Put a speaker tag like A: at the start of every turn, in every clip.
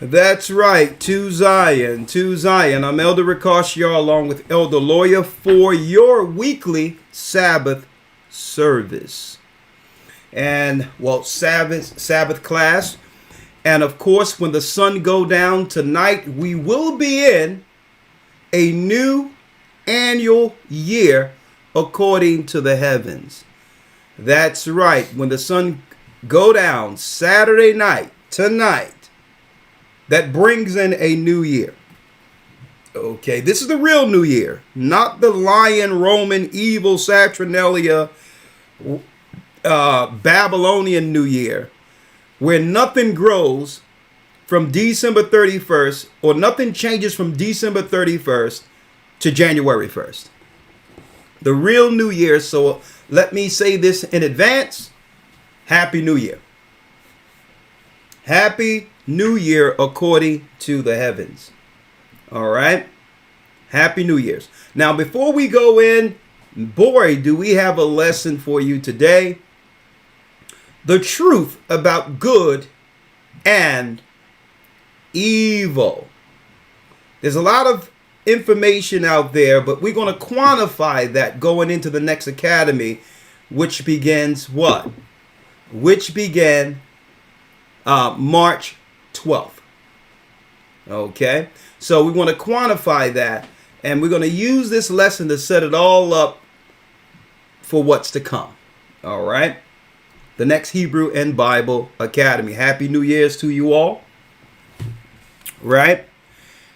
A: That's right, to Zion, to Zion. I'm Elder Ricochet along with Elder Lawyer for your weekly Sabbath service. And, well, Sabbath class. And, of course, when the sun go down tonight, we will be in a new annual year according to the heavens. That's right, when the sun go down Saturday night, tonight, that brings in a new year. Okay, this is the real new year, not the lion, Roman, evil, Saturnalia, Babylonian new year, where nothing grows from December 31st, or nothing changes from December 31st to January 1st. The real new year, so let me say this in advance, Happy New Year. Happy New Year according to the heavens. All right. Happy New Year's. Now, before we go in, boy, do we have a lesson for you today. The truth about good and evil. There's a lot of information out there, but we're going to quantify that going into the next academy, which begins what? Which began March 12th. Okay, so we want to quantify that, and we're going to use this lesson to set it all up for what's to come. All right, the next Hebrew and Bible Academy. Happy New Year's to you all. Right.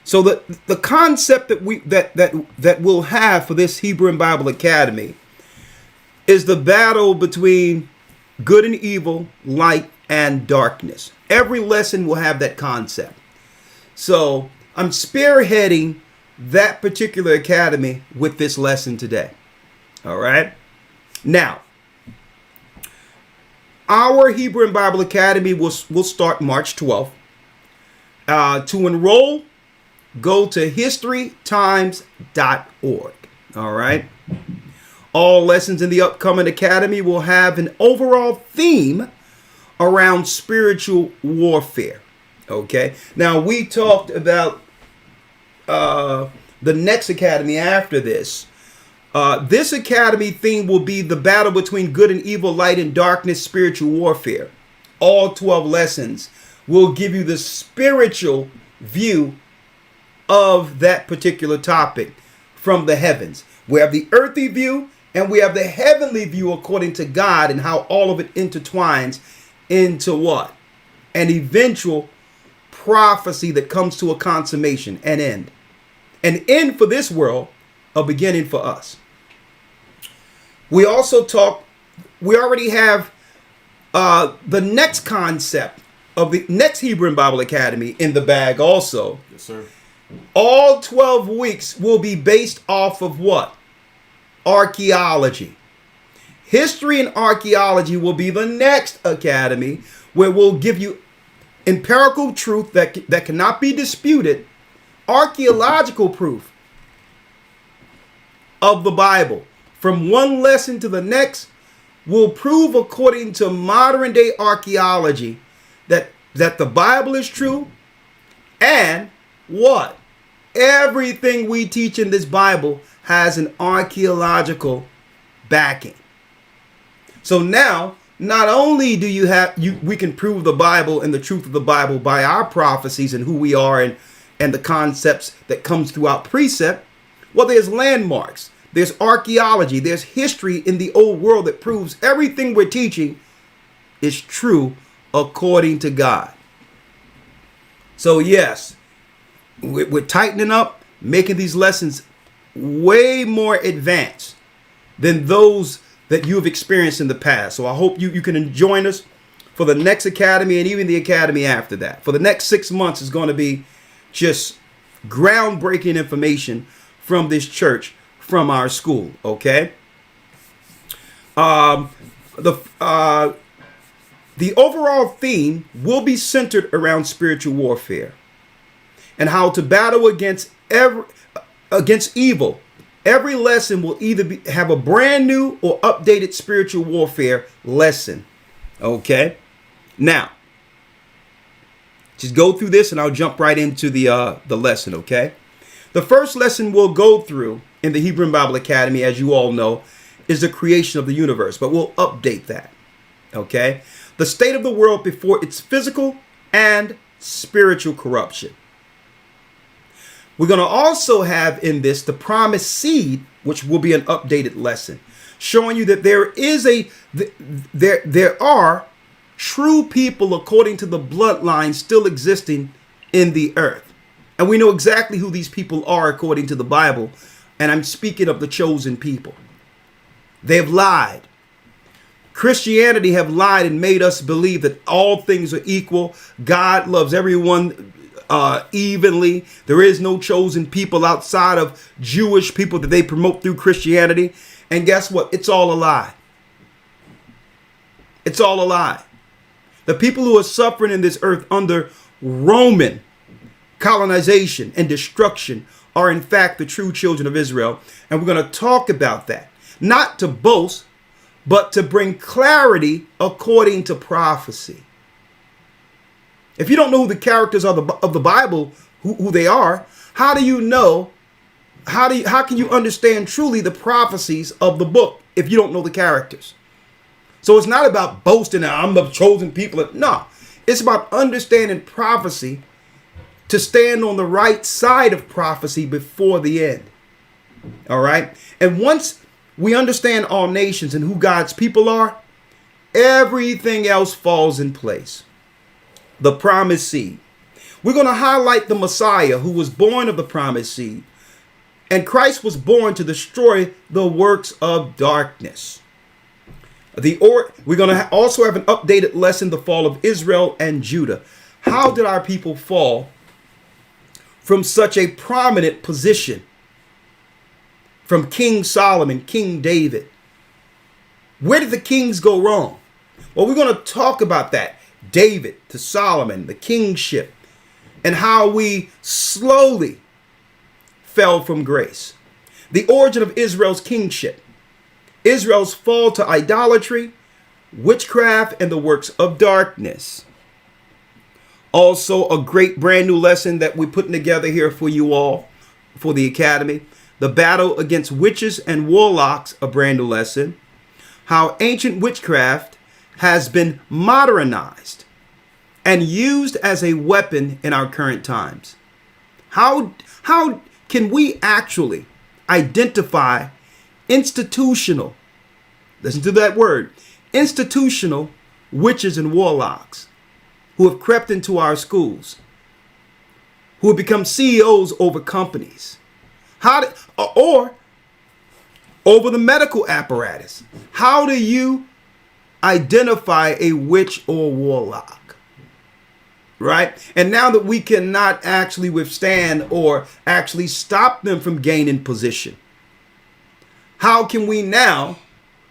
A: So the concept that we'll have for this Hebrew and Bible Academy is the battle between good and evil, light and darkness. Every lesson will have that concept. So I'm spearheading that particular academy with this lesson today. All right. Now, our Hebrew and Bible Academy will start March 12th. To enroll, go to historytimes.org. All right. All lessons in the upcoming academy will have an overall theme around spiritual warfare. Okay. Now, we talked about the next academy after this. This academy theme will be the battle between good and evil, light and darkness, spiritual warfare. All 12 lessons will give you the spiritual view of that particular topic from the heavens. We have the earthly view and we have the heavenly view according to God, and how all of it intertwines into what? An eventual prophecy that comes to a consummation, an end. An end for this world, a beginning for us. We also we already have the next concept of the next Hebrew and Bible Academy in the bag also.
B: Yes, sir.
A: All 12 weeks will be based off of what? Archaeology. History and archaeology will be the next academy, where we'll give you empirical truth that cannot be disputed, archaeological proof of the Bible. From one lesson to the next, will prove according to modern day archaeology that the Bible is true, and what? Everything we teach in this Bible has an archaeological backing. So now, not only do we can prove the Bible and the truth of the Bible by our prophecies and who we are and the concepts that comes throughout precept. Well, there's landmarks, there's archaeology, there's history in the old world that proves everything we're teaching is true according to God. So yes, we're tightening up, making these lessons way more advanced than those that you have experienced in the past. So I hope you can join us for the next academy and even the academy after that. For the next 6 months is going to be just groundbreaking information from this church, from our school. Okay. The overall theme will be centered around spiritual warfare and how to battle against evil. Every lesson will either have a brand new or updated spiritual warfare lesson. Okay. Now, Just go through this and I'll jump right into the lesson, okay? The first lesson we'll go through in the Hebrew Bible Academy, as you all know, is the creation of the universe, but we'll update that, okay? The state of the world before its physical and spiritual corruption. We're going to also have in this the promised seed, which will be an updated lesson, showing you that there are true people according to the bloodline still existing in the earth. And we know exactly who these people are according to the Bible. And I'm speaking of the chosen people. They've lied. Christianity have lied and made us believe that all things are equal. God loves everyone evenly. There is no chosen people outside of Jewish people that they promote through Christianity. And guess what? It's all a lie. It's all a lie. The people who are suffering in this earth under Roman colonization and destruction are in fact the true children of Israel. And we're going to talk about that. Not to boast, but to bring clarity according to prophecy. If you don't know who the characters of the Bible, who they are, how do you know? How can you understand truly the prophecies of the book if you don't know the characters? So it's not about boasting that I'm the chosen people. No, it's about understanding prophecy to stand on the right side of prophecy before the end. All right. And once we understand all nations and who God's people are, everything else falls in place. The promised seed. We're going to highlight the Messiah who was born of the promised seed. And Christ was born to destroy the works of darkness. We're going to also have an updated lesson, the fall of Israel and Judah. How did our people fall from such a prominent position? From King Solomon, King David. Where did the kings go wrong? Well, we're going to talk about that. David to Solomon, the kingship, and how we slowly fell from grace. The origin of Israel's kingship. Israel's fall to idolatry, witchcraft, and the works of darkness. Also, a great brand new lesson that we're putting together here for you all, for the Academy. The battle against witches and warlocks, a brand new lesson. How ancient witchcraft has been modernized and used as a weapon in our current times. How can we actually identify institutional, listen to that word, institutional witches and warlocks who have crept into our schools, who have become CEOs over companies, or over the medical apparatus? How do you identify a witch or warlock? Right? And now that we cannot actually withstand or actually stop them from gaining position, how can we now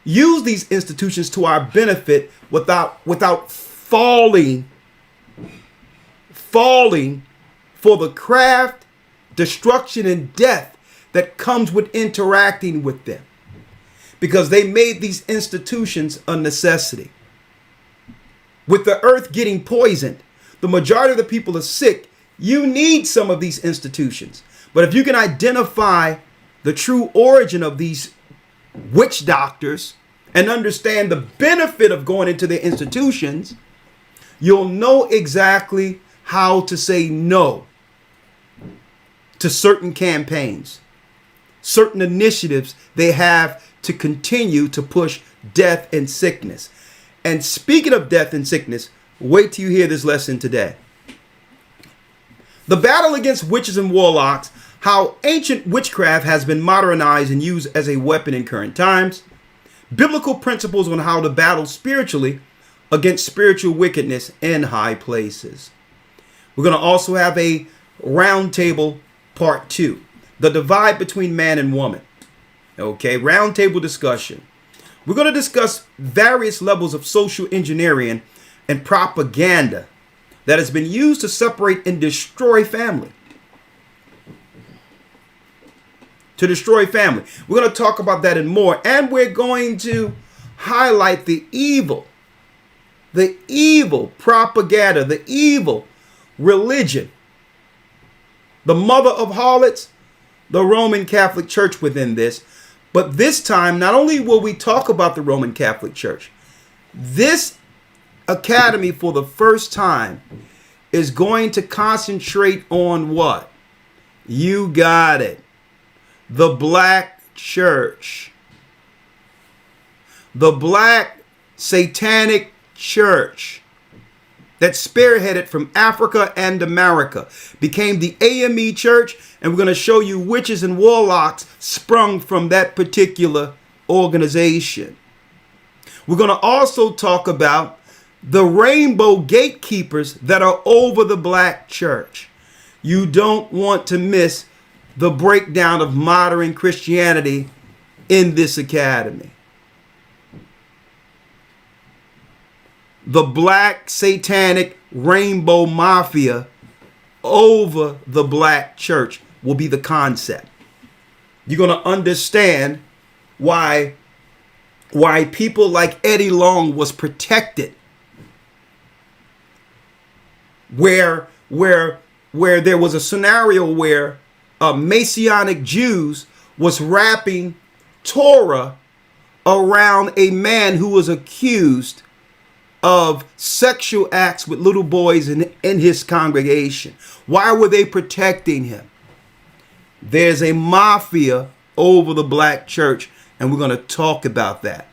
A: use these institutions to our benefit without falling for the craft, destruction, and death that comes with interacting with them? Because they made these institutions a necessity. With the earth getting poisoned, the majority of the people are sick. You need some of these institutions. But if you can identify the true origin of these witch doctors and understand the benefit of going into their institutions, you'll know exactly how to say no to certain campaigns, certain initiatives they have to continue to push death and sickness. And speaking of death and sickness, wait till you hear this lesson today. The battle against witches and warlocks, how ancient witchcraft has been modernized and used as a weapon in current times. Biblical principles on how to battle spiritually against spiritual wickedness in high places. We're going to also have a roundtable part 2, the divide between man and woman. Okay, roundtable discussion. We're going to discuss various levels of social engineering and propaganda that has been used to separate and destroy family. To destroy family. We're going to talk about that and more. And we're going to highlight the evil propaganda, the evil religion. The mother of harlots, the Roman Catholic Church within this. But this time, not only will we talk about the Roman Catholic Church, this academy for the first time is going to concentrate on what? You got it. The Black Church. The Black Satanic Church that spearheaded from Africa and America became the AME Church, and we're going to show you witches and warlocks sprung from that particular organization. We're going to also talk about the rainbow gatekeepers that are over the Black Church. You don't want to miss the breakdown of modern Christianity in this academy. The Black Satanic Rainbow Mafia over the Black Church will be the concept. You're going to understand why people like Eddie Long was protected. Where there was a scenario where Messianic Jews was wrapping Torah around a man who was accused of sexual acts with little boys in his congregation. Why were they protecting him? There's a mafia over the Black Church, and we're going to talk about that.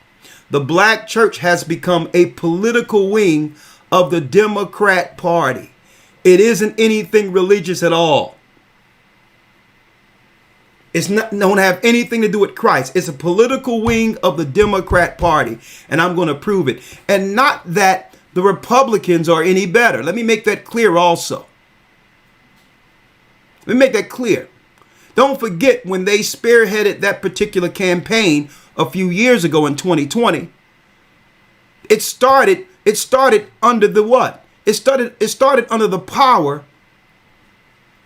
A: The Black Church has become a political wing of the Democrat Party. It isn't anything religious at all. It's not, don't have anything to do with Christ. It's a political wing of the Democrat Party, and I'm going to prove it. And not that the Republicans are any better. Let me make that clear also. Let me make that clear. Don't forget when they spearheaded that particular campaign a few years ago in 2020. It started under the what? It started under the power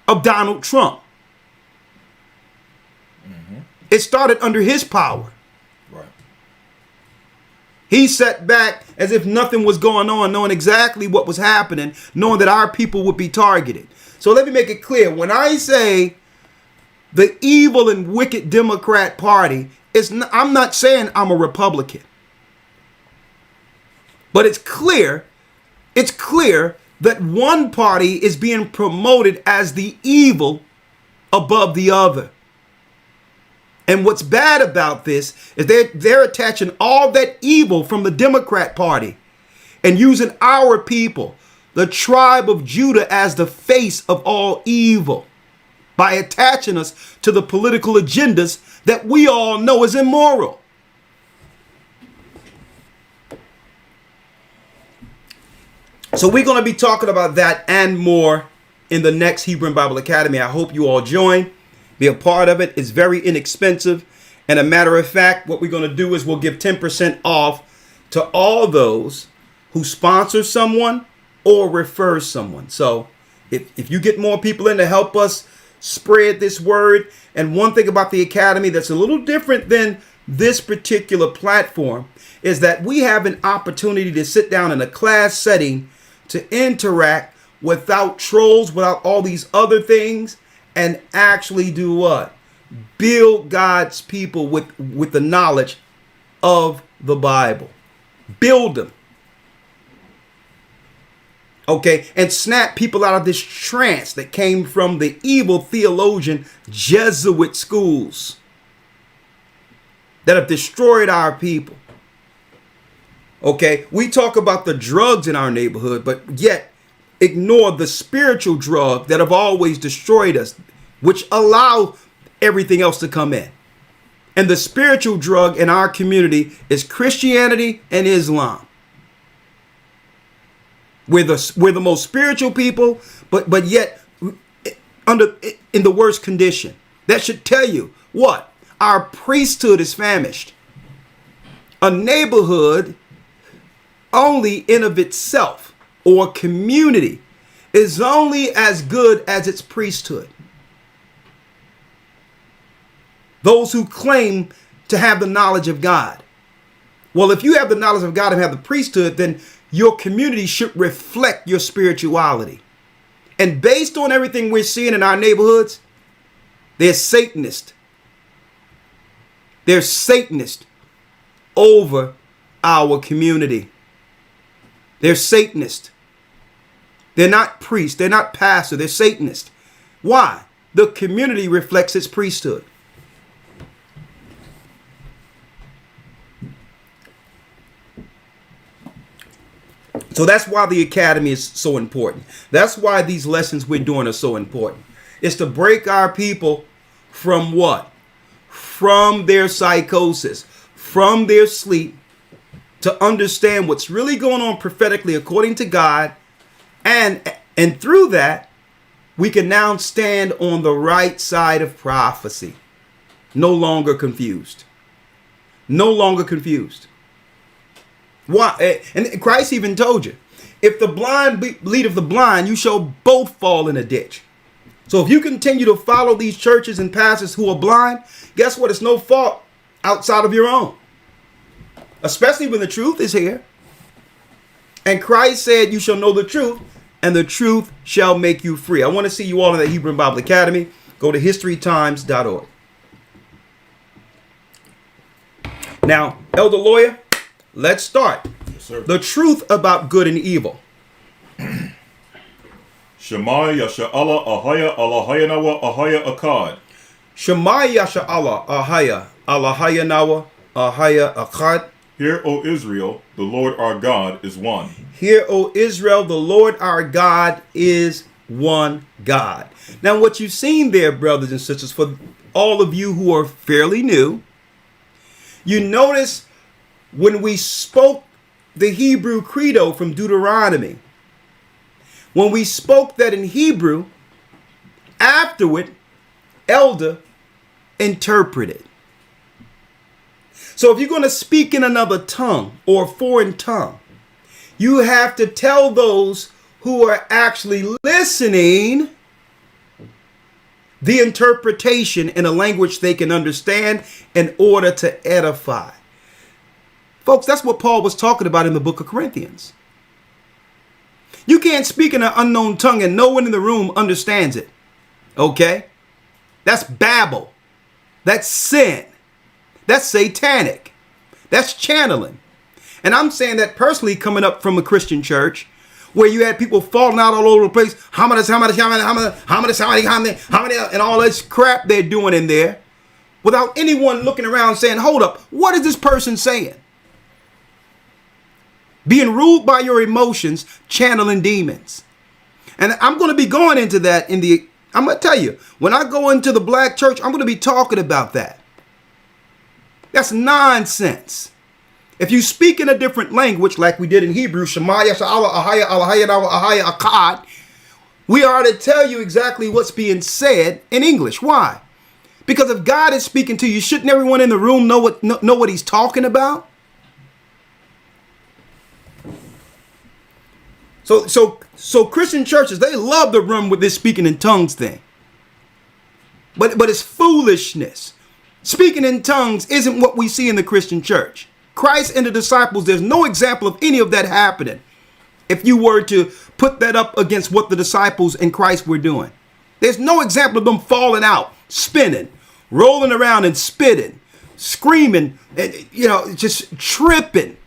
A: of Donald Trump. It started under his power. Right. He sat back as if nothing was going on, knowing exactly what was happening, knowing that our people would be targeted. So let me make it clear. When I say the evil and wicked Democrat Party, I'm not saying I'm a Republican. But it's clear that one party is being promoted as the evil above the other. And what's bad about this is they're attaching all that evil from the Democrat Party and using our people, the tribe of Judah, as the face of all evil by attaching us to the political agendas that we all know is immoral. So we're going to be talking about that and more in the next Hebrew Bible Academy. I hope you all join. Be a part of it. It's very inexpensive. And a matter of fact, what we're going to do is we'll give 10% off to all those who sponsor someone or refer someone. So if you get more people in to help us spread this word. And one thing about the Academy that's a little different than this particular platform is that we have an opportunity to sit down in a class setting to interact without trolls, without all these other things, and actually do what? Build God's people with the knowledge of the Bible. Build them. Okay, and snap people out of this trance that came from the evil theologian Jesuit schools that have destroyed our people. Okay, we talk about the drugs in our neighborhood, but yet ignore the spiritual drug that have always destroyed us, which allow everything else to come in. And the spiritual drug in our community is Christianity and Islam. We're the most spiritual people, but yet in the worst condition. That should tell you what? Our priesthood is famished. A neighborhood only in of itself, or community, is only as good as its priesthood. Those who claim to have the knowledge of God. Well, if you have the knowledge of God and have the priesthood, then your community should reflect your spirituality. And based on everything we're seeing in our neighborhoods, there's Satanists. There's Satanists over our community. They're Satanists. They're not priests. They're not pastors. They're Satanists. Why? The community reflects its priesthood. So that's why the academy is so important. That's why these lessons we're doing are so important. It's to break our people from what? From their psychosis, from their sleep, to understand what's really going on prophetically according to God. And through that, we can now stand on the right side of prophecy. No longer confused. No longer confused. Why? And Christ even told you, if the blind leadeth the blind, you shall both fall in a ditch. So if you continue to follow these churches and pastors who are blind, guess what? It's no fault outside of your own. Especially when the truth is here. And Christ said, you shall know the truth, and the truth shall make you free. I want to see you all in the Hebrew Bible Academy. Go to historytimes.org. Now, Elder Lawyer, let's start.
B: Yes, sir.
A: The truth about good and evil.
B: Shema Yasha'Allah Ahaya Allahaya Nawa Ahaya Akkad.
A: Shema Yasha'Allah Ahaya Allahaya Nawa Ahaya Akkad.
B: Hear, O Israel, the Lord our God is one.
A: Hear, O Israel, the Lord our God is one God. Now, what you've seen there, brothers and sisters, for all of you who are fairly new, you notice when we spoke the Hebrew credo from Deuteronomy, when we spoke that in Hebrew, afterward, Elder interpreted. So if you're going to speak in another tongue or a foreign tongue, you have to tell those who are actually listening the interpretation in a language they can understand in order to edify. Folks, that's what Paul was talking about in the book of Corinthians. You can't speak in an unknown tongue and no one in the room understands it. Okay? That's babble. That's sin. That's satanic. That's channeling. And I'm saying that personally coming up from a Christian church where you had people falling out all over the place, and all this crap they're doing in there without anyone looking around saying, hold up, what is this person saying? Being ruled by your emotions, channeling demons. And I'm going to be going into that I'm going to tell you, when I go into the black church, I'm going to be talking about that. That's nonsense. If you speak in a different language, like we did in Hebrew, Shema Yasha'Allah Ahaya Allahaya Nawa Ahaya Akkad, we are to tell you exactly what's being said in English. Why? Because if God is speaking to you, shouldn't everyone in the room know what he's talking about? So Christian churches, they love to run with this speaking in tongues thing. But it's foolishness. Speaking in tongues isn't what we see in the Christian church. Christ and the disciples, there's no example of any of that happening. If you were to put that up against what the disciples and Christ were doing. There's no example of them falling out, spinning, rolling around and spitting, screaming, and, just tripping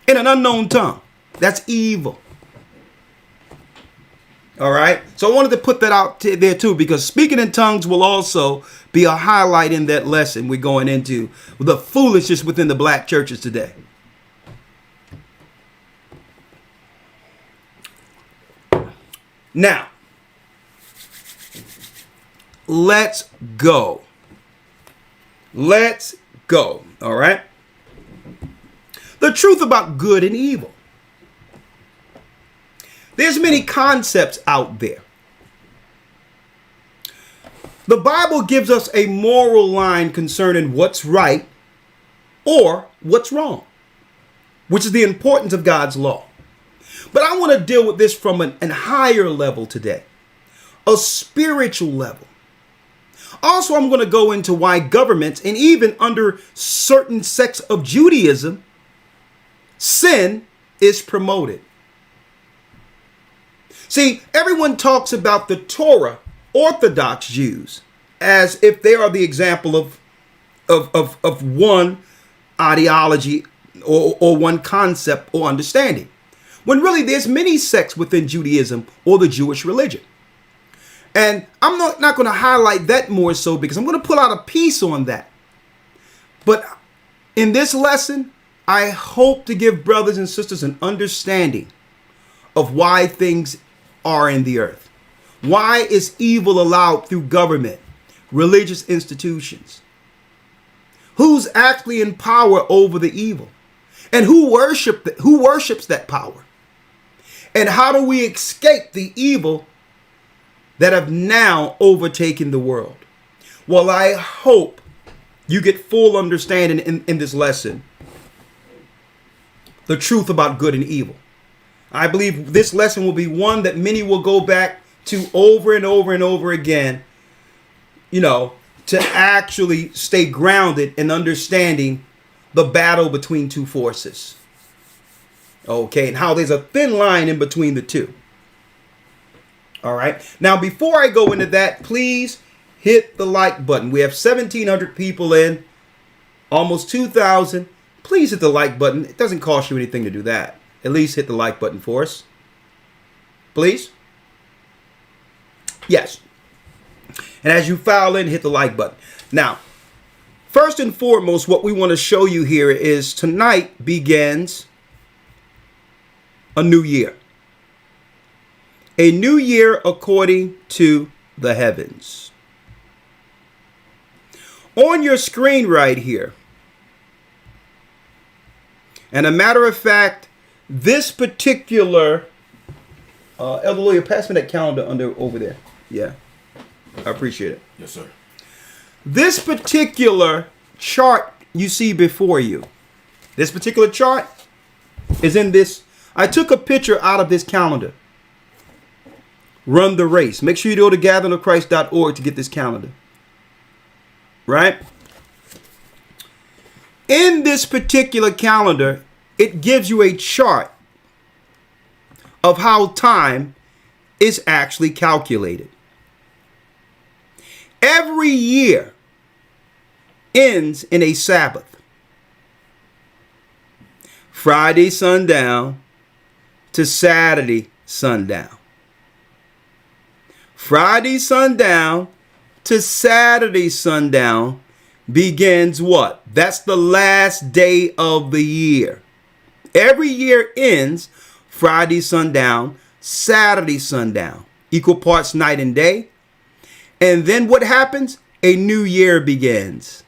A: in an unknown tongue. That's evil. All right. So I wanted to put that out there too, because speaking in tongues will also be a highlight in that lesson we're going into, the foolishness within the black churches today. Now, let's go. Let's go. All right. The truth about good and evil. There's many concepts out there. The Bible gives us a moral line concerning what's right or what's wrong, which is the importance of God's law. But I want to deal with this from an higher level today, a spiritual level. Also, I'm going to go into why governments, and even under certain sects of Judaism, sin is promoted. See, everyone talks about the Torah, Orthodox Jews, as if they are the example of one ideology or one concept or understanding. When really there's many sects within Judaism or the Jewish religion. And I'm not going to highlight that more so because I'm going to pull out a piece on that. But in this lesson, I hope to give brothers and sisters an understanding of why things are in the earth. Why is evil allowed through government, religious institutions? Who's actually in power over the evil? And who worships that power? And how do we escape the evil that have now overtaken the world? Well, I hope you get full understanding in this lesson, the truth about good and evil. I believe this lesson will be one that many will go back to over and over and over again, to actually stay grounded in understanding the battle between two forces. Okay, and how there's a thin line in between the two. All right. Now, before I go into that, please hit the like button. We have 1,700 people in, almost 2,000. Please hit the like button. It doesn't cost you anything to do that. At least hit the like button for us. Please. Yes. And as you file in, hit the like button. Now, first and foremost, what we want to show you here is tonight begins a new year. A new year according to the heavens. On your screen right here. And a matter of fact, this particular Elder Lawyer, pass me that calendar over there. Yeah, I appreciate it.
B: Yes, sir.
A: This particular chart you see before you, this particular chart is in this. I took a picture out of this calendar. Run the race. Make sure you go to gatheringofchrist.org to get this calendar. Right? In this particular calendar, it gives you a chart of how time is actually calculated. Every year ends in a Sabbath. Friday sundown to Saturday sundown. Friday sundown to Saturday sundown begins what? That's the last day of the year. Every year ends Friday sundown, Saturday sundown. Equal parts night and day. And then what happens? A new year begins.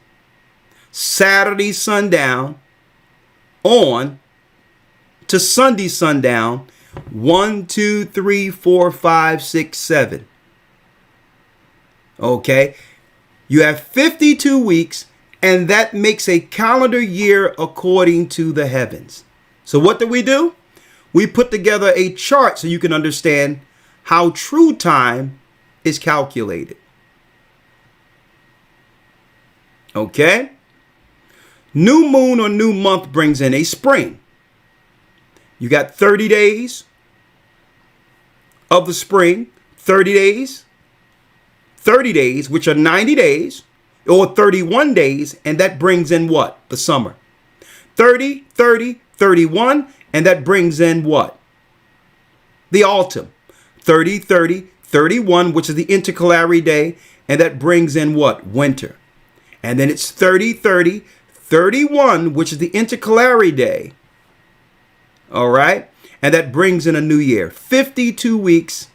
A: Saturday sundown on to Sunday sundown. 1, 2, 3, 4, 5, 6, 7. Okay. You have 52 weeks, and that makes a calendar year according to the heavens. So what do? We put together a chart so you can understand how true time is calculated. Okay? New moon or new month brings in a spring. You got 30 days of the spring, 30 days, which are 90 days, or 31 days, and that brings in what? The summer. 30, 30, 31, and that brings in what? The autumn. 30, 30, 31, which is the intercalary day, and that brings in what? Winter. And then it's 30, 30, 31, which is the intercalary day. All right? And that brings in a new year. 52 weeks,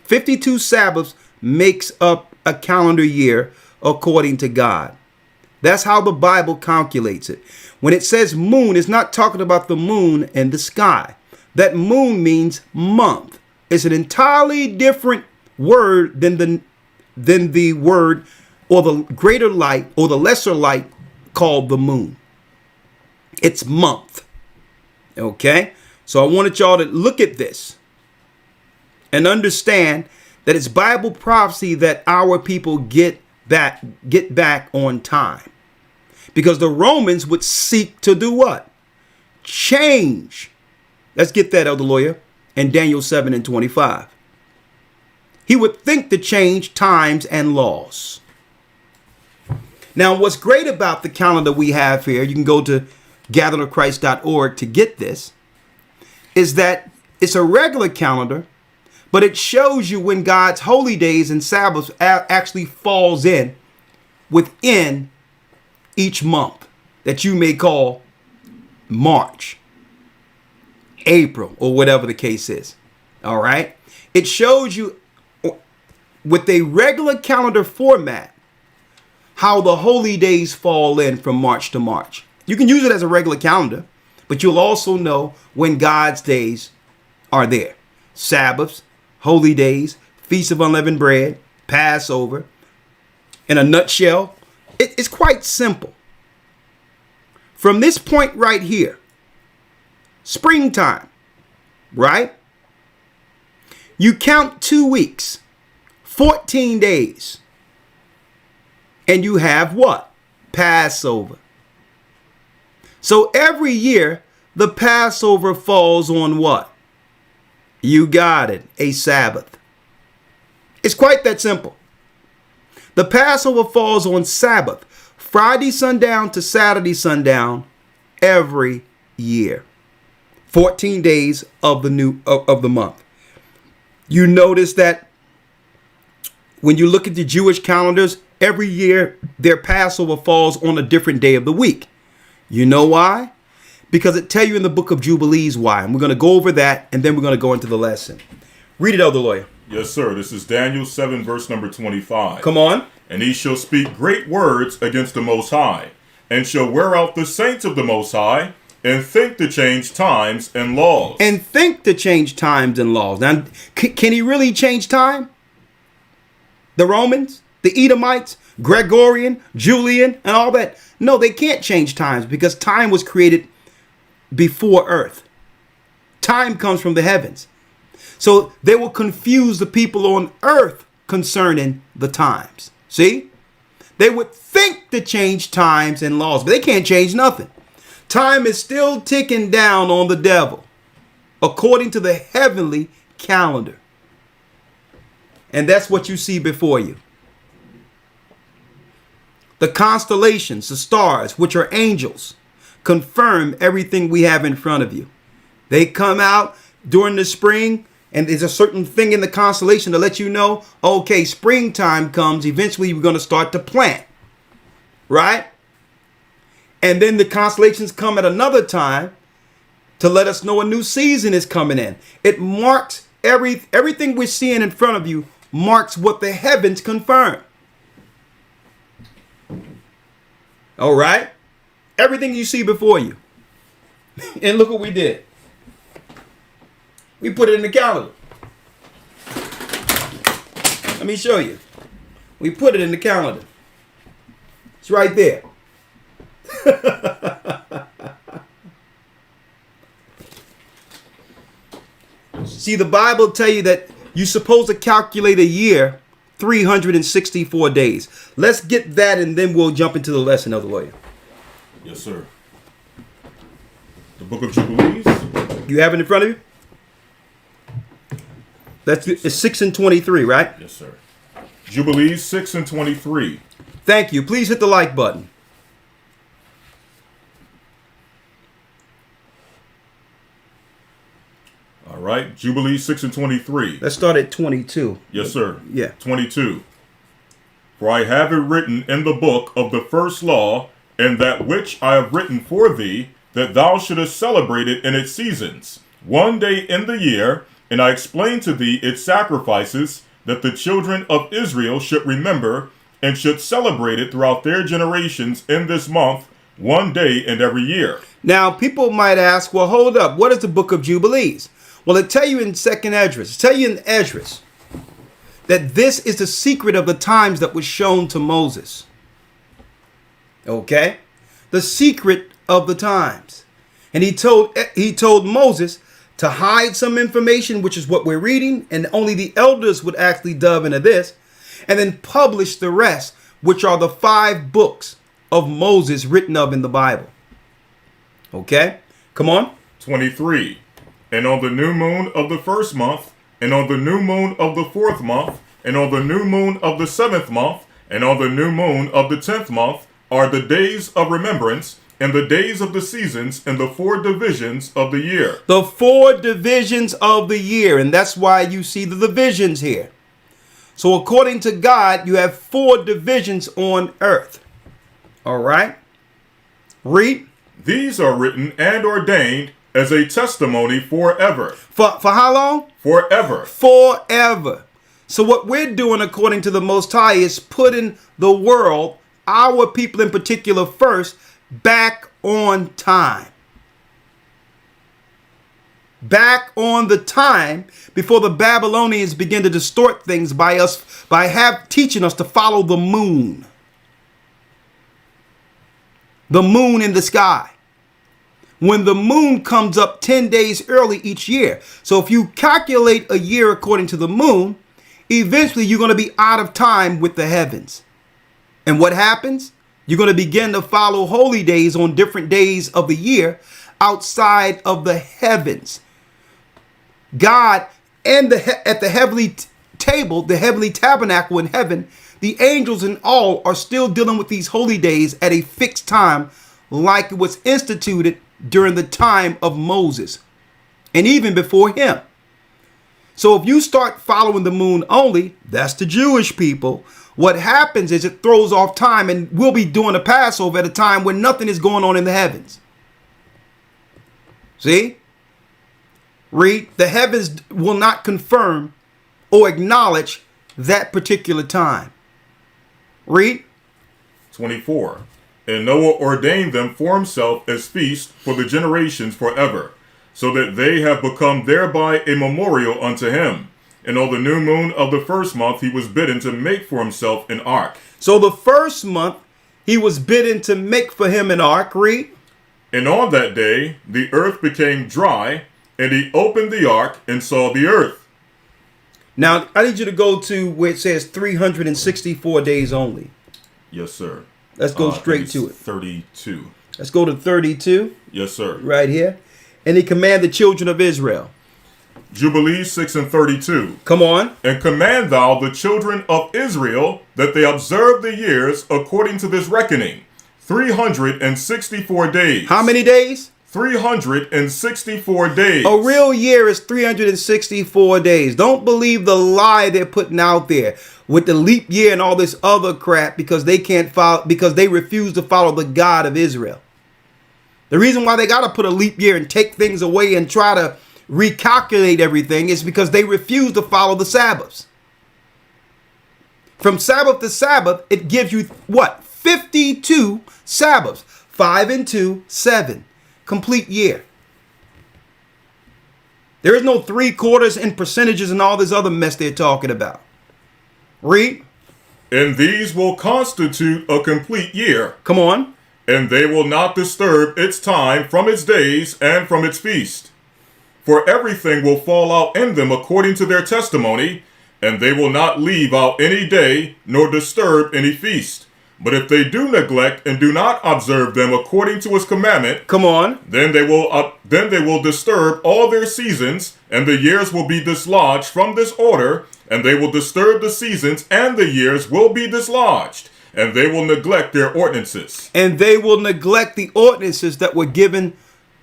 A: 52 Sabbaths makes up a calendar year according to God. That's how the Bible calculates it. When it says moon, it's not talking about the moon in the sky. That moon means month. It's an entirely different word than the word or the greater light or the lesser light called the moon. It's month. Okay? So I wanted y'all to look at this and understand that it's Bible prophecy that our people get back on time. Because the Romans would seek to do what? Change. Let's get that, Elder Lawyer. in Daniel 7 and 25. He would think to change times and laws. Now, what's great about the calendar we have here, you can go to gatheredofchrist.org to get this, is that it's a regular calendar, but it shows you when God's holy days and Sabbaths actually falls in within each month that you may call March, April, or whatever the case is. All right. It shows you with a regular calendar format how the holy days fall in from March to March. You can use it as a regular calendar, but you'll also know when God's days are there. Sabbaths, holy days, Feast of Unleavened Bread, Passover. In a nutshell, it's quite simple. From this point right here, springtime, right? You count 2 weeks, 14 days, and you have what? Passover. So every year, the Passover falls on what? You got it, a Sabbath. It's quite that simple. The Passover falls on Sabbath, Friday sundown to Saturday sundown, every year. 14 days of the month. You notice that when you look at the Jewish calendars, every year their Passover falls on a different day of the week. You know why? Because it tells you in the book of Jubilees why. And we're going to go over that, and then we're going to go into the lesson. Read it, Elder Lawyer.
B: Yes, sir. This is Daniel 7, verse number 25.
A: Come on.
B: And he shall speak great words against the Most High, and shall wear out the saints of the Most High, and think to change times and laws.
A: And think to change times and laws. Now, can he really change time? The Romans, the Edomites, Gregorian, Julian, and all that. No, they can't change times because time was created before earth. Time comes from the heavens. So they will confuse the people on earth concerning the times. See? They would think to change times and laws, but they can't change nothing. Time is still ticking down on the devil according to the heavenly calendar. And that's what you see before you. The constellations, the stars, which are angels, confirm everything we have in front of you. They come out during the spring, and there's a certain thing in the constellation to let you know, okay, springtime comes. Eventually, we're going to start to plant, right? And then the constellations come at another time to let us know a new season is coming in. It marks everything we're seeing in front of you marks what the heavens confirm. All right? Everything you see before you. And look what we did. We put it in the calendar. Let me show you. We put it in the calendar. It's right there. See, the Bible tell you that you're supposed to calculate a year 364 days. Let's get that, and then we'll jump into the lesson, Elder Lawyer.
B: Yes, sir. The book of Jubilees.
A: You have it in front of you? It's 6 and 23, right?
B: Yes, sir. Jubilees 6 and 23.
A: Thank you. Please hit the like button.
B: All right. Jubilees 6 and 23.
A: Let's start at 22.
B: Yes, sir.
A: Yeah.
B: 22. For I have it written in the book of the first law, and that which I have written for thee, that thou shouldest celebrate it in its seasons, one day in the year, and I explain to thee its sacrifices, that the children of Israel should remember, and should celebrate it throughout their generations in this month, one day in every year.
A: Now, people might ask, well, hold up. What is the book of Jubilees? Well, it tell you in 2nd Esdras. It tell you in Esdras that this is the secret of the times that was shown to Moses. Okay? The secret of the times. And he told Moses to hide some information, which is what we're reading, and only the elders would actually delve into this, and then publish the rest, which are the 5 books of Moses written of in the Bible. Okay? Come on.
B: 23. and on the new moon of the first month, and on the new moon of the fourth month, and on the new moon of the seventh month, and on the new moon of the 10th month are the days of remembrance, and the days of the seasons, and the 4 divisions of the year.
A: The 4 divisions of the year. And that's why you see the divisions here. So according to God, you have 4 divisions on earth. All right. Read.
B: These are written and ordained as a testimony forever.
A: For how long?
B: Forever.
A: Forever. So what we're doing according to the Most High is putting the world, our people in particular first, back on time. Back on the time before the Babylonians begin to distort things by teaching us to follow the moon. The moon in the sky. When the moon comes up 10 days early each year. So if you calculate a year according to the moon, eventually you're going to be out of time with the heavens. And what happens? You're going to begin to follow holy days on different days of the year outside of the heavens. God and at the heavenly table, the heavenly tabernacle in heaven, the angels and all are still dealing with these holy days at a fixed time, like it was instituted during the time of Moses and even before him. So if you start following the moon only, that's the Jewish people. What happens is it throws off time, and we'll be doing the Passover at a time when nothing is going on in the heavens. See? Read, the heavens will not confirm or acknowledge that particular time. Read.
B: 24. And Noah ordained them for himself as feasts for the generations forever, so that they have become thereby a memorial unto him. And on the new moon of the first month, he was bidden to make for himself an ark.
A: So the first month, he was bidden to make for him an ark. Read.
B: And on that day, the earth became dry, and he opened the ark and saw the earth.
A: Now, I need you to go to where it says 364 days only.
B: Yes, sir.
A: Let's go straight to it.
B: 32.
A: Let's go to 32.
B: Yes, sir.
A: Right here. And he commanded the children of Israel.
B: Jubilees 6 and 32.
A: Come on.
B: And command thou the children of Israel that they observe the years according to this reckoning. 364 days.
A: How many days?
B: 364 days.
A: A real year is 364 days. Don't believe the lie they're putting out there with the leap year and all this other crap because they can't follow, because they refuse to follow the God of Israel. The reason why they got to put a leap year and take things away and try to recalculate everything is because they refuse to follow the Sabbaths. From Sabbath to Sabbath, it gives you what? 52 Sabbaths. 5 and 2, 7. Complete year. There is no 3/4 and percentages and all this other mess they're talking about. Read.
B: And these will constitute a complete year.
A: Come on.
B: And they will not disturb its time from its days and from its feast. For everything will fall out in them according to their testimony, and they will not leave out any day, nor disturb any feast. But if they do neglect and do not observe them according to his commandment,
A: come on,
B: then they will disturb all their seasons, and the years will be dislodged from this order, and they will disturb the seasons, and the years will be dislodged, and they will neglect their ordinances.
A: And they will neglect the ordinances that were given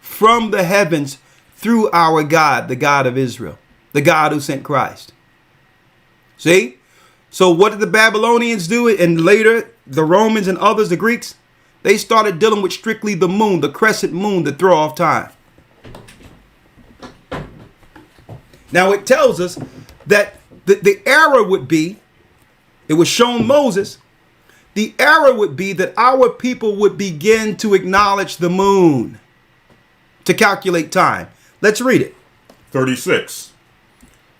A: from the heavens through our God, the God of Israel, the God who sent Christ. See? So what did the Babylonians do? And later, the Romans and others, the Greeks, they started dealing with strictly the moon, the crescent moon, to throw off time. Now it tells us that the error would be, it was shown Moses, the error would be that our people would begin to acknowledge the moon to calculate time. Let's read it.
B: 36.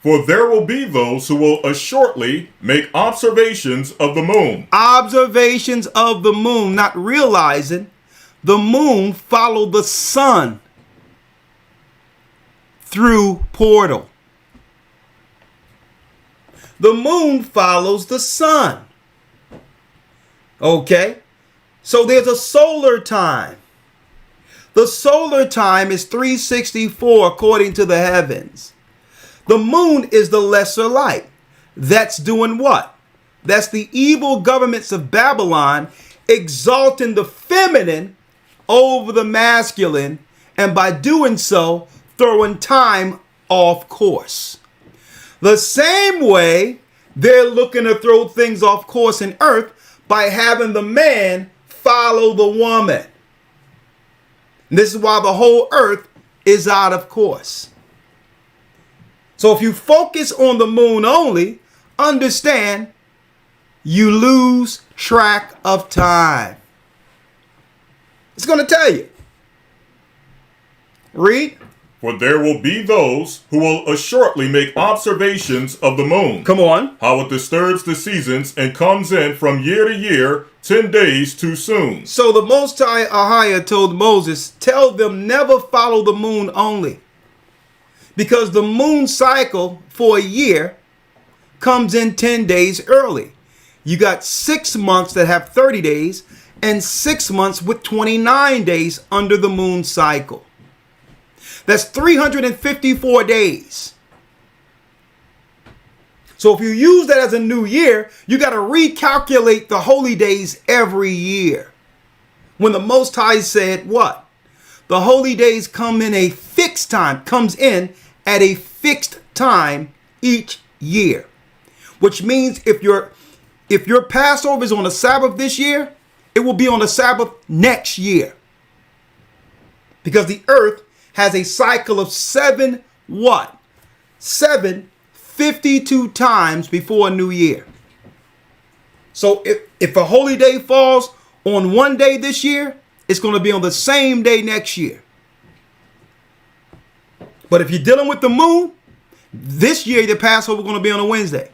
B: For there will be those who will assuredly make observations of the moon.
A: Observations of the moon, not realizing the moon followed the sun through portal. The moon follows the sun. Okay? So there's a solar time. The solar time is 364 according to the heavens. The moon is the lesser light. That's doing what? That's the evil governments of Babylon exalting the feminine over the masculine, and by doing so, throwing time off course. The same way they're looking to throw things off course in earth by having the man follow the woman. This is why the whole earth is out of course. So if you focus on the moon only, understand you lose track of time. It's going to tell you. Read.
B: For there will be those who will assuredly make observations of the moon.
A: Come on.
B: How it disturbs the seasons and comes in from year to year, 10 days too soon.
A: So the Most High Ahia told Moses, tell them never follow the moon only. Because the moon cycle for a year comes in 10 days early. You got 6 months that have 30 days and 6 months with 29 days under the moon cycle. That's 354 days. So if you use that as a new year, you got to recalculate the holy days every year. When the Most High said what? The holy days come in a fixed time, comes in at a fixed time each year. Which means if your Passover is on a Sabbath this year, it will be on a Sabbath next year. Because the earth has a cycle of 7 what? 752 times before a new year. So if a holy day falls on one day this year, it's going to be on the same day next year. But if you're dealing with the moon, this year the Passover is going to be on a Wednesday.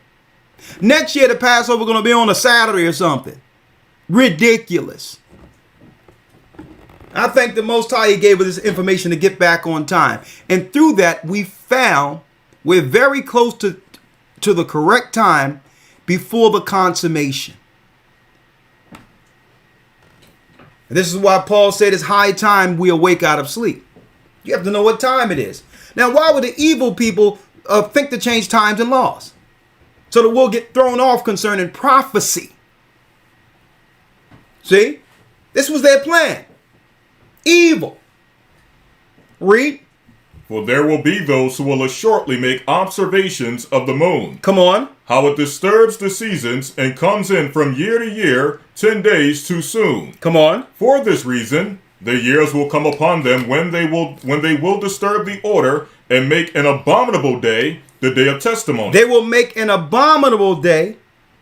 A: Next year the Passover is going to be on a Saturday or something. Ridiculous. I thank the Most High He gave us this information to get back on time. And through that, we found we're very close to the correct time before the consummation. And this is why Paul said it's high time we awake out of sleep. You have to know what time it is. Now, why would the evil people think to change times and laws? So that we'll get thrown off concerning prophecy. See? This was their plan. Evil. Read.
B: For there will be those who will assuredly make observations of the moon.
A: Come on.
B: How it disturbs the seasons and comes in from year to year, 10 days too soon.
A: Come on.
B: For this reason, the years will come upon them when they will disturb the order and make an abominable day, the day of testimony.
A: They will make an abominable day,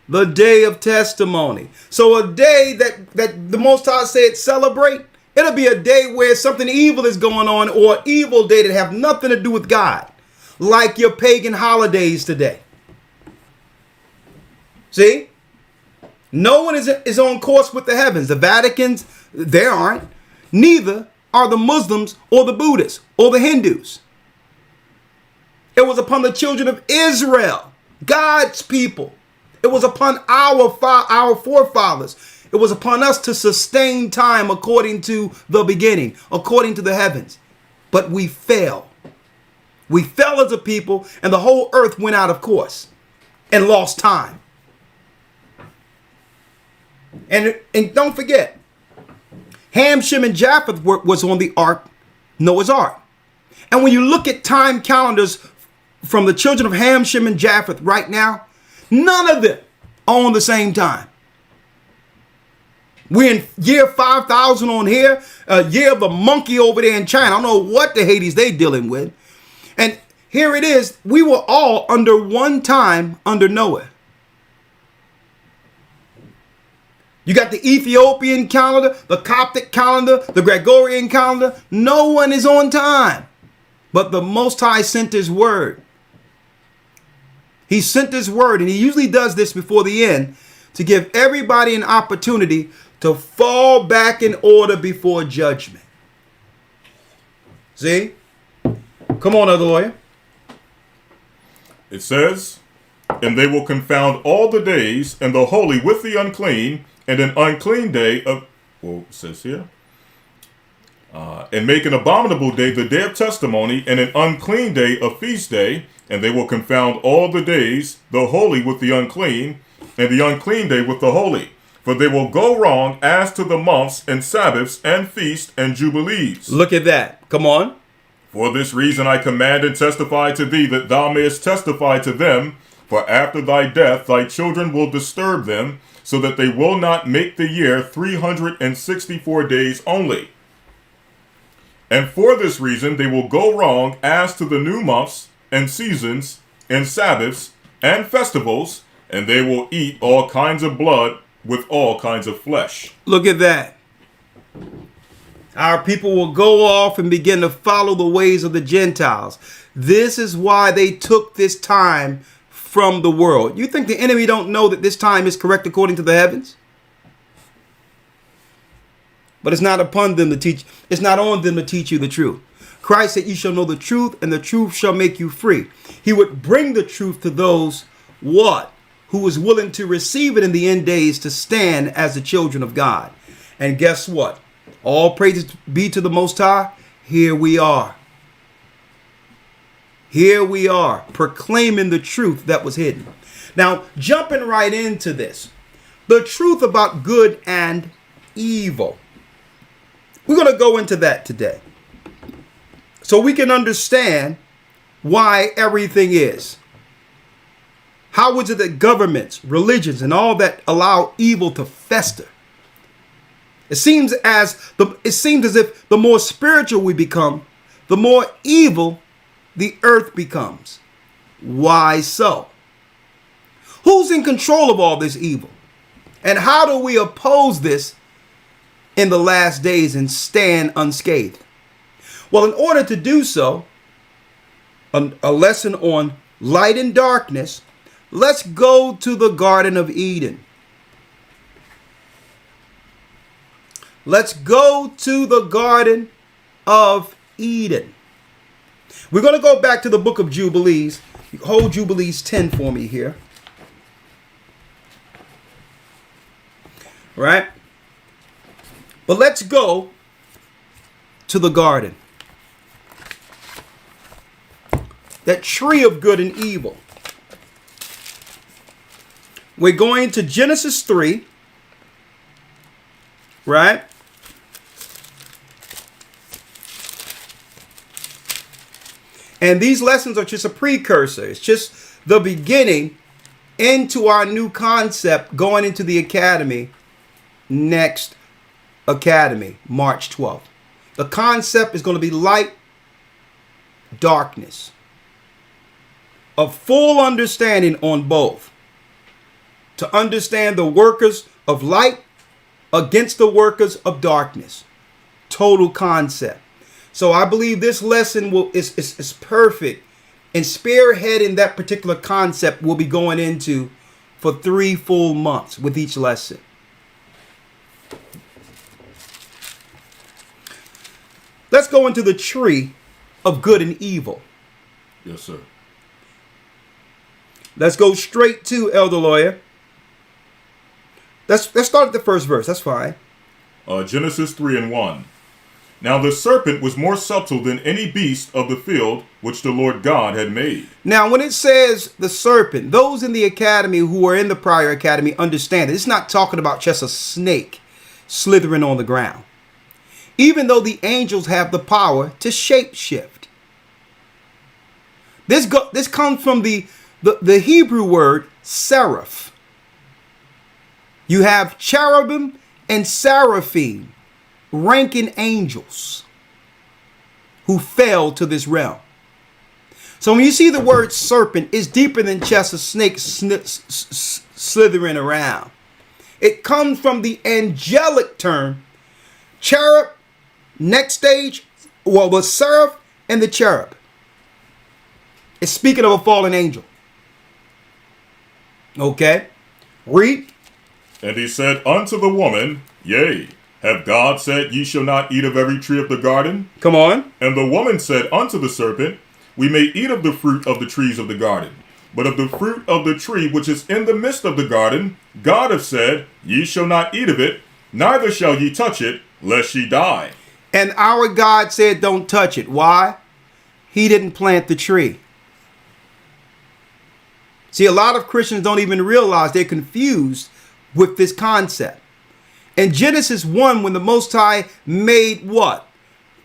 A: the day of testimony. So a day that the Most High said celebrate, it'll be a day where something evil is going on, or an evil day that have nothing to do with God, like your pagan holidays today. See? No one is on course with the heavens. The Vaticans, they aren't. Neither are the Muslims or the Buddhists or the Hindus. It was upon the children of Israel, God's people. It was upon our forefathers. It was upon us to sustain time according to the beginning, according to the heavens. But we fell. We fell as a people, and the whole earth went out of course and lost time. And don't forget, Ham, Shem, and Japheth was on the ark, Noah's ark. And when you look at time calendars from the children of Ham, Shem, and Japheth right now, none of them are on the same time. We're in year 5,000 on here, year of the monkey over there in China. I don't know what the Hades they dealing with. And here it is. We were all under one time under Noah. You got the Ethiopian calendar, the Coptic calendar, the Gregorian calendar. No one is on time. But the Most High sent His word. He sent His word, and He usually does this before the end to give everybody an opportunity to fall back in order before judgment. See? Come on, other lawyer.
B: It says, and they will confound all the days, and the holy with the unclean, and an unclean day of, well, it says here, And make an abominable day the day of testimony, and an unclean day a feast day, and they will confound all the days, the holy with the unclean, and the unclean day with the holy. For they will go wrong as to the months and Sabbaths and feasts and jubilees.
A: Look at that. Come on.
B: For this reason I command and testify to thee, that thou mayest testify to them. For after thy death thy children will disturb them, so that they will not make the year 364 days only. And for this reason they will go wrong as to the new months and seasons and Sabbaths and festivals, and they will eat all kinds of blood with all kinds of flesh.
A: Look at that. Our people will go off and begin to follow the ways of the Gentiles. This is why they took this time from the world. You think the enemy don't know that this time is correct according to the heavens? But it's not upon them to teach. It's not on them to teach you the truth. Christ said, "You shall know the truth, and the truth shall make you free." He would bring the truth to those what? Who was willing to receive it in the end days, to stand as the children of God. And guess what? All praises be to the Most High. Here we are. Here we are, proclaiming the truth that was hidden. Now, jumping right into this, the truth about good and evil. We're going to go into that today, so we can understand why everything is. How is it that governments, religions, and all that allow evil to fester? It seems as if the more spiritual we become, the more evil the earth becomes. Why so? Who's in control of all this evil? And how do we oppose this in the last days and stand unscathed? Well, in order to do so, a lesson on light and darkness, let's go to the Garden of Eden. Let's go to the Garden of Eden. We're going to go back to the book of Jubilees. Hold Jubilees 10 for me here. Right? But let's go to the garden. That tree of good and evil. We're going to Genesis 3. Right? And these lessons are just a precursor. It's just the beginning into our new concept going into the academy next academy, March 12th. The concept is going to be light, darkness. A full understanding on both. To understand the workers of light against the workers of darkness. Total concept. So I believe this lesson is perfect, and spearheading that particular concept we'll be going into for 3 full months with each lesson. Let's go into the tree of good and evil.
B: Yes, sir.
A: Let's go straight to Elder Lawyer. Let's start at the first verse. That's fine.
B: Genesis 3:1. Now the serpent was more subtle than any beast of the field which the Lord God had made.
A: Now, when it says the serpent, those in the academy who were in the prior academy understand it. It's not talking about just a snake slithering on the ground. Even though the angels have the power to shapeshift. This comes from the Hebrew word seraph. You have cherubim and seraphim, ranking angels who fell to this realm. So when you see the word serpent, it's deeper than just a snake slithering around. It comes from the angelic term cherub, next stage, well, the seraph and the cherub. It's speaking of a fallen angel. Okay, read.
B: And he said unto the woman, Yea, have God said, Ye shall not eat of every tree of the garden?
A: Come on.
B: And the woman said unto the serpent, We may eat of the fruit of the trees of the garden. But of the fruit of the tree which is in the midst of the garden, God hath said, Ye shall not eat of it, neither shall ye touch it, lest ye die.
A: And our God said, don't touch it. Why? He didn't plant the tree. See, a lot of Christians don't even realize they're confused with this concept. In Genesis 1, when the Most High made what?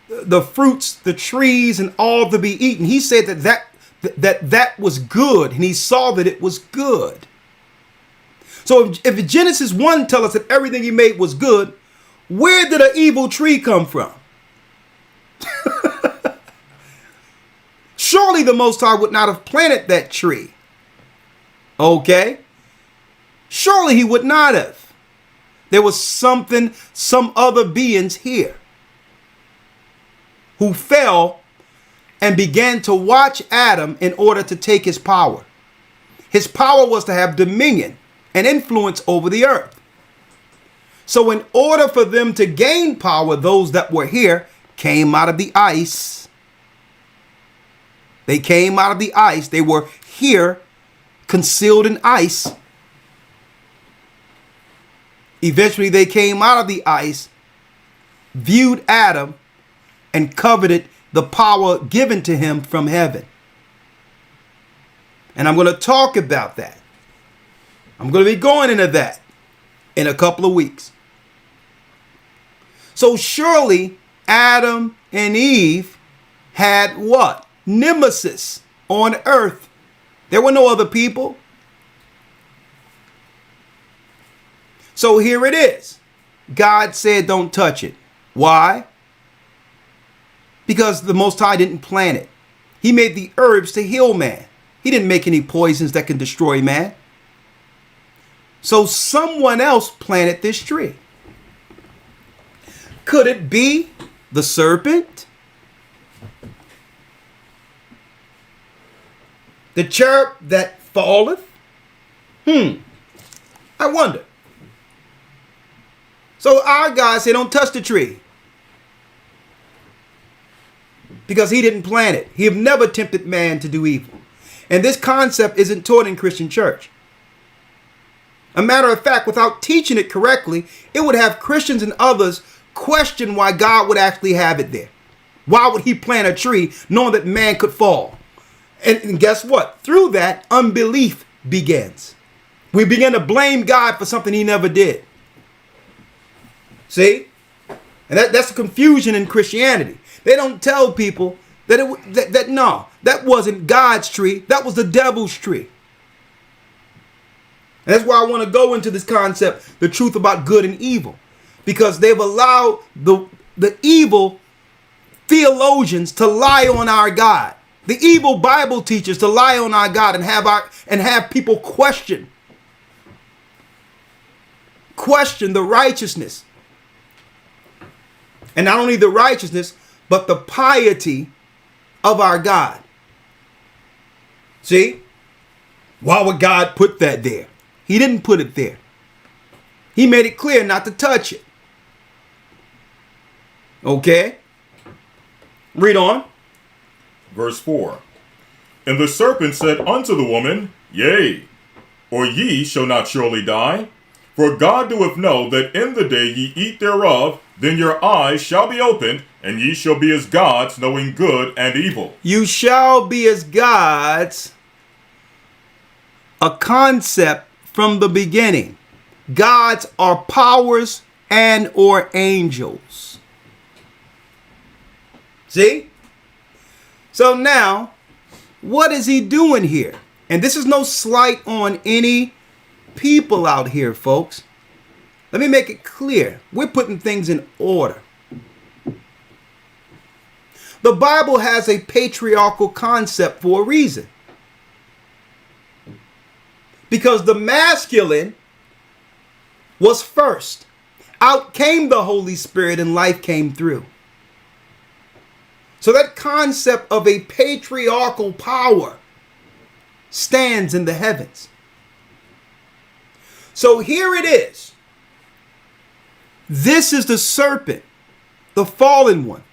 A: The fruits, the trees, and all to be eaten. He said that was good, and he saw that it was good. So if Genesis 1 tells us that everything he made was good, where did an evil tree come from? Surely the Most High would not have planted that tree. Okay? Surely he would not have. There was some other beings here who fell and began to watch Adam in order to take his power. His power was to have dominion and influence over the earth. So in order for them to gain power, those that were here came out of the ice. They came out of the ice. They were here, concealed in ice. Eventually they came out of the ice, viewed Adam, and coveted the power given to him from heaven. And I'm going to talk about that. I'm going to be going into that in a couple of weeks. So surely Adam and Eve had what? Nemesis on earth. There were no other people. So here it is. God said don't touch it. Why? Because the Most High didn't plant it. He made the herbs to heal man. He didn't make any poisons that can destroy man. So someone else planted this tree. Could it be the serpent? The cherub that falleth? I wonder. So our God said don't touch the tree. Because he didn't plant it. He have never tempted man to do evil. And this concept isn't taught in Christian church. A matter of fact, without teaching it correctly, it would have Christians and others question why God would actually have it there. Why would he plant a tree knowing that man could fall? And guess what? Through that, unbelief begins. We begin to blame God for something he never did. See? And that's the confusion in Christianity. They don't tell people that no, that wasn't God's tree. That was the devil's tree. And that's why I want to go into this concept, the truth about good and evil. Because they've allowed the evil theologians to lie on our God. The evil Bible teachers to lie on our God and have people question the righteousness. And not only the righteousness, but the piety of our God. See? Why would God put that there? He didn't put it there. He made it clear not to touch it. Okay? Read on.
B: Verse 4. And the serpent said unto the woman, Yea, or ye shall not surely die. For God doeth know that in the day ye eat thereof, then your eyes shall be opened, and ye shall be as gods, knowing good and evil.
A: You shall be as gods, a concept from the beginning. Gods are powers and or angels. See? So now, what is he doing here? And this is no slight on any people out here, folks. Let me make it clear. We're putting things in order. The Bible has a patriarchal concept for a reason. Because the masculine was first. Out came the Holy Spirit and life came through. So that concept of a patriarchal power stands in the heavens. So here it is. This is the serpent, the fallen one,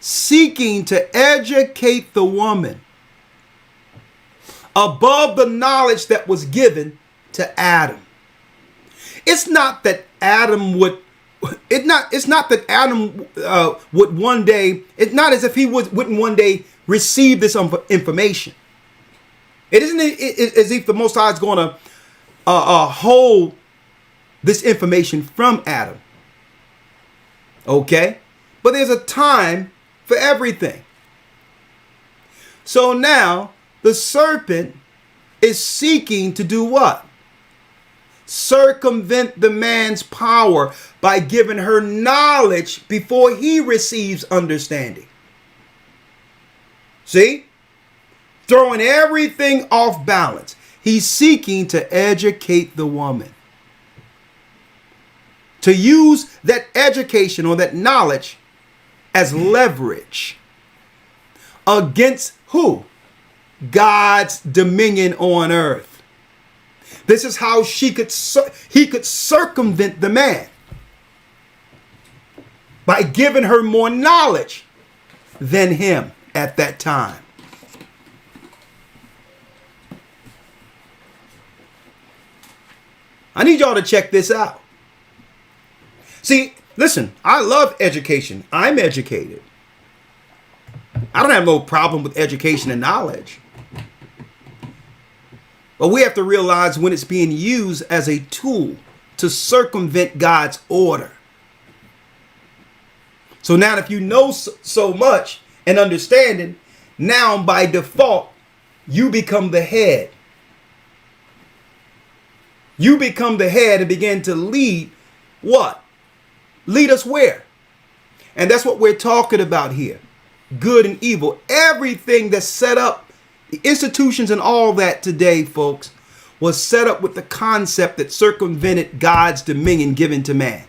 A: seeking to educate the woman above the knowledge that was given to Adam. It's not that Adam would it's not that Adam would one day, it's not as if he wouldn't one day receive this information. It isn't as if the Most High is going to hold this information from Adam. Okay? But there's a time for everything. So now the serpent is seeking to do what? Circumvent the man's power by giving her knowledge before he receives understanding. See? Throwing everything off balance. He's seeking to educate the woman. To use that education or that knowledge as leverage against who? God's dominion on earth. This is how he could circumvent the man by giving her more knowledge than him at that time. I need y'all to check this out. See, listen, I love education. I'm educated. I don't have no problem with education and knowledge. But we have to realize when it's being used as a tool to circumvent God's order. So now if you know so much and understanding, now by default, you become the head. You become the head and begin to lead what? Lead us where? And that's what we're talking about here. Good and evil. Everything that's set up, the institutions and all that today, folks, was set up with the concept that circumvented God's dominion given to man.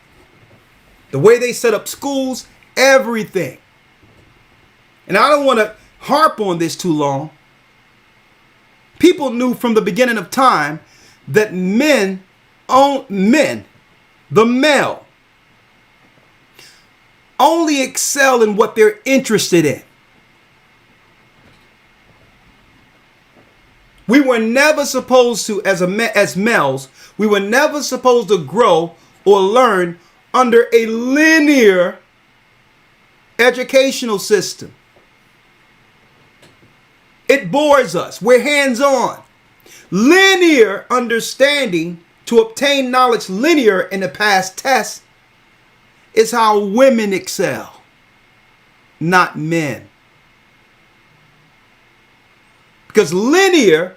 A: The way they set up schools, everything. And I don't want to harp on this too long. People knew from the beginning of time that the male, only excel in what they're interested in. We were never supposed to, as males, we were never supposed to grow or learn under a linear educational system. It bores us. We're hands-on. Linear understanding to obtain knowledge linear in the past test is how women excel, not men. Because linear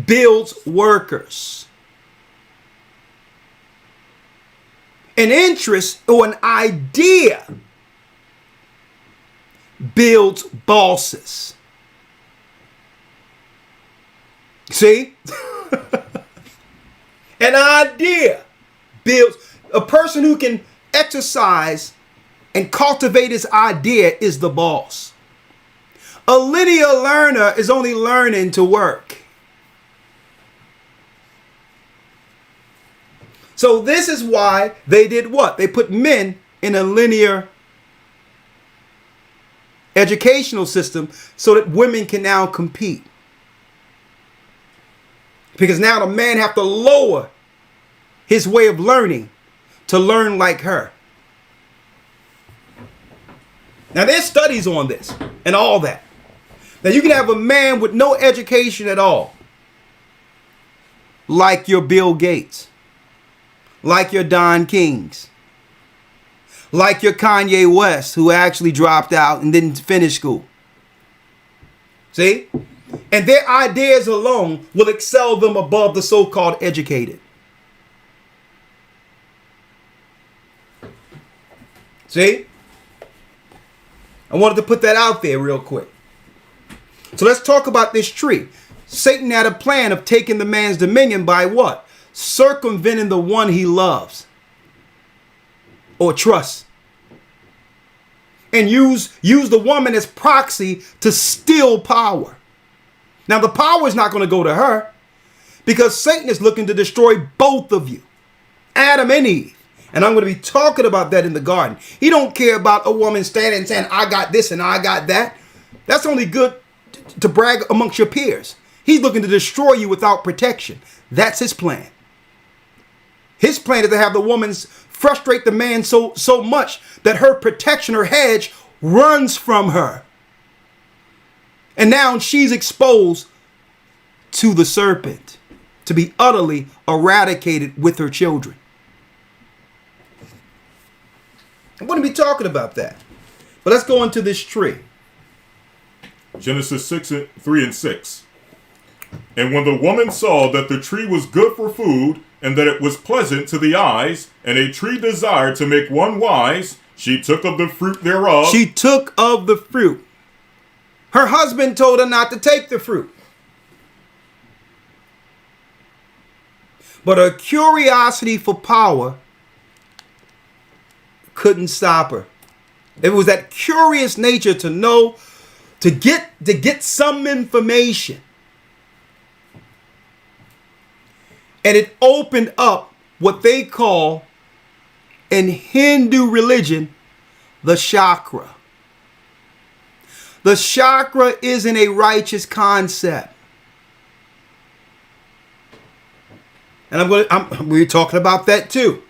A: builds workers. An interest or an idea builds bosses. See? An idea builds a person who can exercise and cultivate his idea is the boss. A linear learner is only learning to work. So this is why they did what? They put men in a linear educational system so that women can now compete. Because now the man have to lower his way of learning to learn like her. Now there's studies on this and all that. Now you can have a man with no education at all, like your Bill Gates, like your Don Kings, like your Kanye West, who actually dropped out and didn't finish school. See? And their ideas alone will excel them above the so-called educated. See? I wanted to put that out there real quick. So let's talk about this tree. Satan had a plan of taking the man's dominion by what? Circumventing the one he loves or trusts. And use the woman as proxy to steal power. Now the power is not going to go to her because Satan is looking to destroy both of you, Adam and Eve. And I'm going to be talking about that in the garden. He don't care about a woman standing and saying, I got this and I got that. That's only good to brag amongst your peers. He's looking to destroy you without protection. That's his plan. His plan is to have the woman frustrate the man so much that her protection, her hedge, runs from her. And now she's exposed to the serpent, to be utterly eradicated with her children. I'm going to be talking about that. But let's go into this tree.
B: Genesis 3:6. And when the woman saw that the tree was good for food, and that it was pleasant to the eyes, and a tree desired to make one wise, she took of the fruit thereof.
A: She took of the fruit. Her husband told her not to take the fruit. But her curiosity for power couldn't stop her. It was that curious nature to know, to get some information. And it opened up what they call in Hindu religion the chakra. The chakra isn't a righteous concept. And we're talking about that too.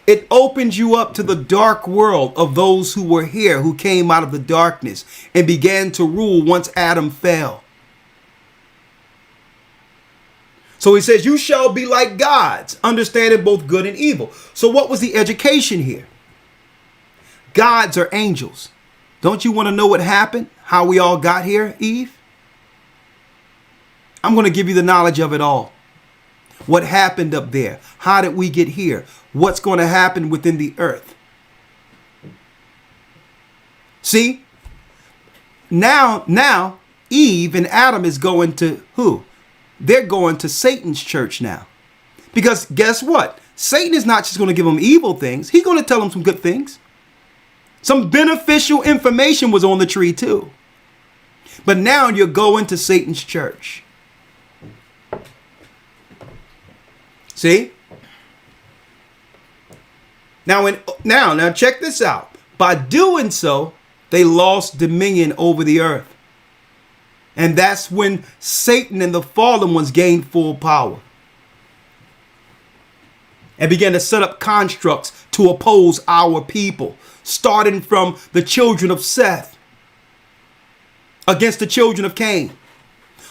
A: It opens you up to the dark world of those who were here, who came out of the darkness and began to rule once Adam fell. So he says, you shall be like gods, understanding both good and evil. So what was the education here? Gods are angels. Don't you want to know what happened? How we all got here, Eve? I'm going to give you the knowledge of it all. What happened up there? How did we get here? What's going to happen within the earth? See? Now Eve and Adam is going to who? They're going to Satan's church now. Because guess what? Satan is not just going to give them evil things. He's going to tell them some good things. Some beneficial information was on the tree too. But now you're going to Satan's church. See? Now check this out. By doing so, they lost dominion over the earth. And that's when Satan and the fallen ones gained full power. And began to set up constructs to oppose our people, starting from the children of Seth against the children of Cain.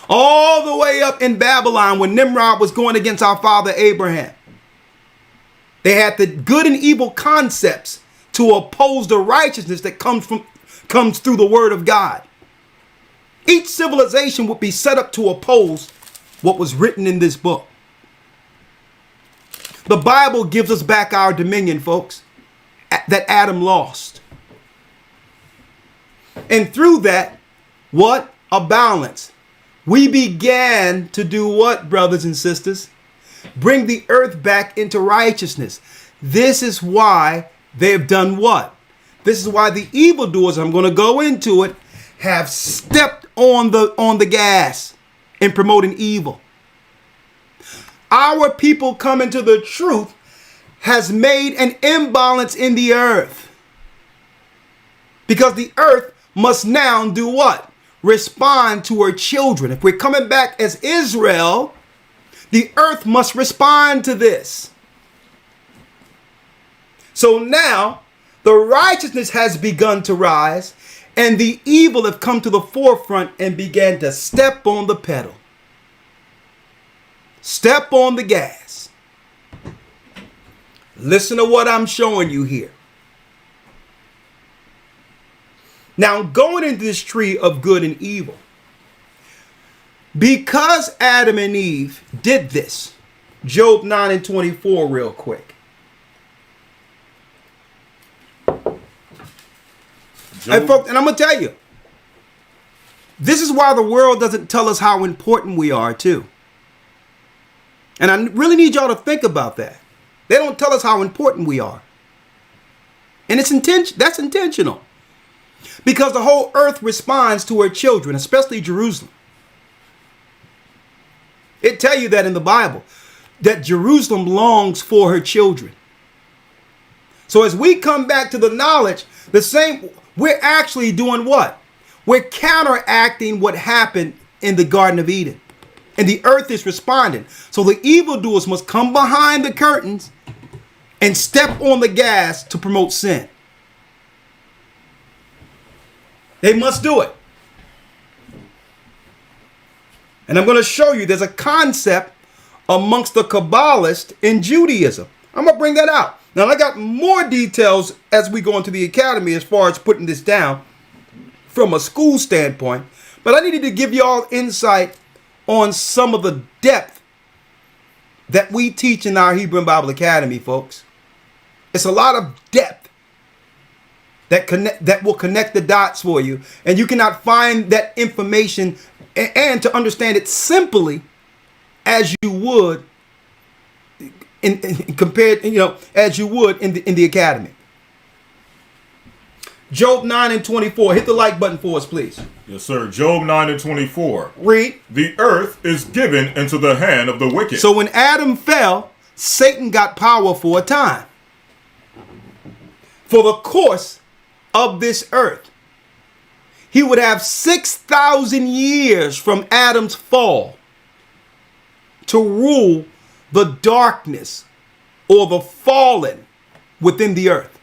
A: All the way up in Babylon when Nimrod was going against our father Abraham. They had the good and evil concepts to oppose the righteousness that comes through the word of God. Each civilization would be set up to oppose what was written in this book. The Bible gives us back our dominion, folks, that Adam lost. And through that, what? A balance. We began to do what, brothers and sisters? Bring the earth back into righteousness. This is why they've done what? This is why the evildoers, I'm going to go into it, have stepped on the gas in promoting evil. Our people coming to the truth has made an imbalance in the earth. Because the earth must now do what? Respond to her children. If we're coming back as Israel, the earth must respond to this. So now the righteousness has begun to rise, and the evil have come to the forefront and began to step on the pedal. Step on the gas. Listen to what I'm showing you here. Now, going into this tree of good and evil, because Adam and Eve did this, Job 9:24 real quick. And folks, and I'm going to tell you, this is why the world doesn't tell us how important we are too. And I really need y'all to think about that. They don't tell us how important we are. And that's intentional. Because the whole earth responds to her children, especially Jerusalem. It tells you that in the Bible, that Jerusalem longs for her children. So as we come back to the knowledge, we're actually doing what? We're counteracting what happened in the Garden of Eden. And the earth is responding. So the evildoers must come behind the curtains and step on the gas to promote sin. They must do it. And I'm going to show you there's a concept amongst the Kabbalists in Judaism. I'm going to bring that out. Now, I got more details as we go into the academy as far as putting this down from a school standpoint. But I needed to give you all insight on some of the depth that we teach in our Hebrew Bible Academy, folks. It's a lot of depth that will connect the dots for you. And you cannot find that information and to understand it simply as you would as you would in the academy. Job 9:24. Hit the like button for us, please.
B: Yes, sir. Job 9:24.
A: Read.
B: The earth is given into the hand of the wicked.
A: So when Adam fell, Satan got power for a time. For the course of this earth, he would have 6,000 years from Adam's fall to rule the darkness or the fallen within the earth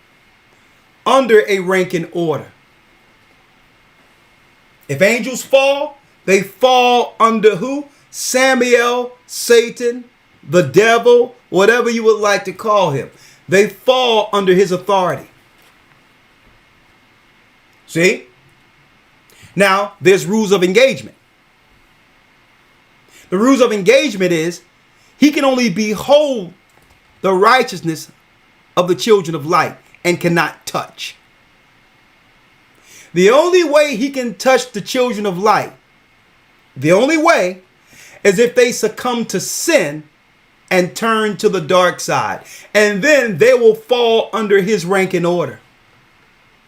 A: under a ranking order. If angels fall, they fall under who? Samael, Satan, the devil, whatever you would like to call him. They fall under his authority. See? Now, there's rules of engagement. The rules of engagement is he can only behold the righteousness of the children of light and cannot touch. The only way he can touch the children of light, the only way, is if they succumb to sin and turn to the dark side. And then they will fall under his rank and order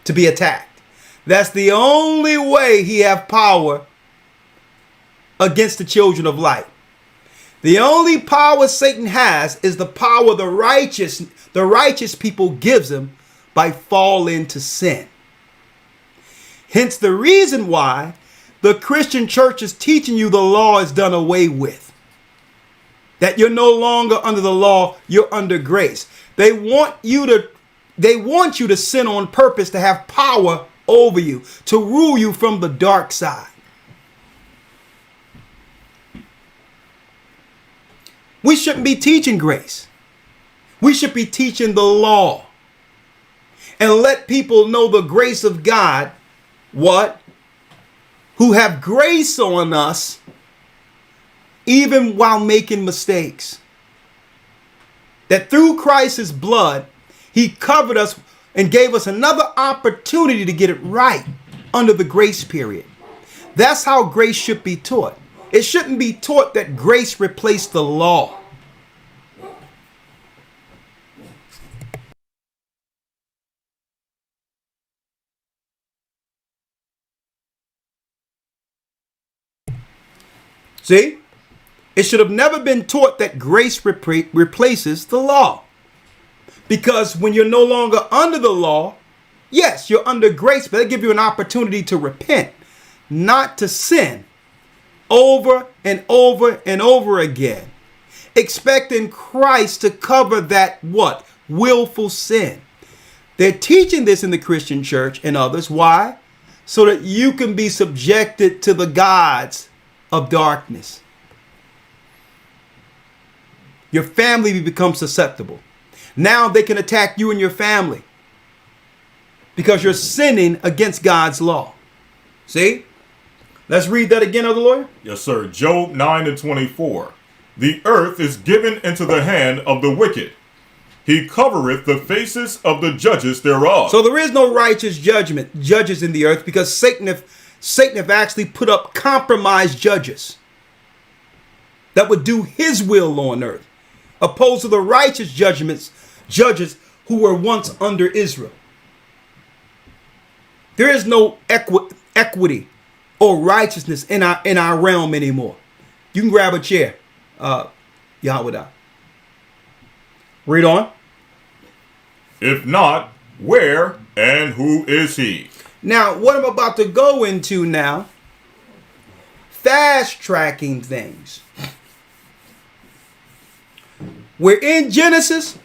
A: to be attacked. That's the only way he have power against the children of light. The only power Satan has is the power the righteous people gives him by falling into sin. Hence the reason why the Christian church is teaching you the law is done away with. That you're no longer under the law, you're under grace. They want you to sin on purpose to have power over you, to rule you from the dark side. We shouldn't be teaching grace. We should be teaching the law. And let people know the grace of God, what? Who have grace on us even while making mistakes. That through Christ's blood, he covered us and gave us another opportunity to get it right under the grace period. That's how grace should be taught. It shouldn't be taught that grace replaced the law. See? It should have never been taught that grace replaces the law. Because when you're no longer under the law, yes, you're under grace, but they give you an opportunity to repent, not to sin over and over and over again, expecting Christ to cover that what? Willful sin. They're teaching this in the Christian church and others. Why? So that you can be subjected to the gods of darkness. Your family becomes susceptible. Now they can attack you and your family because you're sinning against God's law. See? Let's read that again, other lawyer.
B: Yes, sir. Job 9:24. The earth is given into the hand of the wicked. He covereth the faces of the judges thereof.
A: So there is no righteous judges in the earth because Satan have actually put up compromised judges that would do his will on earth, opposed to the righteous judges who were once under Israel. There is no equity or righteousness in our realm anymore. You can grab a chair, Yahweh. Read on.
B: If not, where and who is he?
A: Now, what I'm about to go into now, fast tracking things. We're in Genesis.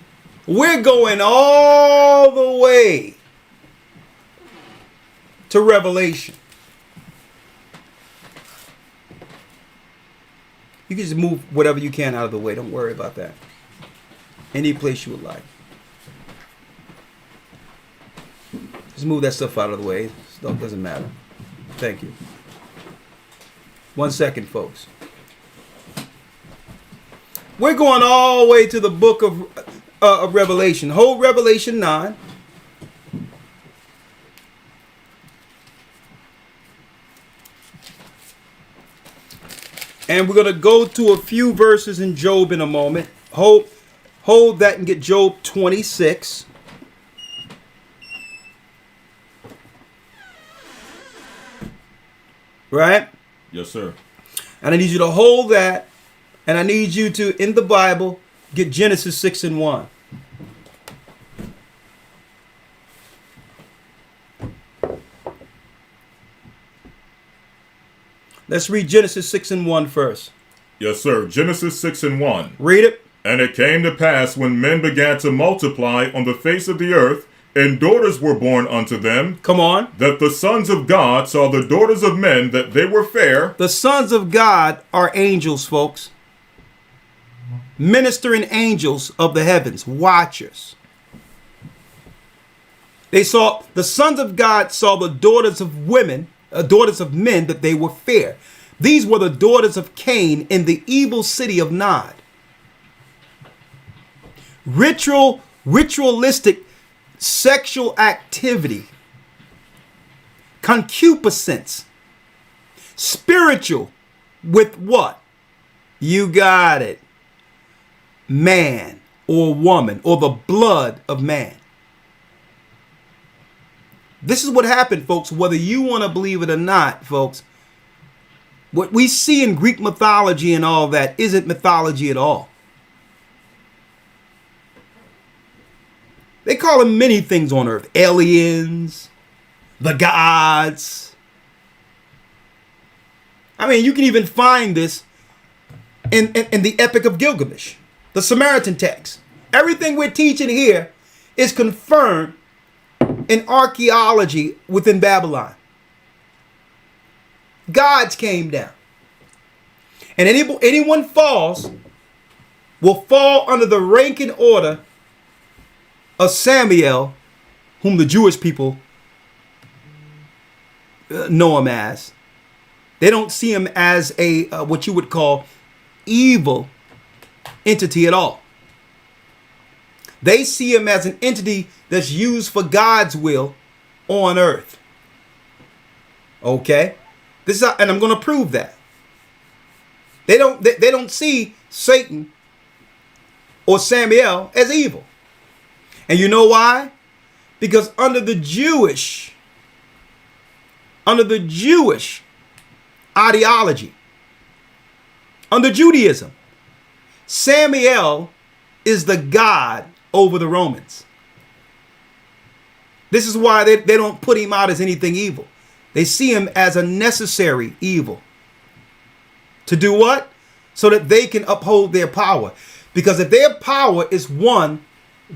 A: We're going all the way to Revelation. You can just move whatever you can out of the way. Don't worry about that. Any place you would like. Just move that stuff out of the way. Stuff doesn't matter. Thank you. 1 second, folks. We're going all the way to the book of Revelation. Hold Revelation 9. And we're going to go to a few verses in Job in a moment. Hold that and get Job 26. Right?
B: Yes, sir.
A: And I need you to hold that. And I need you to, in the Bible, get Genesis 6 and 1. Let's read Genesis 6 and 1 first.
B: Yes, sir. Genesis 6 and 1.
A: Read it.
B: And it came to pass when men began to multiply on the face of the earth, and daughters were born unto them,
A: Come on.
B: that the sons of God saw the daughters of men, that they were fair.
A: The sons of God are angels, folks. Ministering angels of the heavens, watchers. The sons of God saw the daughters of women, daughters of men, that they were fair. These were the daughters of Cain in the evil city of Nod. Ritualistic sexual activity, concupiscence, spiritual with what? You got it. Man or woman or the blood of man. This is what happened, folks, whether you want to believe it or not, folks. What we see in Greek mythology and all that isn't mythology at all. They call them many things on earth. Aliens, the gods. I mean, you can even find this in the Epic of Gilgamesh, the Samaritan text. Everything we're teaching here is confirmed in archaeology within Babylon. Gods came down. And anyone will fall under the ranking order of Samael, whom the Jewish people know him as. They don't see him as a what you would call evil entity at all. They see him as an entity that's used for God's will on earth. Okay? And I'm going to prove that. They don't see Satan or Samael as evil. And you know why? Because under the Jewish ideology, under Judaism, Samael is the god over the Romans. This is why they don't put him out as anything evil. They see him as a necessary evil. To do what? So that they can uphold their power. Because if their power is one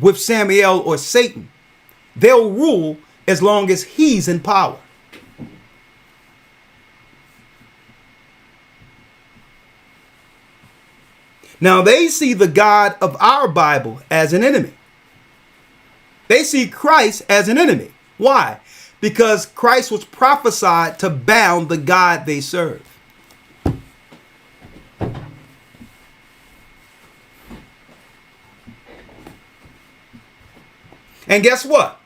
A: with Samael or Satan, they'll rule as long as he's in power. Now they see the God of our Bible as an enemy. They see Christ as an enemy. Why? Because Christ was prophesied to bound the God they serve. And guess what?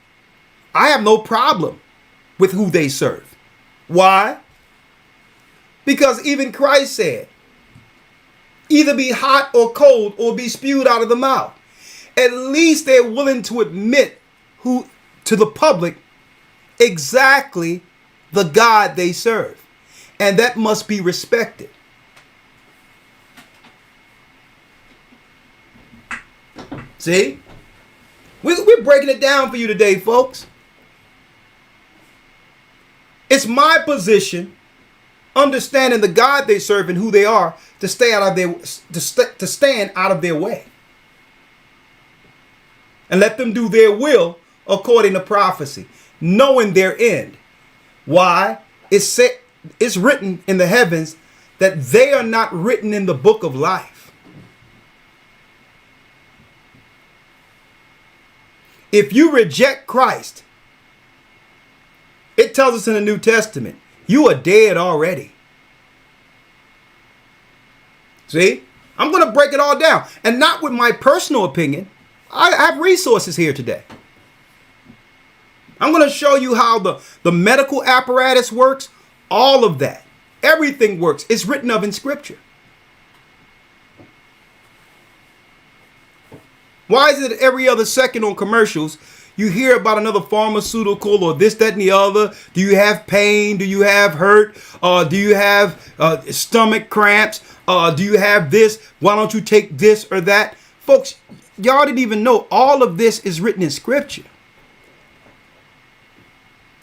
A: I have no problem with who they serve. Why? Because even Christ said, either be hot or cold or be spewed out of the mouth. At least they're willing to admit to the public exactly the God they serve. And that must be respected. See? We're breaking it down for you today, folks. It's my position understanding the God they serve and who they are, to stay out of their to stand out of their way, and let them do their will according to prophecy, knowing their end. Why? It's written in the heavens that they are not written in the book of life. If you reject Christ, it tells us in the New Testament, you are dead already. See, I'm going to break it all down, and not with my personal opinion. I have resources here today. I'm going to show you how the medical apparatus works, all of that. Everything works. It's written of in Scripture. Why is it every other second on commercials you hear about another pharmaceutical or this, that, and the other? Do you have pain? Do you have hurt? Do you have stomach cramps? Do you have this? Why don't you take this or that? Folks, y'all didn't even know all of this is written in Scripture.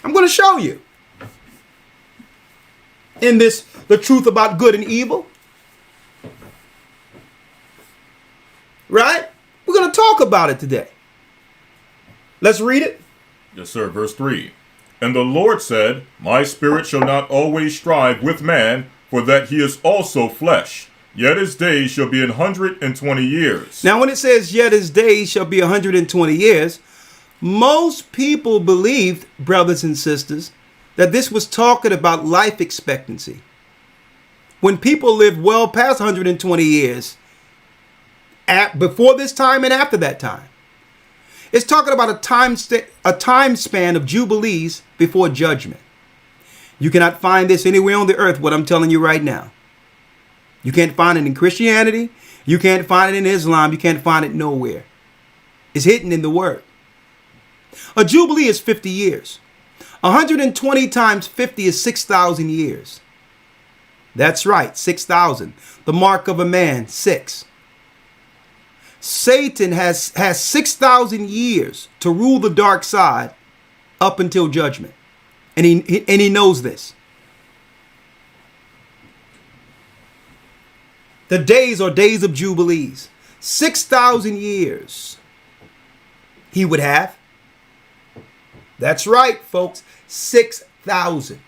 A: I'm going to show you. In this, the truth about good and evil. Right? We're going to talk about it today. Let's read it.
B: Yes, sir. Verse 3. And the Lord said, My spirit shall not always strive with man, for that he is also flesh. Yet his days shall be 120 years.
A: Now, when it says, yet his days shall be 120 years, most people believed, brothers and sisters, that this was talking about life expectancy. When people lived well past 120 years, before this time and after that time. It's talking about a time span of jubilees before judgment. You cannot find this anywhere on the earth, what I'm telling you right now. You can't find it in Christianity. You can't find it in Islam. You can't find it nowhere. It's hidden in the Word. A jubilee is 50 years. 120 times 50 is 6,000 years. That's right, 6,000. The mark of a man, 6. Satan has 6,000 years to rule the dark side up until judgment. And he knows this. The days are days of jubilees. 6,000 years he would have. That's right, folks. 6,000.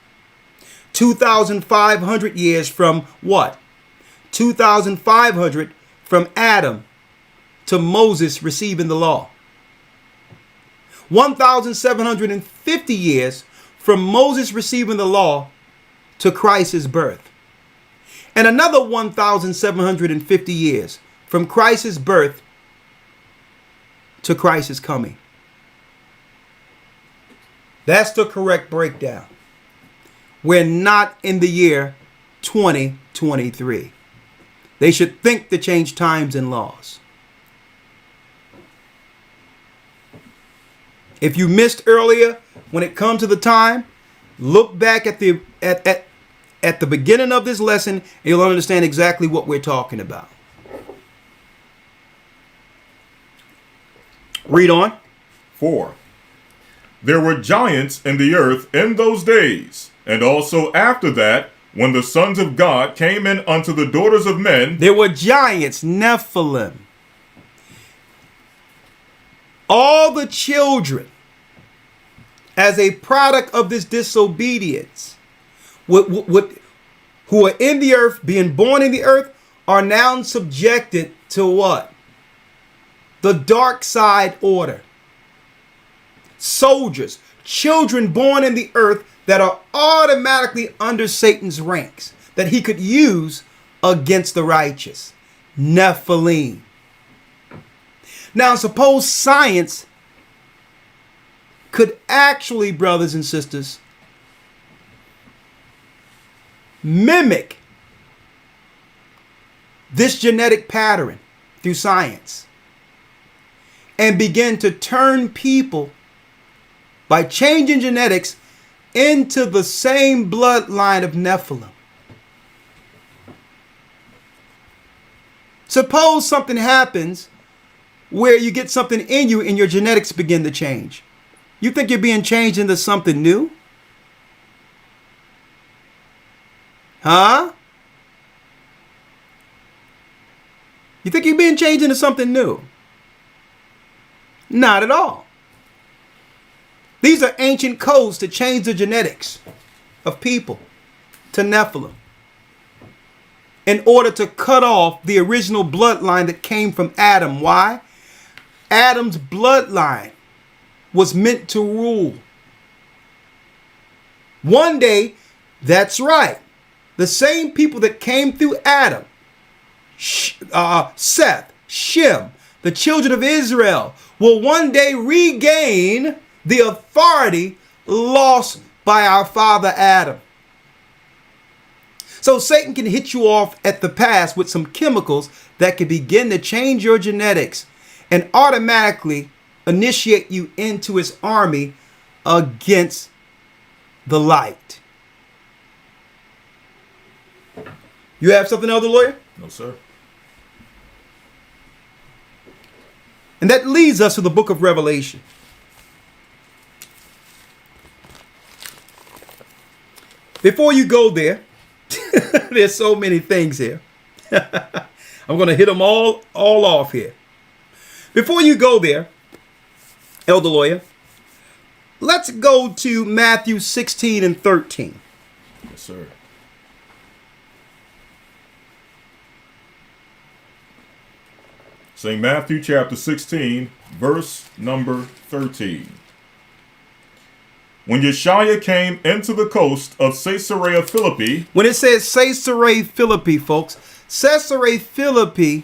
A: 2,500 years from what? 2,500 from Adam to Moses receiving the law. 1,750 years from Moses receiving the law to Christ's birth. And another 1,750 years from Christ's birth to Christ's coming. That's the correct breakdown. We're not in the year 2023. They should think to change times and laws. If you missed earlier, when it comes to the time, look back at the beginning of this lesson, and you'll understand exactly what we're talking about. Read on.
B: 4. There were giants in the earth in those days, and also after that, when the sons of God came in unto the daughters of men.
A: There were giants, Nephilim. All the children, as a product of this disobedience, who are in the earth, being born in the earth, are now subjected to what? The dark side order. Soldiers, children born in the earth that are automatically under Satan's ranks, that he could use against the righteous. Nephilim. Now, suppose science could actually, brothers and sisters, mimic this genetic pattern through science and begin to turn people by changing genetics into the same bloodline of Nephilim. Suppose something happens where you get something in you and your genetics begin to change. You think you're being changed into something new? Huh? You think you're being changed into something new? Not at all. These are ancient codes to change the genetics of people to Nephilim in order to cut off the original bloodline that came from Adam. Why? Adam's bloodline was meant to rule. One day, that's right, the same people that came through Adam, Seth, Shem, the children of Israel, will one day regain the authority lost by our father Adam. So Satan can hit you off at the pass with some chemicals that can begin to change your genetics and automatically initiate you into his army against the light. You have something, Elder Lawyer?
B: No, sir.
A: And that leads us to the book of Revelation. Before you go there, there's so many things here. I'm going to hit them all off here. Before you go there, Elder Lawyer, let's go to Matthew 16 and 13.
B: Yes, sir. St. Matthew chapter 16, verse number 13. When Yeshua came into the coast of Caesarea Philippi.
A: When it says Caesarea Philippi, folks, Caesarea Philippi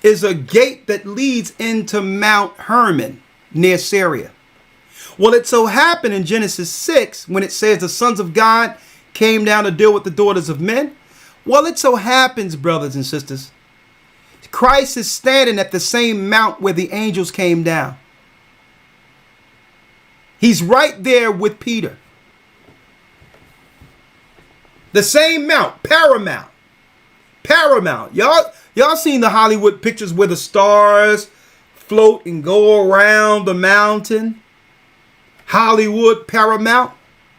A: is a gate that leads into Mount Hermon near Syria. Well, it so happened in Genesis 6, when it says the sons of God came down to deal with the daughters of men. Well, it so happens, brothers and sisters, Christ is standing at the same mount where the angels came down. He's right there with Peter. The same mount, Paramount. Paramount. Y'all seen the Hollywood pictures where the stars float and go around the mountain? Hollywood, Paramount.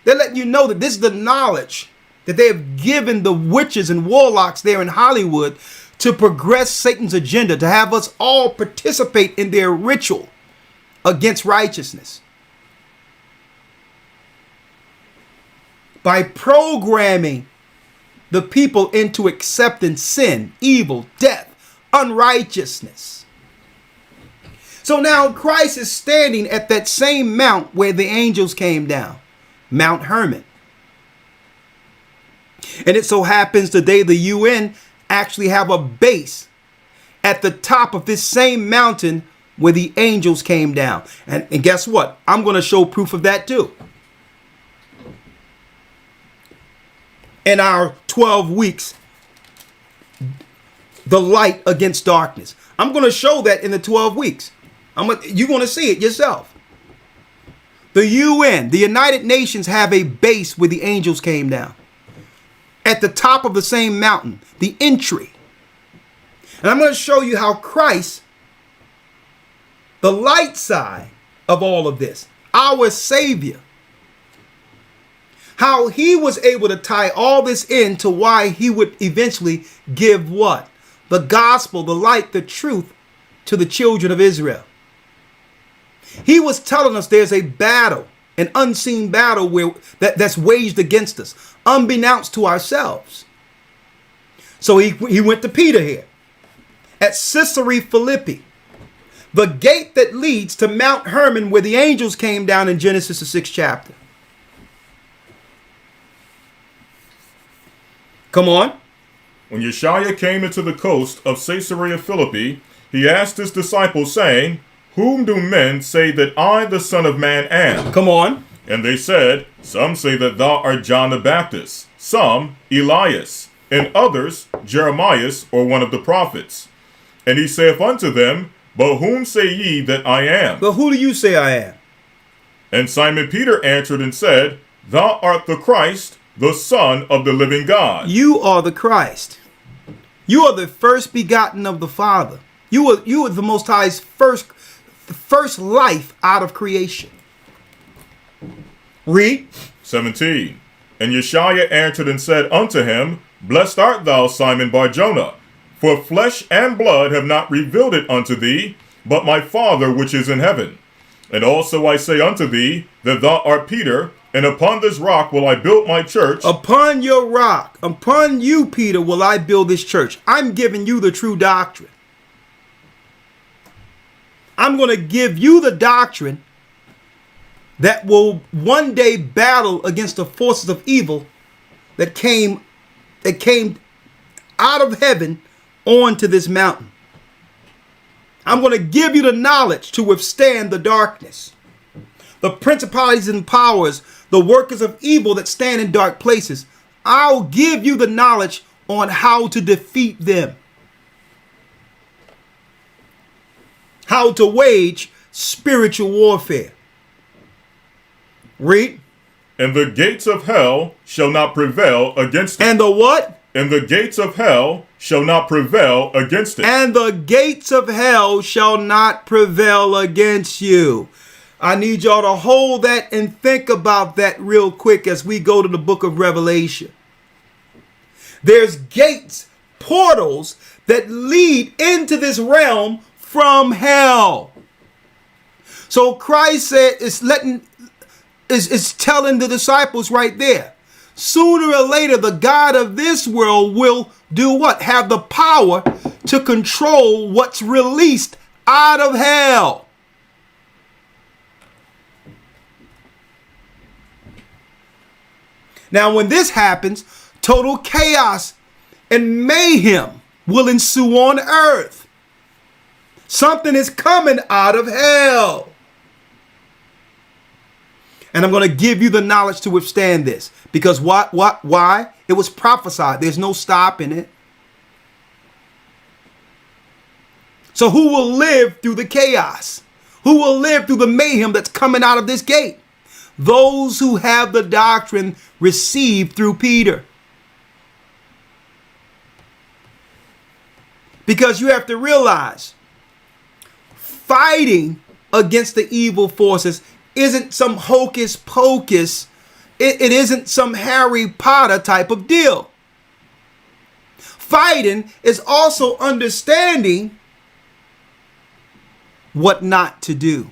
A: They're letting you know that this is the knowledge that they have given the witches and warlocks there in Hollywood to progress Satan's agenda, to have us all participate in their ritual against righteousness. By programming the people into accepting sin, evil, death, unrighteousness. So now Christ is standing at that same mount where the angels came down, Mount Hermon. And it so happens today the UN actually have a base at the top of this same mountain where the angels came down. And guess what? I'm going to show proof of that too. In our 12 weeks, the light against darkness. I'm going to show that in the 12 weeks. You're going to see it yourself. The UN, the United Nations, have a base where the angels came down. At the top of the same mountain, the entry. And I'm going to show you how Christ, the light side of all of this, our Savior, how he was able to tie all this in to why he would eventually give what? The gospel, the light, the truth to the children of Israel. He was telling us there's a battle, an unseen battle that's waged against us, unbeknownst to ourselves. So he went to Peter here at Caesarea Philippi, the gate that leads to Mount Hermon where the angels came down in Genesis, the 6th chapter. Come on.
B: When Yeshua came into the coast of Caesarea Philippi, he asked his disciples, saying, Whom do men say that I, the Son of Man, am?
A: Come on.
B: And they said, Some say that thou art John the Baptist, some Elias, and others Jeremias, or one of the prophets. And he saith unto them, But whom say ye that I am?
A: But who do you say I am?
B: And Simon Peter answered and said, Thou art the Christ, the Son of the living God.
A: You are the Christ. You are the first begotten of the Father. You are the Most High's first life out of creation. Read.
B: 17. And Yeshua answered and said unto him, Blessed art thou, Simon Bar-Jonah, for flesh and blood have not revealed it unto thee, but my Father which is in heaven. And also I say unto thee, that thou art Peter, and upon this rock will I build my church.
A: Upon your rock, upon you, Peter, will I build this church. I'm giving you the true doctrine. I'm going to give you the doctrine that will one day battle against the forces of evil that came out of heaven onto this mountain. I'm going to give you the knowledge to withstand the darkness, the principalities and powers, the workers of evil that stand in dark places. I'll give you the knowledge on how to defeat them, how to wage spiritual warfare. Read.
B: And the gates of hell shall not prevail against it.
A: And the what?
B: And the gates of hell shall not prevail against it.
A: And the gates of hell shall not prevail against you. I need y'all to hold that and think about that real quick as we go to the book of Revelation. There's gates, portals that lead into this realm from hell. So Christ said is telling the disciples right there, sooner or later the God of this world will do what? Have the power to control what's released out of hell. Now, when this happens, total chaos and mayhem will ensue on earth. Something is coming out of hell. And I'm going to give you the knowledge to withstand this. Because why? It was prophesied. There's no stopping it. So who will live through the chaos? Who will live through the mayhem that's coming out of this gate? Those who have the doctrine received through Peter. Because you have to realize, fighting against the evil forces isn't some hocus pocus. It isn't some Harry Potter type of deal. Fighting is also understanding what not to do.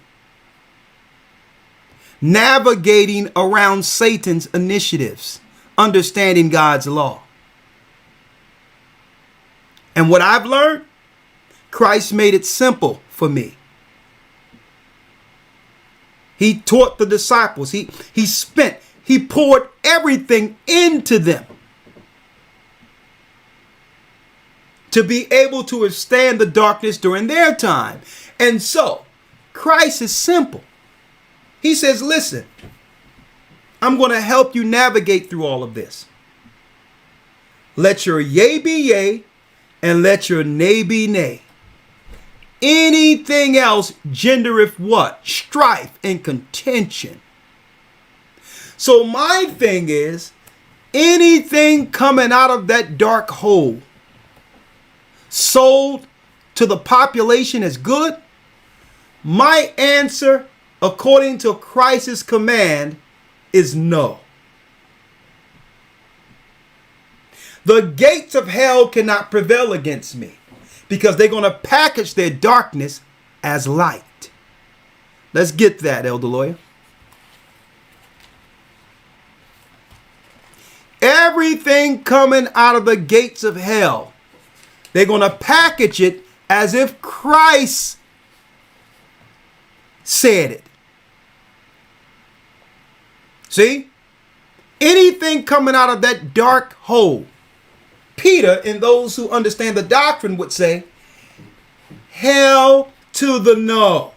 A: Navigating around Satan's initiatives, understanding God's law. And what I've learned, Christ made it simple for me. He taught the disciples. He poured everything into them to be able to withstand the darkness during their time. And so, Christ is simple. He says, listen, I'm going to help you navigate through all of this. Let your yea be yea and let your nay be nay. Anything else gendereth what? Strife and contention. So my thing is, anything coming out of that dark hole sold to the population as good, my answer, according to Christ's command, is no. The gates of hell cannot prevail against me because they're going to package their darkness as light. Let's get that, Elder Lawyer. Everything coming out of the gates of hell, they're going to package it as if Christ said it. See? Anything coming out of that dark hole, Peter and those who understand the doctrine would say, hell to the no.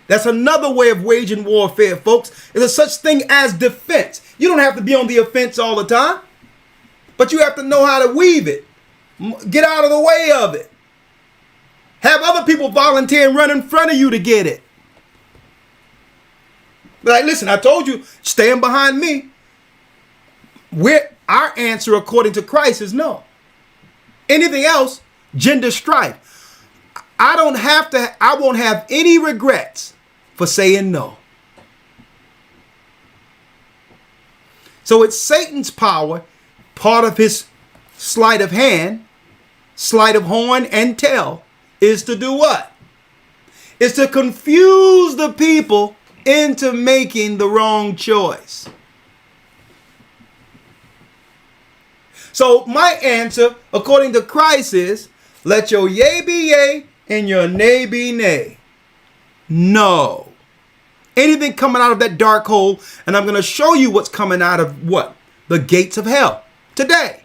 A: That's another way of waging warfare, folks. There's a such thing as defense. You don't have to be on the offense all the time, but you have to know how to weave it. Get out of the way of it. Have other people volunteer and run in front of you to get it. Like, listen, I told you, stand behind me. Our answer, according to Christ, is no. Anything else, gender strife. I won't have any regrets for saying no. So it's Satan's power, part of his sleight of hand, sleight of horn and tail, is to do what? Is to confuse the people into making the wrong choice. So my answer, according to Christ, is let your yea be yea and your nay be nay. No. Anything coming out of that dark hole, and I'm going to show you what's coming out of what? The gates of hell today.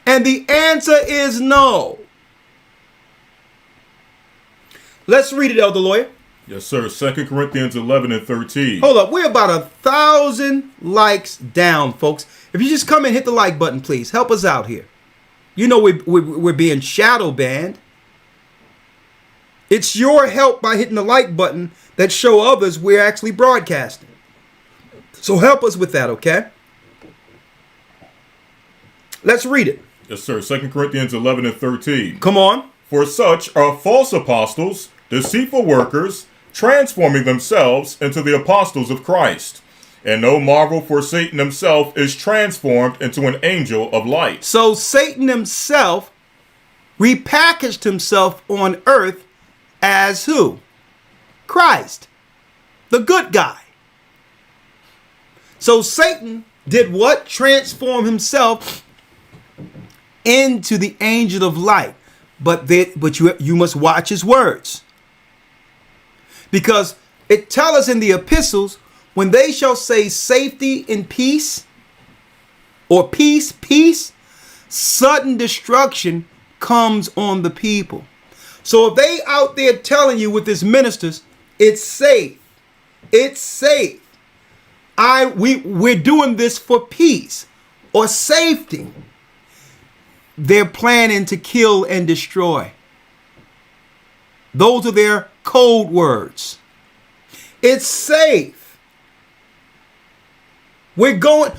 A: And the answer is no. Let's read it, Elder Lawyer.
B: Yes, sir. 2 Corinthians 11 and 13.
A: Hold up. We're about 1,000 likes down, folks. If you just come and hit the like button, please. Help us out here. You know we're being shadow banned. It's your help by hitting the like button that show others we're actually broadcasting. So help us with that, okay? Let's read it.
B: Yes, sir. 2 Corinthians 11 and 13.
A: Come on.
B: For such are false apostles, deceitful workers, transforming themselves into the apostles of Christ. And no marvel, for Satan himself is transformed into an angel of light.
A: So Satan himself repackaged himself on earth as who? Christ, the good guy. So Satan did what? Transform himself into the angel of light. But you must watch his words. Because it tells us in the epistles, when they shall say safety and peace, or peace, peace, sudden destruction comes on the people. So if they out there telling you with his ministers, it's safe. It's safe. We're doing this for peace or safety. They're planning to kill and destroy. Those are their code words. It's safe. We're going.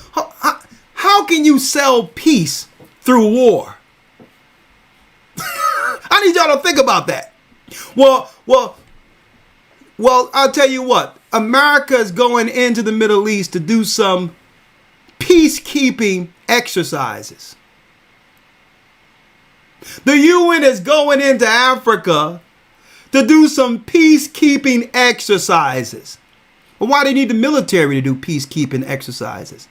A: How can you sell peace through war? I need y'all to think about that. Well, I'll tell you what. America is going into the Middle East to do some peacekeeping exercises. The UN is going into Africa to do some peacekeeping exercises. Well, why do they need the military to do peacekeeping exercises?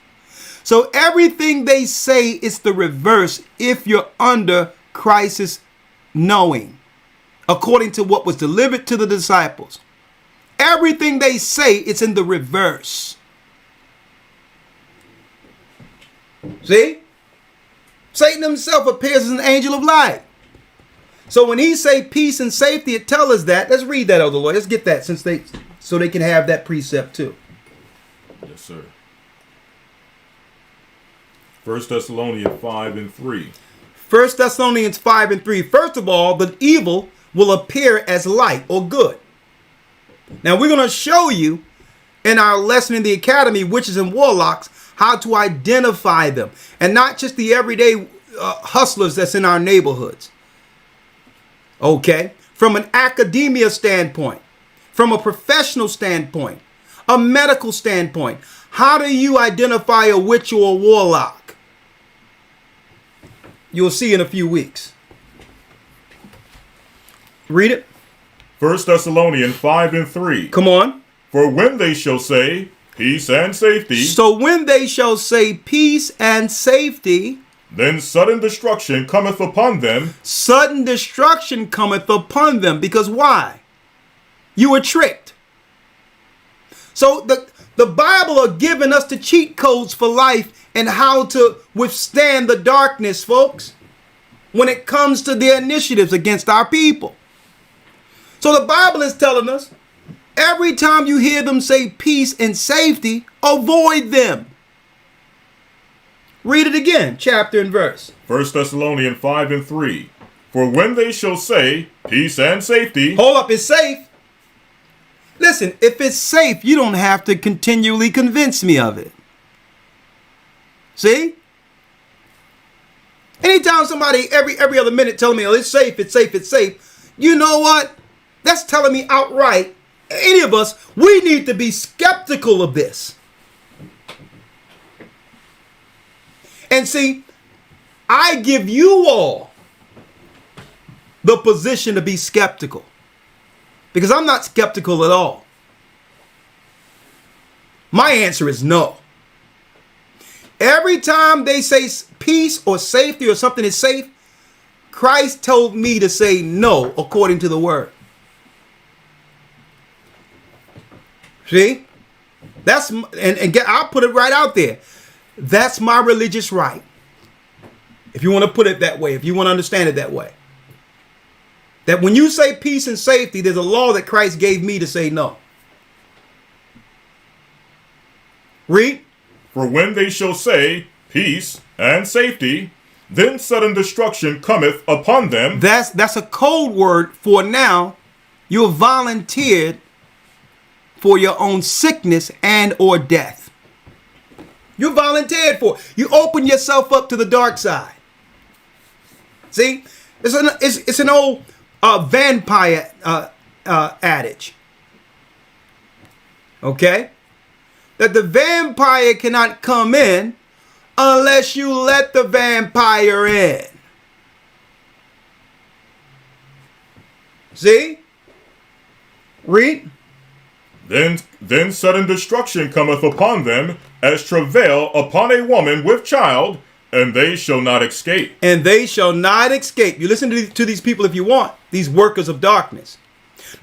A: So everything they say is the reverse if you're under crisis knowing, according to what was delivered to the disciples. Everything they say, it's in the reverse. See? Satan himself appears as an angel of light. So when he say peace and safety, it tells us that. Let's read that, Elder Lord. Let's get that so they can have that precept too.
B: Yes, sir. 1 Thessalonians 5 and 3.
A: 1 Thessalonians 5 and 3. First of all, the evil will appear as light or good. Now we're going to show you in our lesson in the academy, witches and warlocks, how to identify them. And not just the everyday hustlers that's in our neighborhoods. Okay? From an academia standpoint, from a professional standpoint, a medical standpoint, how do you identify a witch or a warlock? You'll see in a few weeks. Read it.
B: 1 Thessalonians 5 and 3.
A: Come on.
B: For when they shall say peace and safety.
A: So when they shall say peace and safety.
B: Then sudden destruction cometh upon them.
A: Sudden destruction cometh upon them. Because why? You were tricked. So the Bible are giving us the cheat codes for life and how to withstand the darkness, folks, when it comes to their initiatives against our people. So the Bible is telling us, every time you hear them say peace and safety, avoid them. Read it again, chapter and verse.
B: 1 Thessalonians 5 and 3. For when they shall say peace and safety.
A: Hold up, it's safe. Listen, if it's safe, you don't have to continually convince me of it. See? Anytime somebody every other minute telling me, oh, it's safe, it's safe, it's safe. You know what? That's telling me outright, any of us, we need to be skeptical of this. And see, I give you all the position to be skeptical, because I'm not skeptical at all. My answer is no. Every time they say peace or safety or something is safe, Christ told me to say no according to the word. See? I'll put it right out there. That's my religious right. If you want to put it that way, if you want to understand it that way. That when you say peace and safety, there's a law that Christ gave me to say no. Read.
B: For when they shall say peace and safety, then sudden destruction cometh upon them.
A: That's a code word for now. You have volunteered for your own sickness and or death. You volunteered for it. You open yourself up to the dark side. See, it's an old vampire adage. Okay, that the vampire cannot come in unless you let the vampire in. See? Read.
B: Then sudden destruction cometh upon them, as travail upon a woman with child, and they shall not escape.
A: And they shall not escape. You listen to these people if you want, these workers of darkness.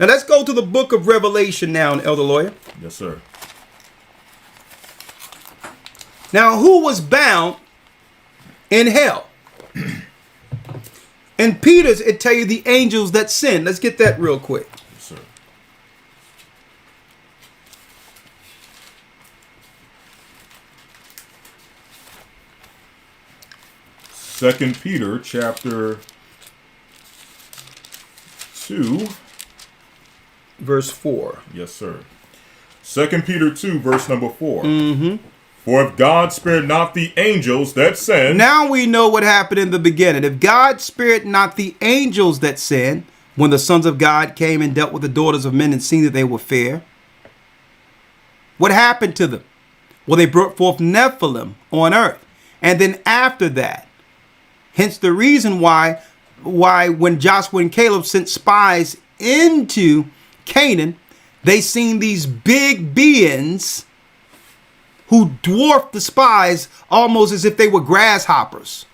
A: Now let's go to the book of Revelation now, Elder Lawyer.
B: Yes, sir.
A: Now, who was bound in hell? In Peter's, it tell you the angels that sin. Let's get that real quick.
B: Yes, sir. Second Peter chapter 2.
A: Verse 4.
B: Yes, sir. 2 Peter 2, verse number 4.
A: Mm-hmm.
B: For if God spared not the angels that sinned.
A: Now we know what happened in the beginning. If God spared not the angels that sinned, when the sons of God came and dealt with the daughters of men and seen that they were fair, what happened to them? Well, they brought forth Nephilim on earth. And then after that, hence the reason why when Joshua and Caleb sent spies into Canaan, they seen these big beings who dwarfed the spies almost as if they were grasshoppers.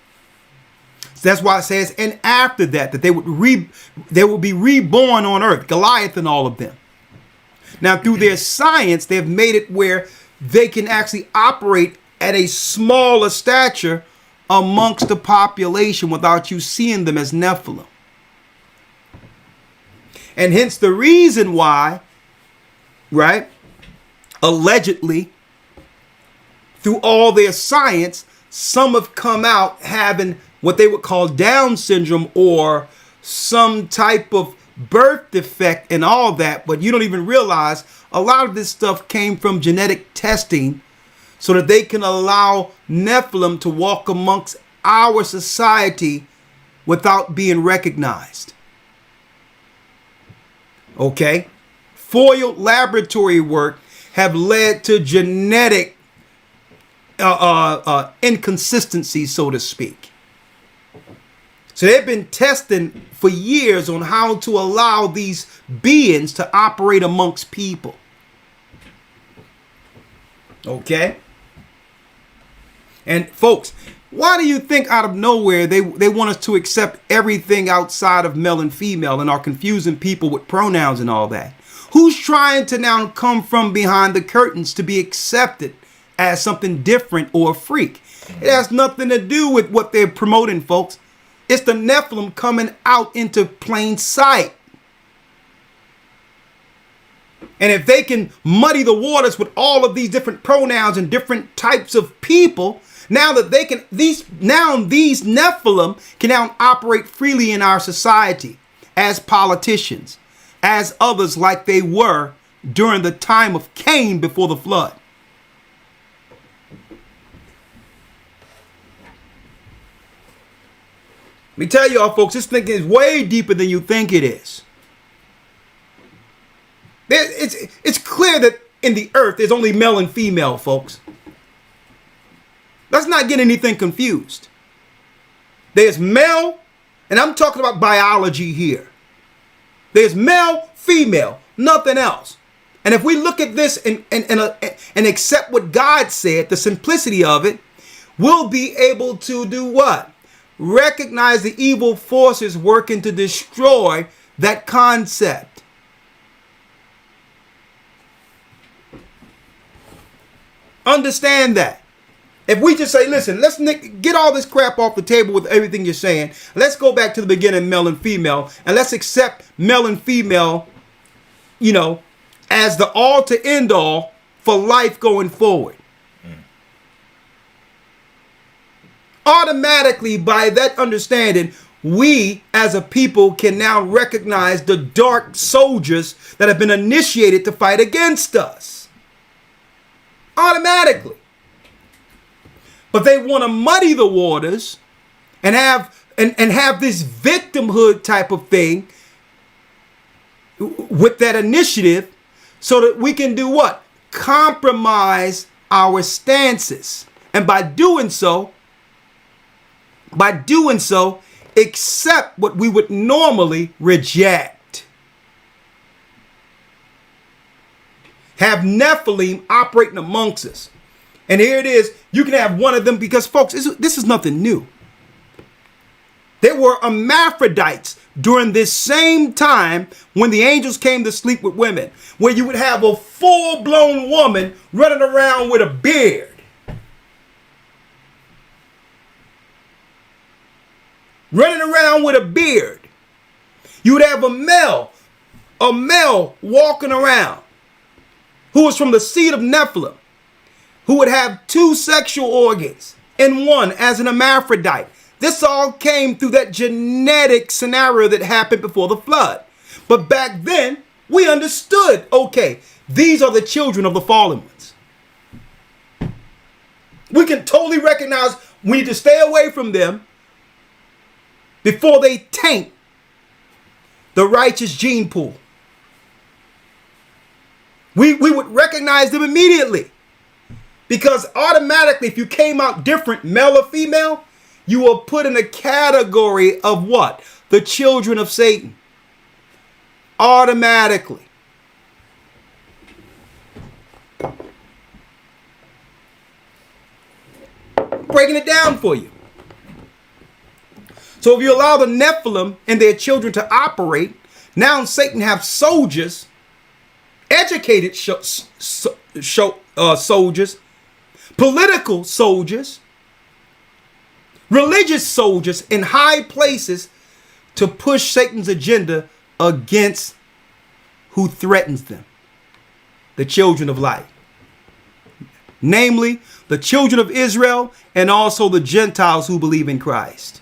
A: So that's why it says, and after that they would be reborn on earth, Goliath and all of them. Now, through their science, they've made it where they can actually operate at a smaller stature amongst the population without you seeing them as Nephilim. And hence the reason why, right, allegedly, through all their science, some have come out having what they would call Down syndrome or some type of birth defect and all that. But you don't even realize a lot of this stuff came from genetic testing so that they can allow Nephilim to walk amongst our society without being recognized. Okay? Foiled laboratory work have led to genetic inconsistencies, so to speak. So they've been testing for years on how to allow these beings to operate amongst people. Okay? And folks, why do you think out of nowhere they want us to accept everything outside of male and female and are confusing people with pronouns and all that? Who's trying to now come from behind the curtains to be accepted as something different or a freak? It has nothing to do with what they're promoting, folks. It's the Nephilim coming out into plain sight. And if they can muddy the waters with all of these different pronouns and different types of people, now that they can, these Nephilim can now operate freely in our society as politicians, as others like they were during the time of Cain before the flood. Let me tell y'all, folks, this thing is way deeper than you think it is. It's clear that in the earth there's only male and female, folks. Let's not get anything confused. There's male, and I'm talking about biology here. There's male, female, nothing else. And if we look at this and accept what God said, the simplicity of it, we'll be able to do what? Recognize the evil forces working to destroy that concept. Understand that. If we just say, listen, let's get all this crap off the table with everything you're saying. Let's go back to the beginning, male and female, and let's accept male and female, as the all to end all for life going forward. Automatically, by that understanding, we as a people can now recognize the dark soldiers that have been initiated to fight against us. Automatically. But they want to muddy the waters and have this victimhood type of thing with that initiative so that we can do what? Compromise our stances. And by doing so, accept what we would normally reject. Have Nephilim operating amongst us. And here it is. You can have one of them because, folks, this is nothing new. There were hermaphrodites during this same time when the angels came to sleep with women, where you would have a full-blown woman running around with a beard. Running around with a beard. You would have a male walking around who was from the seed of Nephilim, who would have two sexual organs in one as an hermaphrodite. This all came through that genetic scenario that happened before the flood. But back then, we understood, okay, these are the children of the fallen ones. We can totally recognize we need to stay away from them before they taint the righteous gene pool. We would recognize them immediately. Because automatically, if you came out different, male or female, you were put in a category of what? The children of Satan. Automatically. Breaking it down for you. So if you allow the Nephilim and their children to operate, now Satan have soldiers, educated soldiers, political soldiers, religious soldiers in high places to push Satan's agenda against who threatens them, the children of light. Namely, the children of Israel and also the Gentiles who believe in Christ.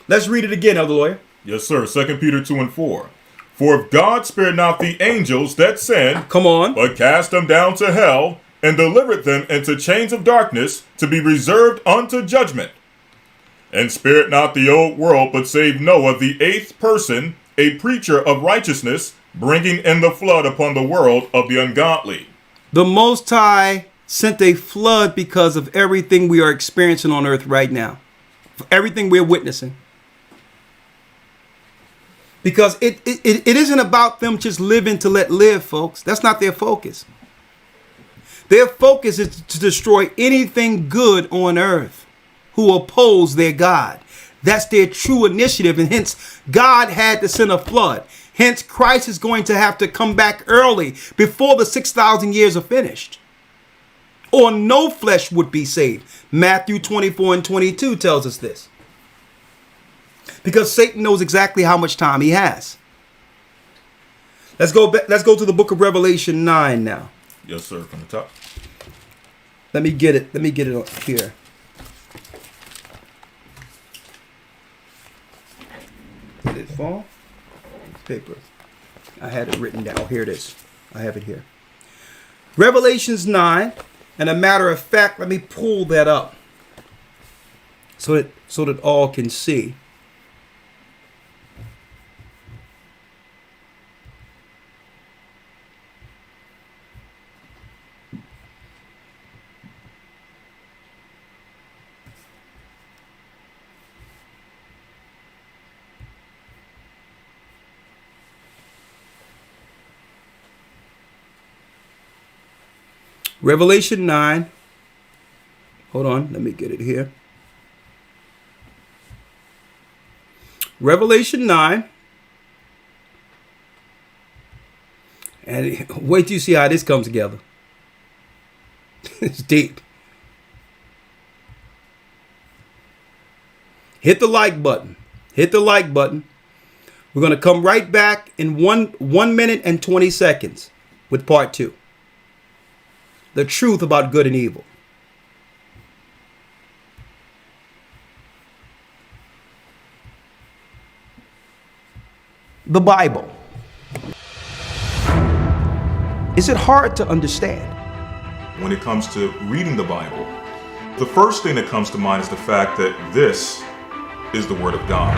A: Let's read it again, Elder Lawyer.
B: Yes, sir. 2 Peter 2 and 4. For if God spared not the angels that sinned,
A: come on,
B: but cast them down to hell, and delivered them into chains of darkness to be reserved unto judgment, and spared not the old world, but saved Noah, the eighth person, a preacher of righteousness, bringing in the flood upon the world of the ungodly.
A: The Most High sent a flood because of everything we are experiencing on earth right now, for everything we're witnessing. Because it isn't about them just living to let live, folks. That's not their focus. Their focus is to destroy anything good on earth who oppose their God. That's their true initiative. And hence, God had to send a flood. Hence, Christ is going to have to come back early before the 6,000 years are finished. Or no flesh would be saved. Matthew 24 and 22 tells us this. Because Satan knows exactly how much time he has. Let's go to the book of Revelation 9 now.
B: Yes, sir, from the top.
A: Let me get it up here. Did it fall? Paper. I had it written down. Here it is. I have it here. Revelations 9. And a matter of fact, let me pull that up so that all can see. Revelation 9. Hold on, let me get it here. Revelation 9. And wait till you see how this comes together. It's deep. Hit the like button. Hit the like button. We're going to come right back in 1 minute and 20 seconds with part 2. The truth about good and evil. The Bible. Is it hard to understand?
B: When it comes to reading the Bible, the first thing that comes to mind is the fact that this is the Word of God.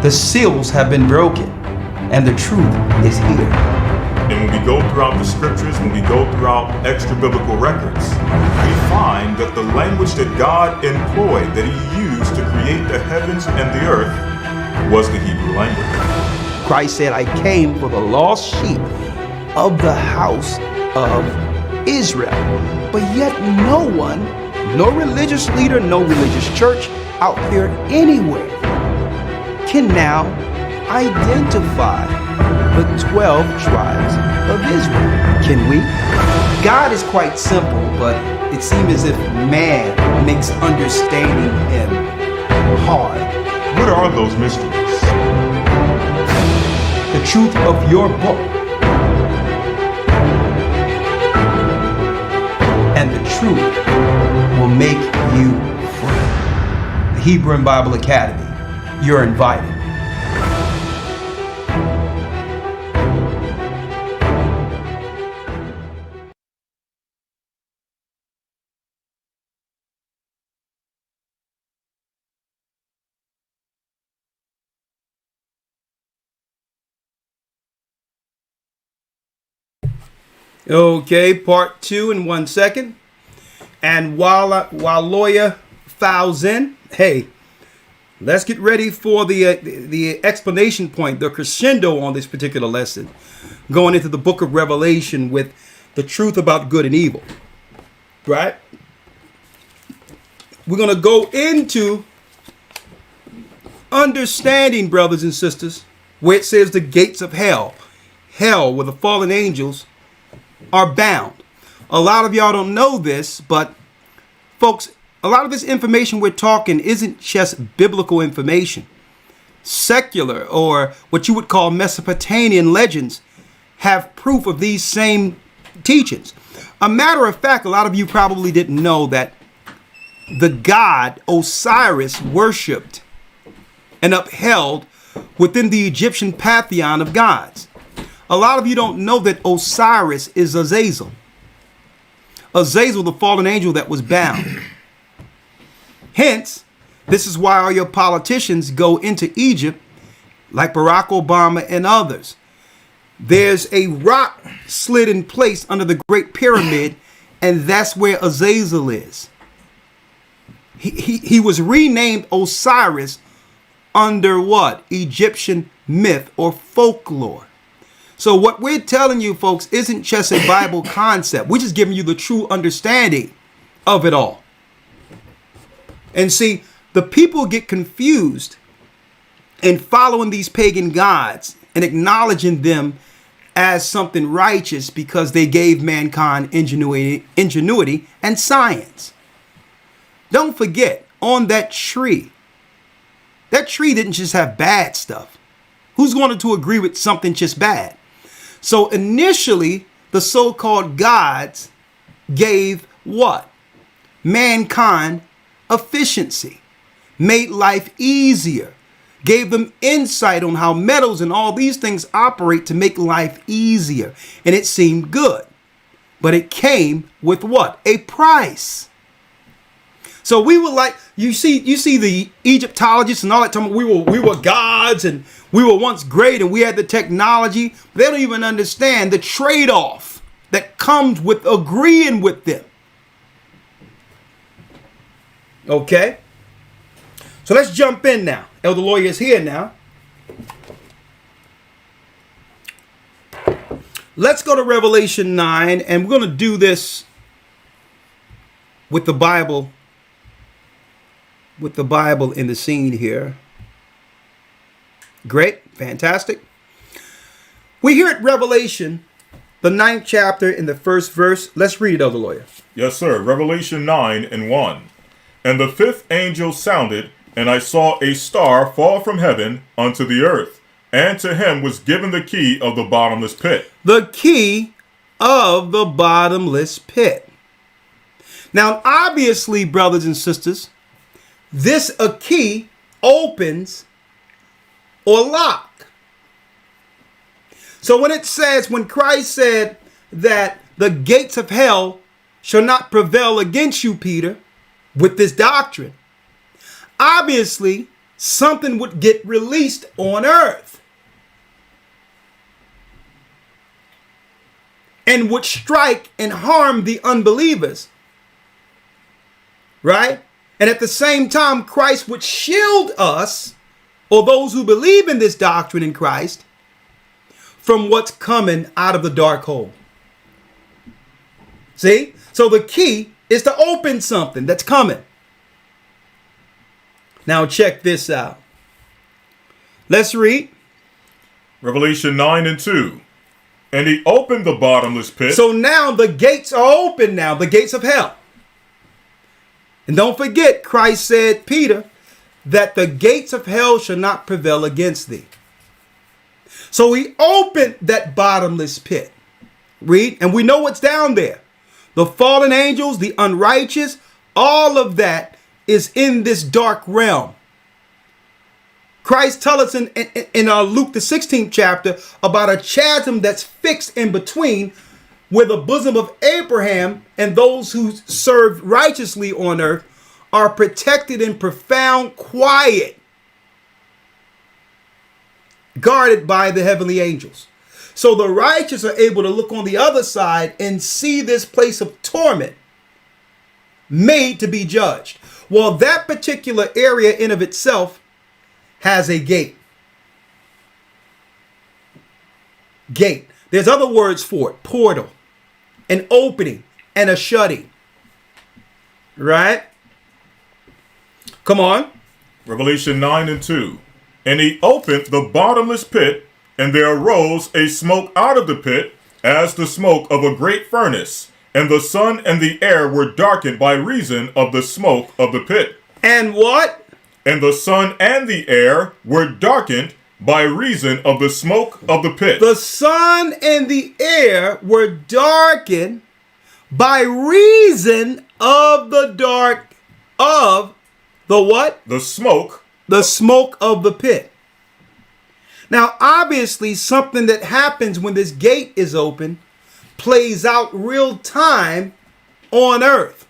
A: The seals have been broken, and the truth is here.
B: And when we go throughout the scriptures, when we go throughout extra biblical records, we find that the language that God employed, that He used to create the heavens and the earth, was the Hebrew language.
A: Christ said, I came for the lost sheep of the house of Israel. But yet no one, no religious leader, no religious church out there anywhere can now identify the 12 tribes of Israel. Can we? God is quite simple, but it seems as if man makes understanding Him hard.
B: What are those mysteries?
A: The truth of your book and the truth will make you free. The Hebrew and Bible Academy. You're invited. Okay, part 2 in 1 second. And while Lawyer files in, hey, let's get ready for the explanation point, the crescendo on this particular lesson, going into the book of Revelation with the truth about good and evil. Right? We're going to go into understanding, brothers and sisters, where it says the gates of hell, where the fallen angels are bound. A lot of y'all don't know this, but folks, a lot of this information we're talking isn't just biblical information. Secular, or what you would call Mesopotamian legends, have proof of these same teachings. A matter of fact, a lot of you probably didn't know that the god Osiris worshipped and upheld within the Egyptian pantheon of gods. A lot of you don't know that Osiris is Azazel. Azazel, the fallen angel that was bound. Hence, this is why all your politicians go into Egypt, like Barack Obama and others. There's a rock slid in place under the Great Pyramid, and that's where Azazel is. He was renamed Osiris under what? Egyptian myth or folklore. So what we're telling you, folks, isn't just a Bible concept. We're just giving you the true understanding of it all. And see, the people get confused in following these pagan gods and acknowledging them as something righteous because they gave mankind ingenuity and science. Don't forget, on that tree didn't just have bad stuff. Who's going to agree with something just bad? So initially, the so-called gods gave what? Mankind efficiency, made life easier, gave them insight on how metals and all these things operate to make life easier. And it seemed good, but it came with what? A price. So we were like, you see the Egyptologists and all that time, we were gods and we were once great and we had the technology. They don't even understand the trade-off that comes with agreeing with them. Okay? So let's jump in now. Elder Lawyer is here now. let's go to Revelation 9, and we're going to do this with the Bible in the scene here. Great, fantastic. We hear at Revelation, the 9th chapter in the 1st verse. Let's read it, Elder Lawyer.
B: Yes, sir. Revelation 9:1. And the fifth angel sounded, and I saw a star fall from heaven unto the earth, and to him was given the key of the bottomless pit.
A: The key of the bottomless pit. Now, obviously, brothers and sisters, a key opens or lock. So when Christ said that the gates of hell shall not prevail against you, Peter, with this doctrine, obviously something would get released on earth and would strike and harm the unbelievers. Right? And at the same time, Christ would shield us, or those who believe in this doctrine in Christ, from what's coming out of the dark hole. See? So the key is to open something that's coming. Now check this out. Let's read.
B: Revelation 9:2. And he opened the bottomless pit.
A: So now the gates are open now, the gates of hell. And don't forget, Christ said, Peter, that the gates of hell shall not prevail against thee. So he opened that bottomless pit. Read, and we know what's down there. The fallen angels, the unrighteous, all of that is in this dark realm. Christ tells us in Luke the 16th chapter about a chasm that's fixed in between where the bosom of Abraham and those who serve righteously on earth are protected in profound quiet, guarded by the heavenly angels. So the righteous are able to look on the other side and see this place of torment made to be judged. Well, that particular area in of itself has a gate. Gate. There's other words for it. Portal, an opening, and a shutting. Right? Come on.
B: Revelation 9:2. And he opened the bottomless pit, and there arose a smoke out of the pit, as the smoke of a great furnace, and the sun and the air were darkened by reason of the smoke of the pit.
A: And what?
B: And the sun and the air were darkened by reason of the smoke of the pit.
A: The sun and the air were darkened by reason of the what?
B: The smoke.
A: The smoke of the pit. Now, obviously, something that happens when this gate is open plays out real time on earth.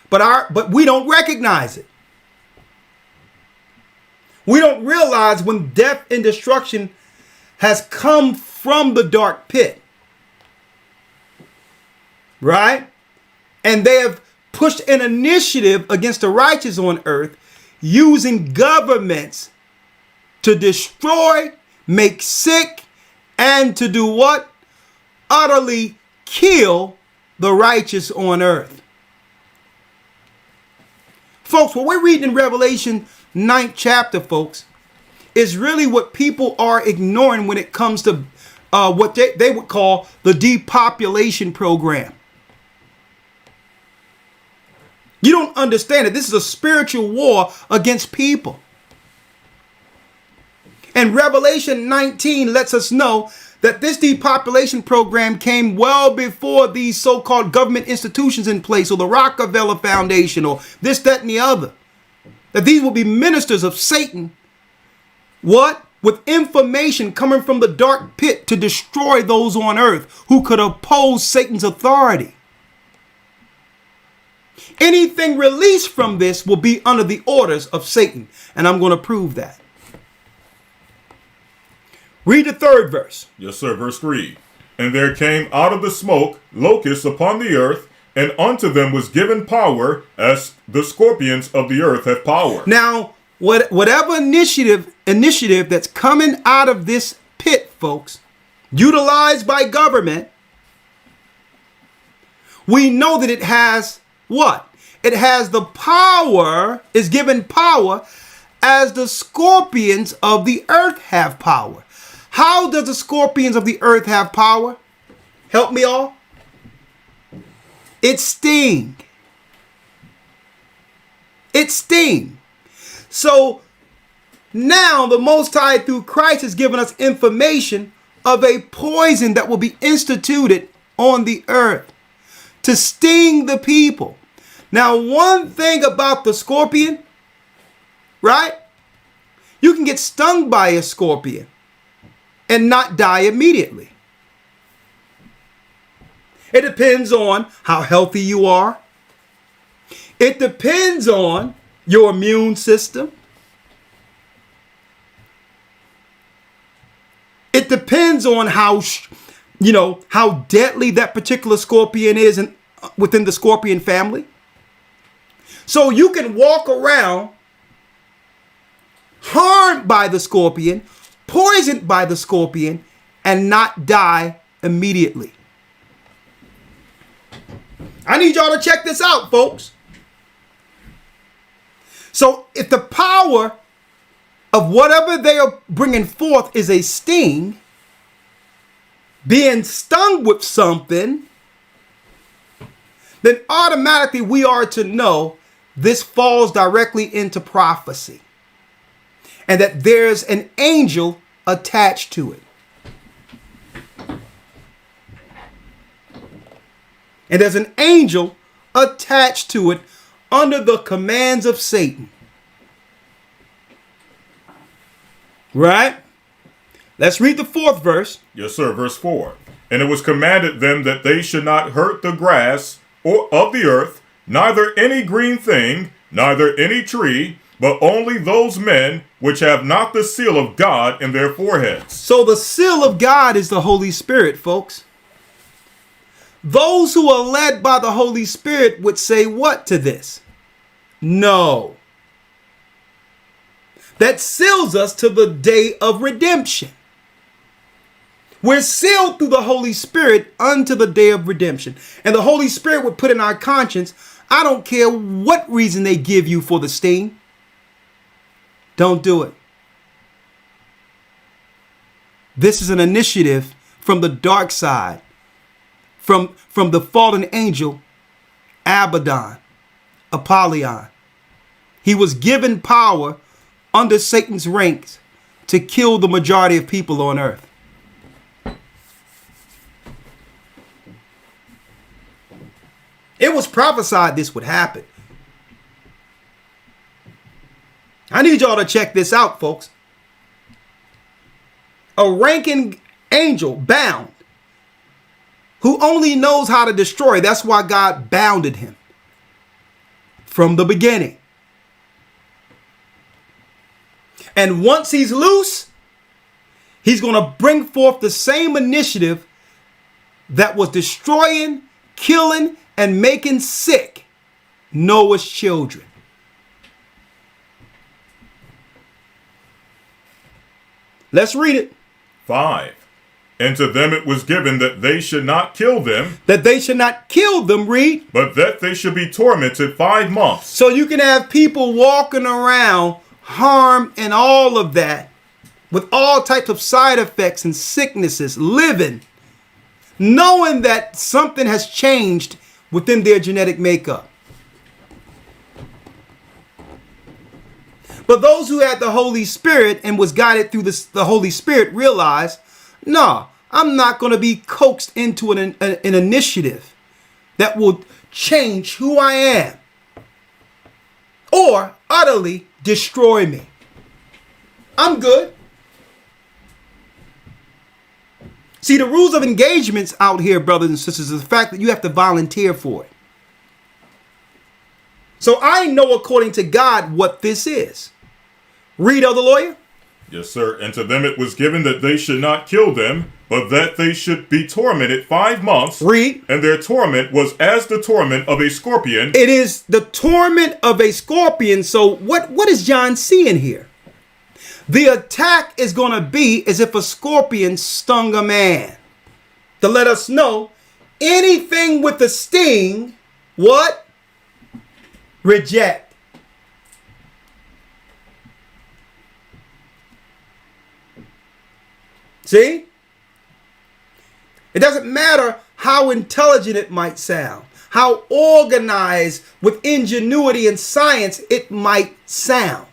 A: But we don't recognize it. We don't realize when death and destruction has come from the dark pit. Right? And they have pushed an initiative against the righteous on earth using governments to destroy, make sick, and to do what? Utterly kill the righteous on earth. Folks, what we're reading in Revelation 9th chapter, folks, is really what people are ignoring when it comes to what they would call the depopulation program. You don't understand it. This is a spiritual war against people. And Revelation 19 lets us know that this depopulation program came well before these so-called government institutions in place, or the Rockefeller Foundation, or this, that, and the other. That these will be ministers of Satan. What? With information coming from the dark pit to destroy those on earth who could oppose Satan's authority. Anything released from this will be under the orders of Satan. And I'm going to prove that. Read the 3rd verse.
B: Yes, sir. Verse 3. And there came out of the smoke locusts upon the earth, and unto them was given power, as the scorpions of the earth have power.
A: Now, whatever initiative that's coming out of this pit, folks, utilized by government, we know that it has what? It has the power, is given power as the scorpions of the earth have power. How does the scorpions of the earth have power? Help me all. It sting. It sting. So now the Most High through Christ has given us information of a poison that will be instituted on the earth to sting the people. Now, one thing about the scorpion, right? You can get stung by a scorpion and not die immediately. It depends on how healthy you are. It depends on your immune system. It depends on how deadly that particular scorpion is within the scorpion family. So you can walk around harmed by the scorpion, poisoned by the scorpion, and not die immediately. I need y'all to check this out, folks. So if the power of whatever they are bringing forth is a sting, being stung with something, then automatically we are to know this falls directly into prophecy and that there's an angel attached to it. And there's an angel attached to it under the commands of Satan. Right? Let's read the 4th verse.
B: Yes, sir. Verse 4. And it was commanded them that they should not hurt the grass or of the earth, neither any green thing, neither any tree, but only those men which have not the seal of God in their foreheads.
A: So the seal of God is the Holy Spirit, folks. Those who are led by the Holy Spirit would say what to this? No. That seals us to the day of redemption. We're sealed through the Holy Spirit unto the day of redemption. And the Holy Spirit would put in our conscience, I don't care what reason they give you for the sting. Don't do it. This is an initiative from the dark side, from the fallen angel, Abaddon, Apollyon. He was given power under Satan's ranks to kill the majority of people on earth. It was prophesied this would happen. I need y'all to check this out, folks. A ranking angel bound who only knows how to destroy. That's why God bounded him from the beginning. And once he's loose, he's going to bring forth the same initiative that was destroying, killing, and making sick Noah's children. Let's read it.
B: 5. And to them it was given that they should not kill them.
A: That they should not kill them, read.
B: But that they should be tormented 5 months.
A: So you can have people walking around harmed and all of that with all types of side effects and sicknesses, living, knowing that something has changed within their genetic makeup. But those who had the Holy Spirit and was guided through the Holy Spirit realized, no, I'm not going to be coaxed into an initiative that will change who I am or utterly destroy me. I'm good. See, the rules of engagements out here, brothers and sisters, is the fact that you have to volunteer for it. So I know according to God what this is. Read, Elder Lawyer.
B: Yes, sir. And to them it was given that they should not kill them, but that they should be tormented 5 months.
A: Read.
B: And their torment was as the torment of a scorpion.
A: It is the torment of a scorpion. So what is John seeing here? The attack is going to be as if a scorpion stung a man. To let us know anything with a sting, what? Reject. See? It doesn't matter how intelligent it might sound, how organized with ingenuity and science it might sound.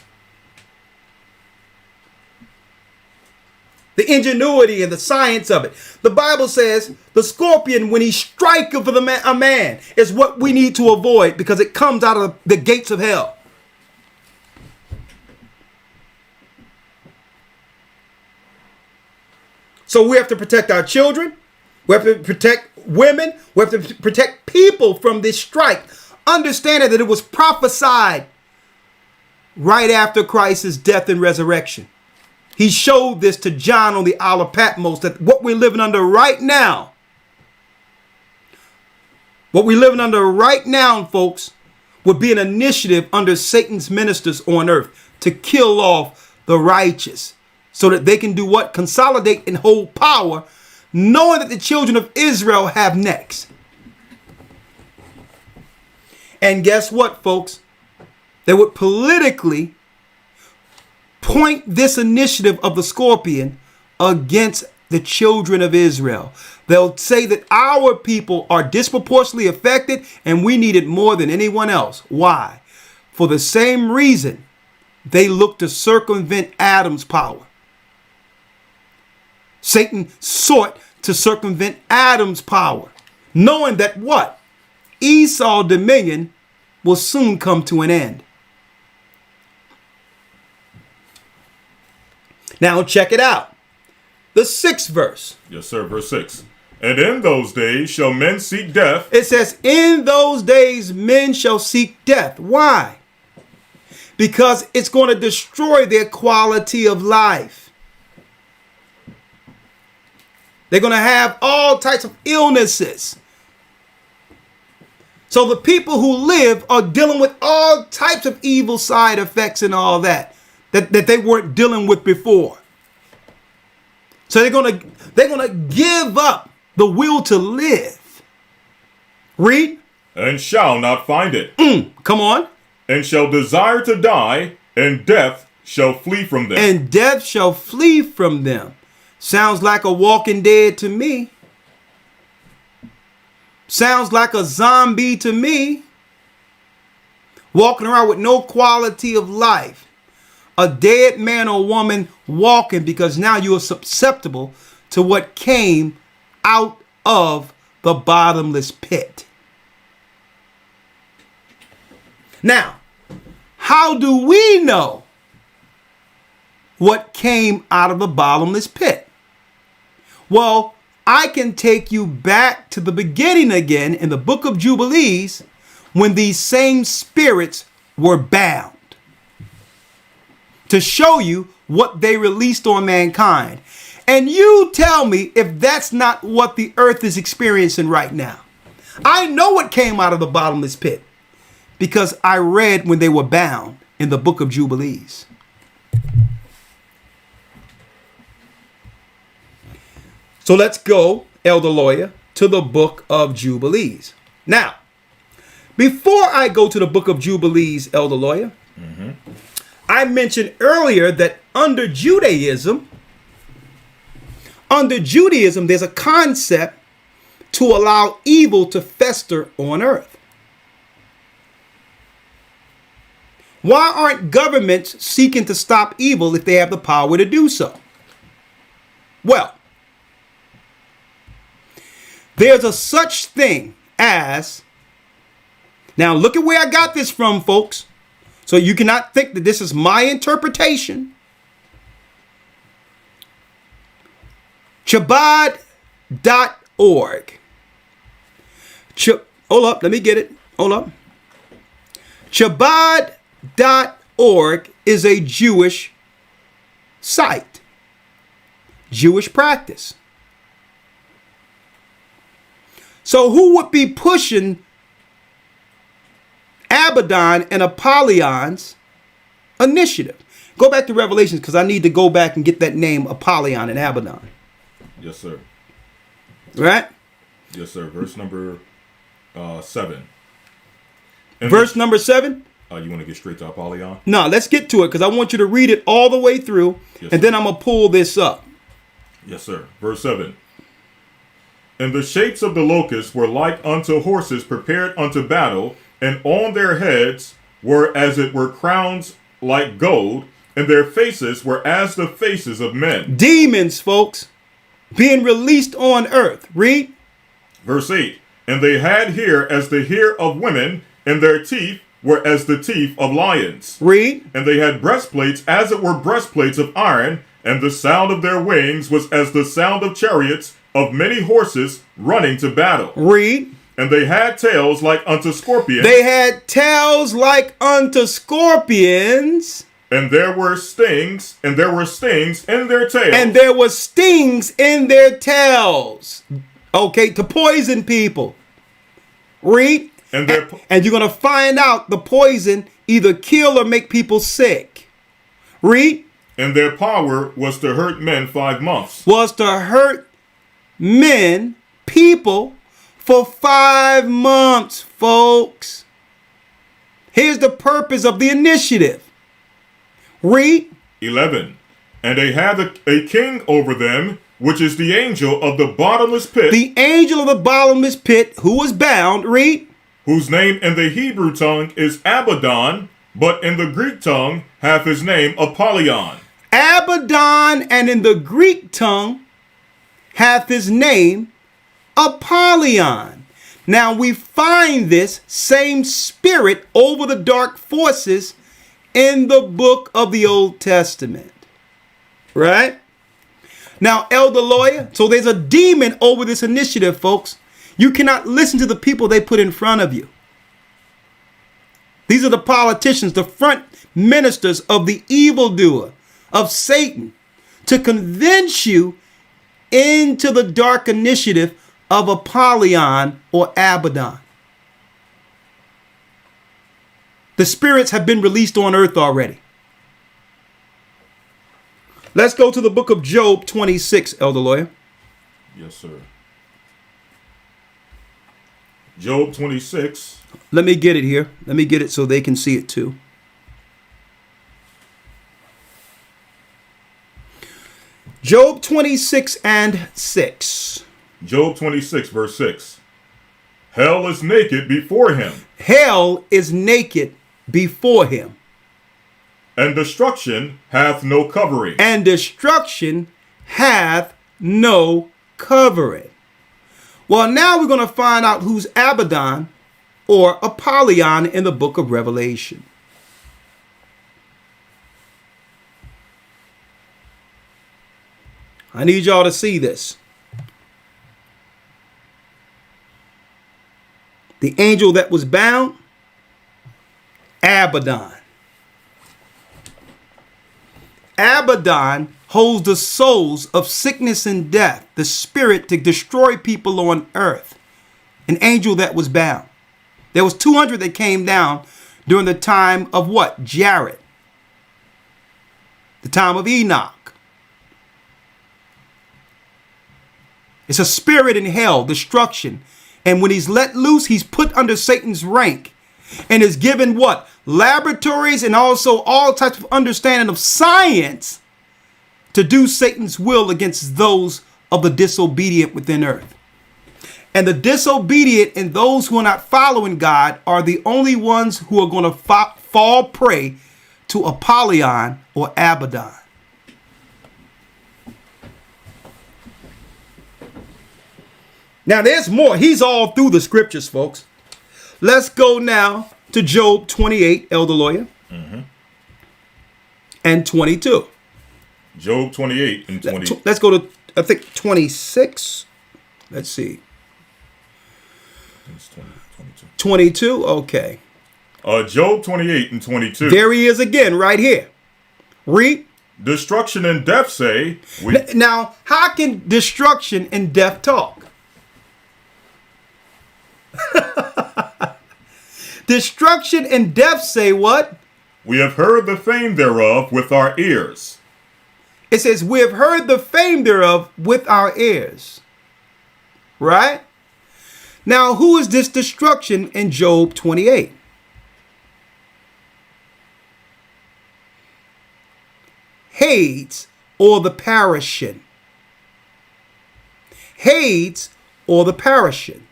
A: The ingenuity and the science of it. The Bible says the scorpion, when he striketh a man, is what we need to avoid because it comes out of the gates of hell. So we have to protect our children. We have to protect women. We have to protect people from this strike. Understanding that it was prophesied right after Christ's death and resurrection. He showed this to John on the Isle of Patmos, that what we're living under right now, folks, would be an initiative under Satan's ministers on earth to kill off the righteous so that they can do what? Consolidate and hold power, knowing that the children of Israel have next. And guess what, folks? They would politically point this initiative of the scorpion against the children of Israel. They'll say that our people are disproportionately affected and we need it more than anyone else. Why? For the same reason they look to circumvent Adam's power. Satan sought to circumvent Adam's power, knowing that what? Esau's dominion will soon come to an end. Now check it out. The 6th verse.
B: Yes, sir. Verse 6. And in those days shall men seek death.
A: It says, in those days men shall seek death. Why? Because it's going to destroy their quality of life. They're going to have all types of illnesses. So the people who live are dealing with all types of evil side effects and all that they weren't dealing with before. So they're gonna give up the will to live. Read.
B: And shall not find it.
A: Come on.
B: And shall desire to die, and death shall flee from them.
A: And death shall flee from them. Sounds like a Walking Dead to me. Sounds like a zombie to me. Walking around with no quality of life. A dead man or woman walking because now you are susceptible to what came out of the bottomless pit. Now, how do we know what came out of the bottomless pit? Well, I can take you back to the beginning again in the book of Jubilees when these same spirits were bound, to show you what they released on mankind. And you tell me if that's not what the earth is experiencing right now. I know what came out of the bottomless pit because I read when they were bound in the book of Jubilees. So let's go, Elder Lawyer, to the book of Jubilees. Now, before I go to the book of Jubilees, Elder Lawyer, I mentioned earlier that under Judaism, there's a concept to allow evil to fester on earth. Why aren't governments seeking to stop evil if they have the power to do so? Well, there's a such thing as, now look at where I got this from, folks. So you cannot think that this is my interpretation. Chabad.org. Hold up, let me get it. Hold up. Chabad.org is a Jewish site. Jewish practice. So who would be pushing Abaddon and Apollons initiative. Go back to Revelations because I need to go back and get that name Apollyon and Abaddon.
B: Yes, sir.
A: Right?
B: Yes, sir. Verse number 7.
A: Verse number 7.
B: You want to get straight to Apollyon?
A: No, let's get to it because I want you to read it all the way through,
B: Yes,
A: and
B: sir.
A: then I'm going to pull this up.
B: Yes, sir. Verse 7. And the shapes of the locusts were like unto horses prepared unto battle, and on their heads were as it were crowns like gold, and their faces were as the faces of men.
A: Demons, folks, being released on earth. Read.
B: Verse 8. And they had hair as the hair of women, and their teeth were as the teeth of lions.
A: Read.
B: And they had breastplates as it were breastplates of iron, and the sound of their wings was as the sound of chariots of many horses running to battle.
A: Read.
B: And they had tails like unto scorpions.
A: They had tails like unto scorpions.
B: And there were stings in their tails.
A: And there were stings in their tails. Okay, to poison people. Read.
B: And their
A: And you're going to find out the poison either kill or make people sick. Read.
B: and their power was to hurt men 5 months.
A: Was to hurt men, people, for 5 months, folks. Here's the purpose of the initiative. Read.
B: 11. And they had a king over them, which is the angel of the bottomless pit,
A: The angel of the bottomless pit who was bound. Read.
B: whose name in the Hebrew tongue is Abaddon, but in the Greek tongue hath his name Apollyon.
A: Abaddon, and in the Greek tongue hath his name Apollyon. Now we find this same spirit over the dark forces in the book of the Old Testament. Right? Now, Elder Lawyer, so there's a demon over this initiative, folks. You cannot listen to the people they put in front of you. These are the politicians, the front ministers of the evildoer, of Satan, to convince you into the dark initiative of Apollyon or Abaddon. The spirits have been released on earth already. Let's go to the book of Job 26, Elder Lawyer.
B: Yes, sir. Job 26.
A: Let me get it here. Let me get it so they can see it too. Job 26 and 6.
B: Job 26, verse 6. Hell is naked before him,
A: Hell is naked before him,
B: and destruction hath no covering.
A: and destruction hath no covering. Well, now we're going to find out who's Abaddon or Apollyon in the book of Revelation. I need y'all to see this. The angel that was bound, Abaddon. Abaddon holds the souls of sickness and death, the spirit to destroy people on earth. An angel that was bound. There was 200 that came down during the time of what? Jared. The time of Enoch. It's a spirit in hell, destruction. And when he's let loose, he's put under Satan's rank and is given what? Laboratories and also all types of understanding of science to do Satan's will against those of the disobedient within earth. And the disobedient and those who are not following God are the only ones who are going to fall prey to Apollyon or Abaddon. Now there's more. He's all through the scriptures, folks. Let's go now to Job 28, Elder Lawyer, and 22.
B: Job 28 and 20.
A: Let's go to, I think, 26. Let's see.
B: It's 20, 22.
A: 22, okay.
B: Job 28 and 22.
A: There he is again, right here. Read.
B: Destruction and death say,
A: Now, how can destruction and death talk? Destruction and death say what?
B: We have heard the fame thereof with our ears.
A: It says, we have heard the fame thereof with our ears. Right? Now, who is this destruction in Job 28? Hades, or the perishing. Hades, or the perishing.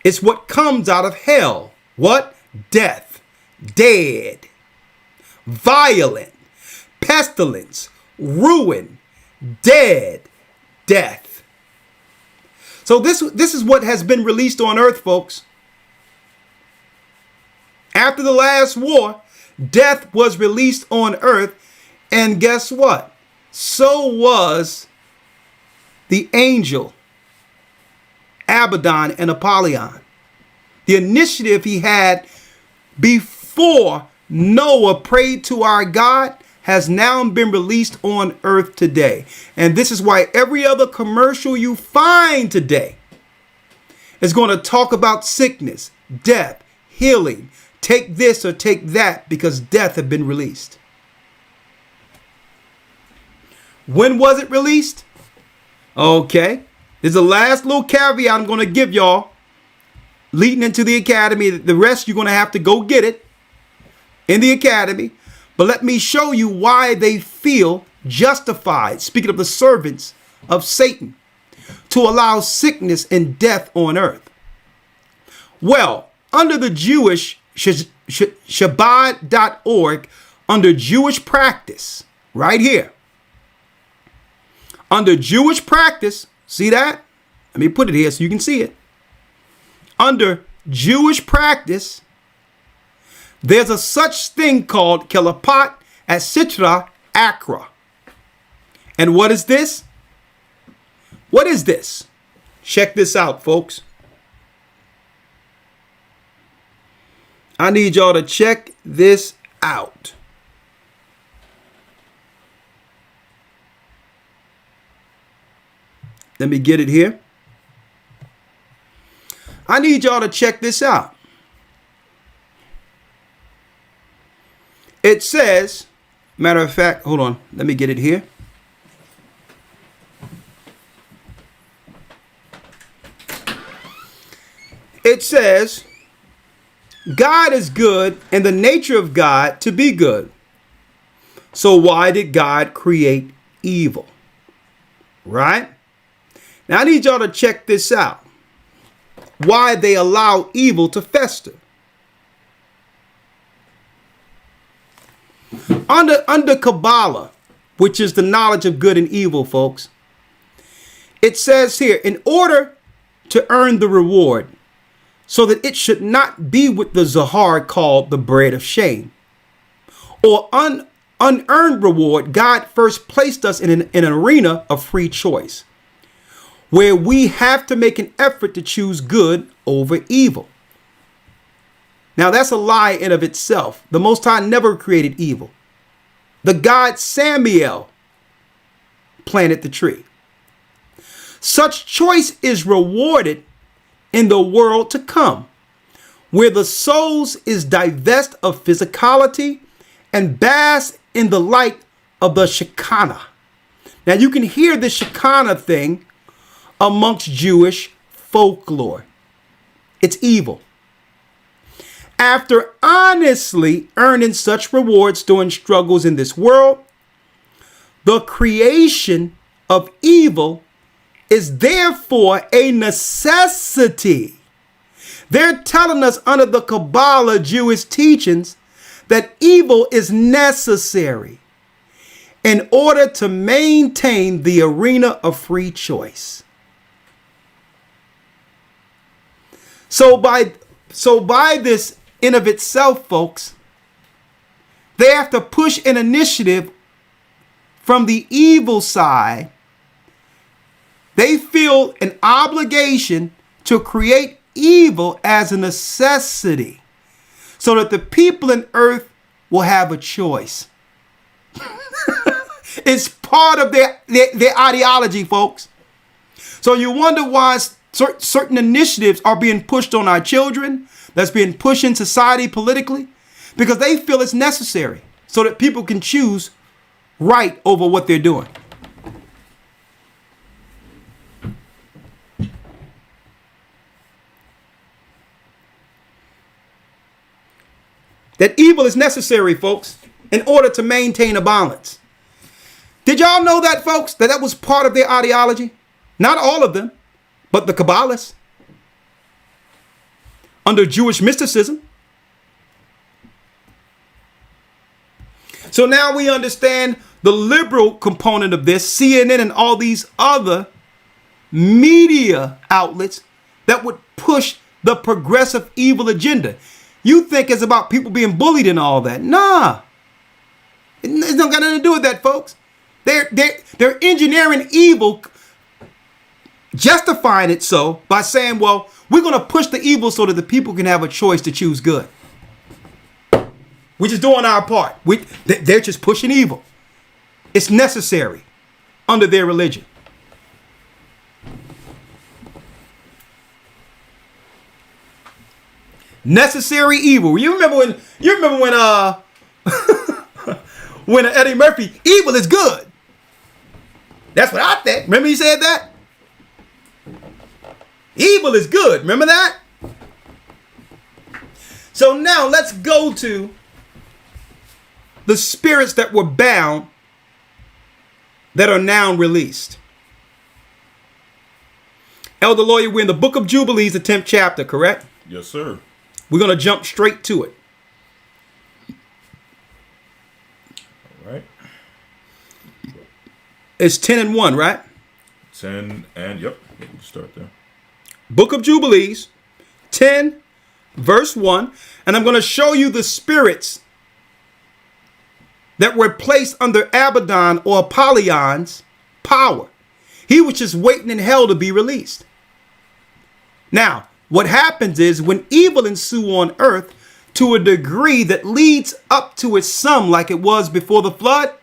A: It's what comes out of hell. What? Death, dead, violent, pestilence, ruin, dead, death. So this is what has been released on earth, folks. After the last war, death was released on earth, and guess what? So was the angel Abaddon and Apollyon. The initiative he had before Noah prayed to our God has now been released on earth today. And this is why every other commercial you find today is going to talk about sickness, death, healing. Take this or take that, because death had been released. When was it released? Okay. There's a last little caveat I'm going to give y'all leading into the academy. The rest you're going to have to go get it in the academy. But let me show you why they feel justified, speaking of the servants of Satan, to allow sickness and death on earth. Well, under the Jewish Shabbat.org, under Jewish practice, right here, under Jewish practice, see that? Let me put it here so you can see it. Under Jewish practice, there's a such thing called Kelapat Asitra Akra. And what is this? What is this? Check this out, folks. I need y'all to check this out. Let me get it here. I need y'all to check this out. It says, matter of fact, hold on, let me get it here. It says, God is good and the nature of God to be good. So why did God create evil? Right? Now I need y'all to check this out. Why they allow evil to fester. Under Kabbalah, which is the knowledge of good and evil, folks, it says here, in order to earn the reward, so that it should not be with the Zahar called the bread of shame, or unearned reward, God first placed us in an arena of free choice, where we have to make an effort to choose good over evil. Now that's a lie in of itself. The Most High never created evil. The god Samael planted the tree. Such choice is rewarded in the world to come, where the souls is divest of physicality and bask in the light of the Shekinah. Now you can hear the Shekinah thing amongst Jewish folklore. It's evil. After honestly earning such rewards during struggles in this world, the creation of evil is therefore a necessity. They're telling us under the Kabbalah Jewish teachings that evil is necessary in order to maintain the arena of free choice. So by this in of itself, folks, they have to push an initiative from the evil side. They feel an obligation to create evil as a necessity so that the people in earth will have a choice. It's part of their ideology, folks. So you wonder why certain initiatives are being pushed on our children, that's being pushed in society politically because they feel it's necessary so that people can choose right over what they're doing. That evil is necessary, folks, in order to maintain a balance. Did y'all know that, folks, that was part of their ideology? Not all of them, but the Kabbalists. Under Jewish mysticism. So now we understand the liberal component of this, CNN and all these other media outlets that would push the progressive evil agenda. You think it's about people being bullied and all that. Nah. It's not got nothing to do with that, folks. They're engineering evil, justifying it so by saying, well, we're going to push the evil so that the people can have a choice to choose good. We're just doing our part. They're just pushing evil. It's necessary under their religion. Necessary evil. You remember when when Eddie Murphy, evil is good. That's what I think. Remember he said that? Evil is good. Remember that? So now let's go to the spirits that were bound that are now released. Elder Lawyer, we're in the book of Jubilees, the 10th chapter, correct?
B: Yes, sir.
A: We're going to jump straight to it.
B: All right.
A: It's 10 and 1, right?
B: 10 and, yep, we can start there.
A: Book of Jubilees, 10, verse 1. And I'm going to show you the spirits that were placed under Abaddon or Apollyon's power. He was just waiting in hell to be released. Now, what happens is when evil ensue on earth to a degree that leads up to its sum like it was before the flood,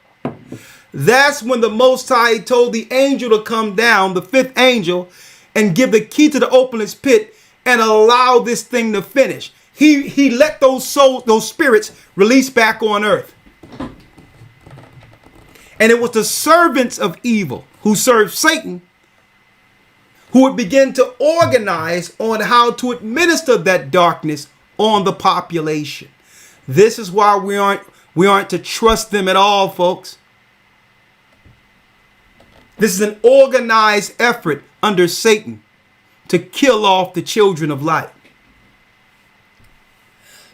A: that's when the Most High told the angel to come down, the fifth angel, and give the key to the openless pit and allow this thing to finish. He let those souls, those spirits release back on earth. And it was the servants of evil who served Satan who would begin to organize on how to administer that darkness on the population. This is why we aren't to trust them at all, folks. This is an organized effort under Satan to kill off the children of light.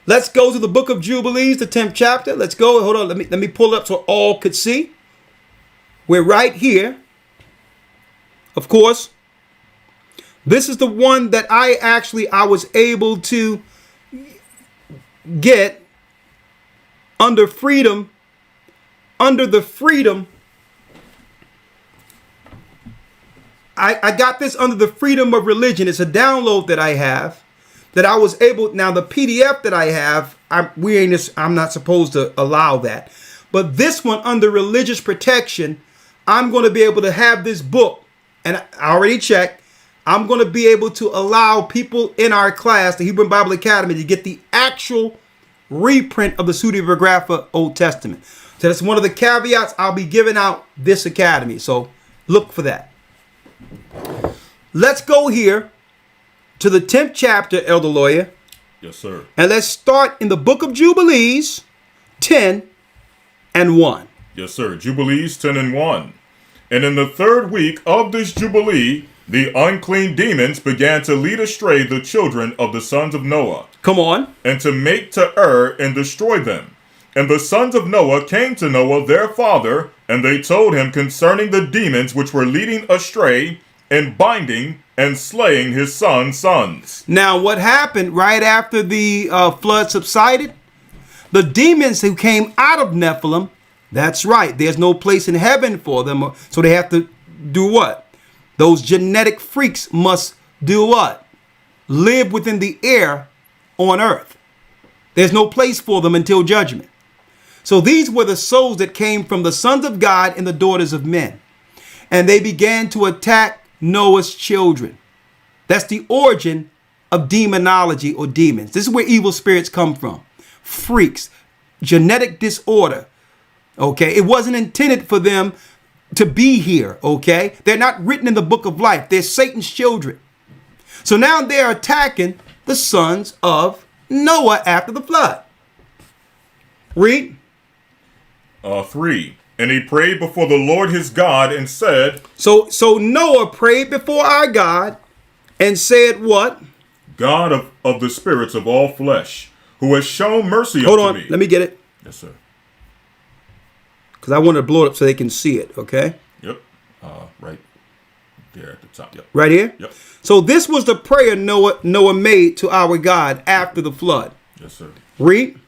A: Let's go to the book of Jubilees, the 10th chapter. Let's go. Hold on. Let me pull it up so all could see. We're right here. Of course, this is the one that I was able to get under freedom, under the freedom. I got this under the freedom of religion. It's a download that I have that I was able. Now the PDF that I have, I'm not supposed to allow that, but this one under religious protection, I'm going to be able to have this book, and I already checked. I'm going to be able to allow people in our class, the Hebrew Bible Academy, to get the actual reprint of the Pseudepigrapha Old Testament. So that's one of the caveats. I'll be giving out this academy. So look for that. Let's go here to the 10th chapter, Elder Lawyer.
B: Yes, sir.
A: And let's start in the book of Jubilees, 10 and 1.
B: Yes, sir. Jubilees 10 and 1. And in the third week of this Jubilee, the unclean demons began to lead astray the children of the sons of Noah.
A: Come on.
B: And to make to err and destroy them. And the sons of Noah came to Noah their father, and they told him concerning the demons which were leading astray, and binding and slaying his sons.
A: Now, what happened right after the flood subsided? The demons who came out of Nephilim, that's right, there's no place in heaven for them, so they have to do what? Those genetic freaks must do what? Live within the air on earth. There's no place for them until judgment. So these were the souls that came from the sons of God and the daughters of men. And they began to attack Noah's children. That's the origin of demonology or demons. This is where evil spirits come from. Freaks, genetic disorder. Okay, it wasn't intended for them to be here. Okay, they're not written in the book of life. They're Satan's children. So now they're attacking the sons of Noah after the flood. Read.
B: 3. And he prayed before the Lord his God and said,
A: So Noah prayed before our God and said what?
B: God of the spirits of all flesh, who has shown mercy
A: Hold
B: unto
A: on,
B: me.
A: let me get it.
B: Yes, sir.
A: Because I want to blow it up so they can see it, okay?
B: Yep. Right there at the top. Yep.
A: Right here?
B: Yep.
A: So this was the prayer Noah made to our God after the flood.
B: Yes, sir.
A: Read.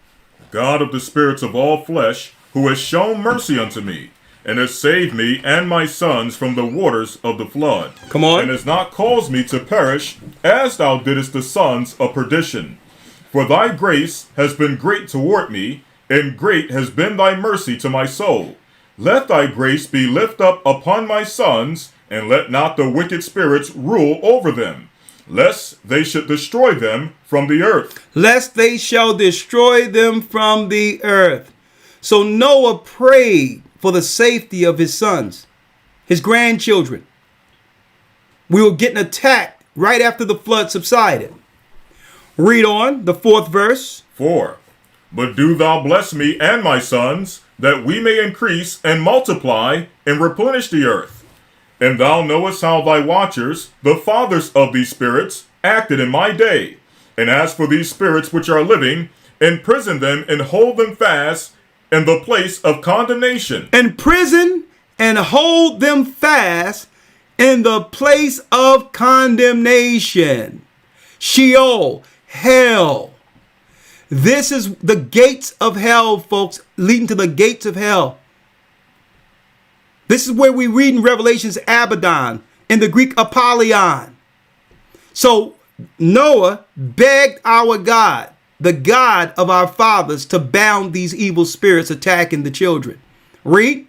B: God of the spirits of all flesh, who has shown mercy unto me, and has saved me and my sons from the waters of the flood.
A: Come on.
B: And has not caused me to perish, as thou didst the sons of perdition. For thy grace has been great toward me, and great has been thy mercy to my soul. Let thy grace be lift up upon my sons, and let not the wicked spirits rule over them, lest they should destroy them from the earth.
A: Lest they shall destroy them from the earth. So Noah prayed for the safety of his sons, his grandchildren. We were getting attacked right after the flood subsided. Read on, the 4th verse.
B: 4. But do thou bless me and my sons, that we may increase and multiply and replenish the earth. And thou knowest how thy watchers, the fathers of these spirits, acted in my day. And as for these spirits which are living, imprison them and hold them fast in the place of condemnation.
A: Imprison and hold them fast in the place of condemnation. Sheol, hell. This is the gates of hell, folks, leading to the gates of hell. This is where we read in Revelations Abaddon, in the Greek Apollyon. So Noah begged our God, the God of our fathers, to bound these evil spirits attacking the children. Read.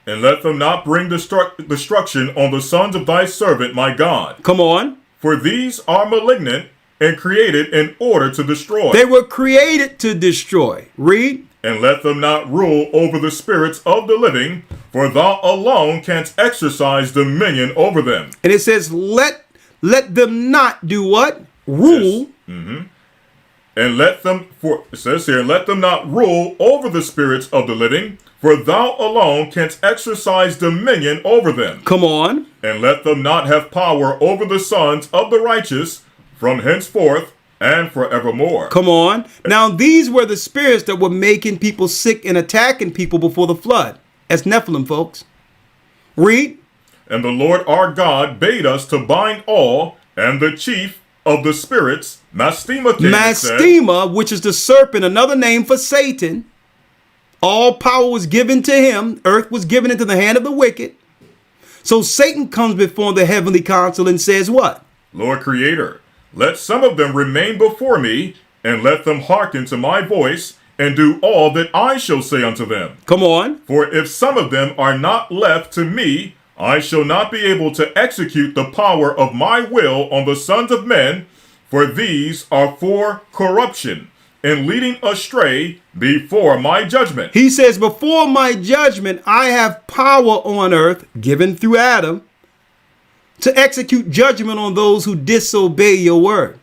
B: And let them not bring destruction on the sons of thy servant, my God.
A: Come on.
B: For these are malignant and created in order to destroy.
A: They were created to destroy. Read.
B: And let them not rule over the spirits of the living, for thou alone canst exercise dominion over them.
A: And it says, let them not do what? Rule.
B: Yes. Mm-hmm. And let them, for it says here, let them not rule over the spirits of the living, for thou alone canst exercise dominion over them.
A: Come on.
B: And let them not have power over the sons of the righteous from henceforth and forevermore.
A: Come on. Now, these were the spirits that were making people sick and attacking people before the flood. That's Nephilim, folks. Read.
B: And the Lord our God bade us to bind all, and the chief of the spirits, Mastema, came and said,
A: Mastema, which is the serpent, another name for Satan. All power was given to him. Earth was given into the hand of the wicked. So Satan comes before the heavenly council and says what?
B: Lord Creator, let some of them remain before me, and let them hearken to my voice, and do all that I shall say unto them.
A: Come on.
B: For if some of them are not left to me, I shall not be able to execute the power of my will on the sons of men, for these are for corruption, and leading astray before my judgment.
A: He says, before my judgment, I have power on earth, given through Adam, to execute judgment on those who disobey your word.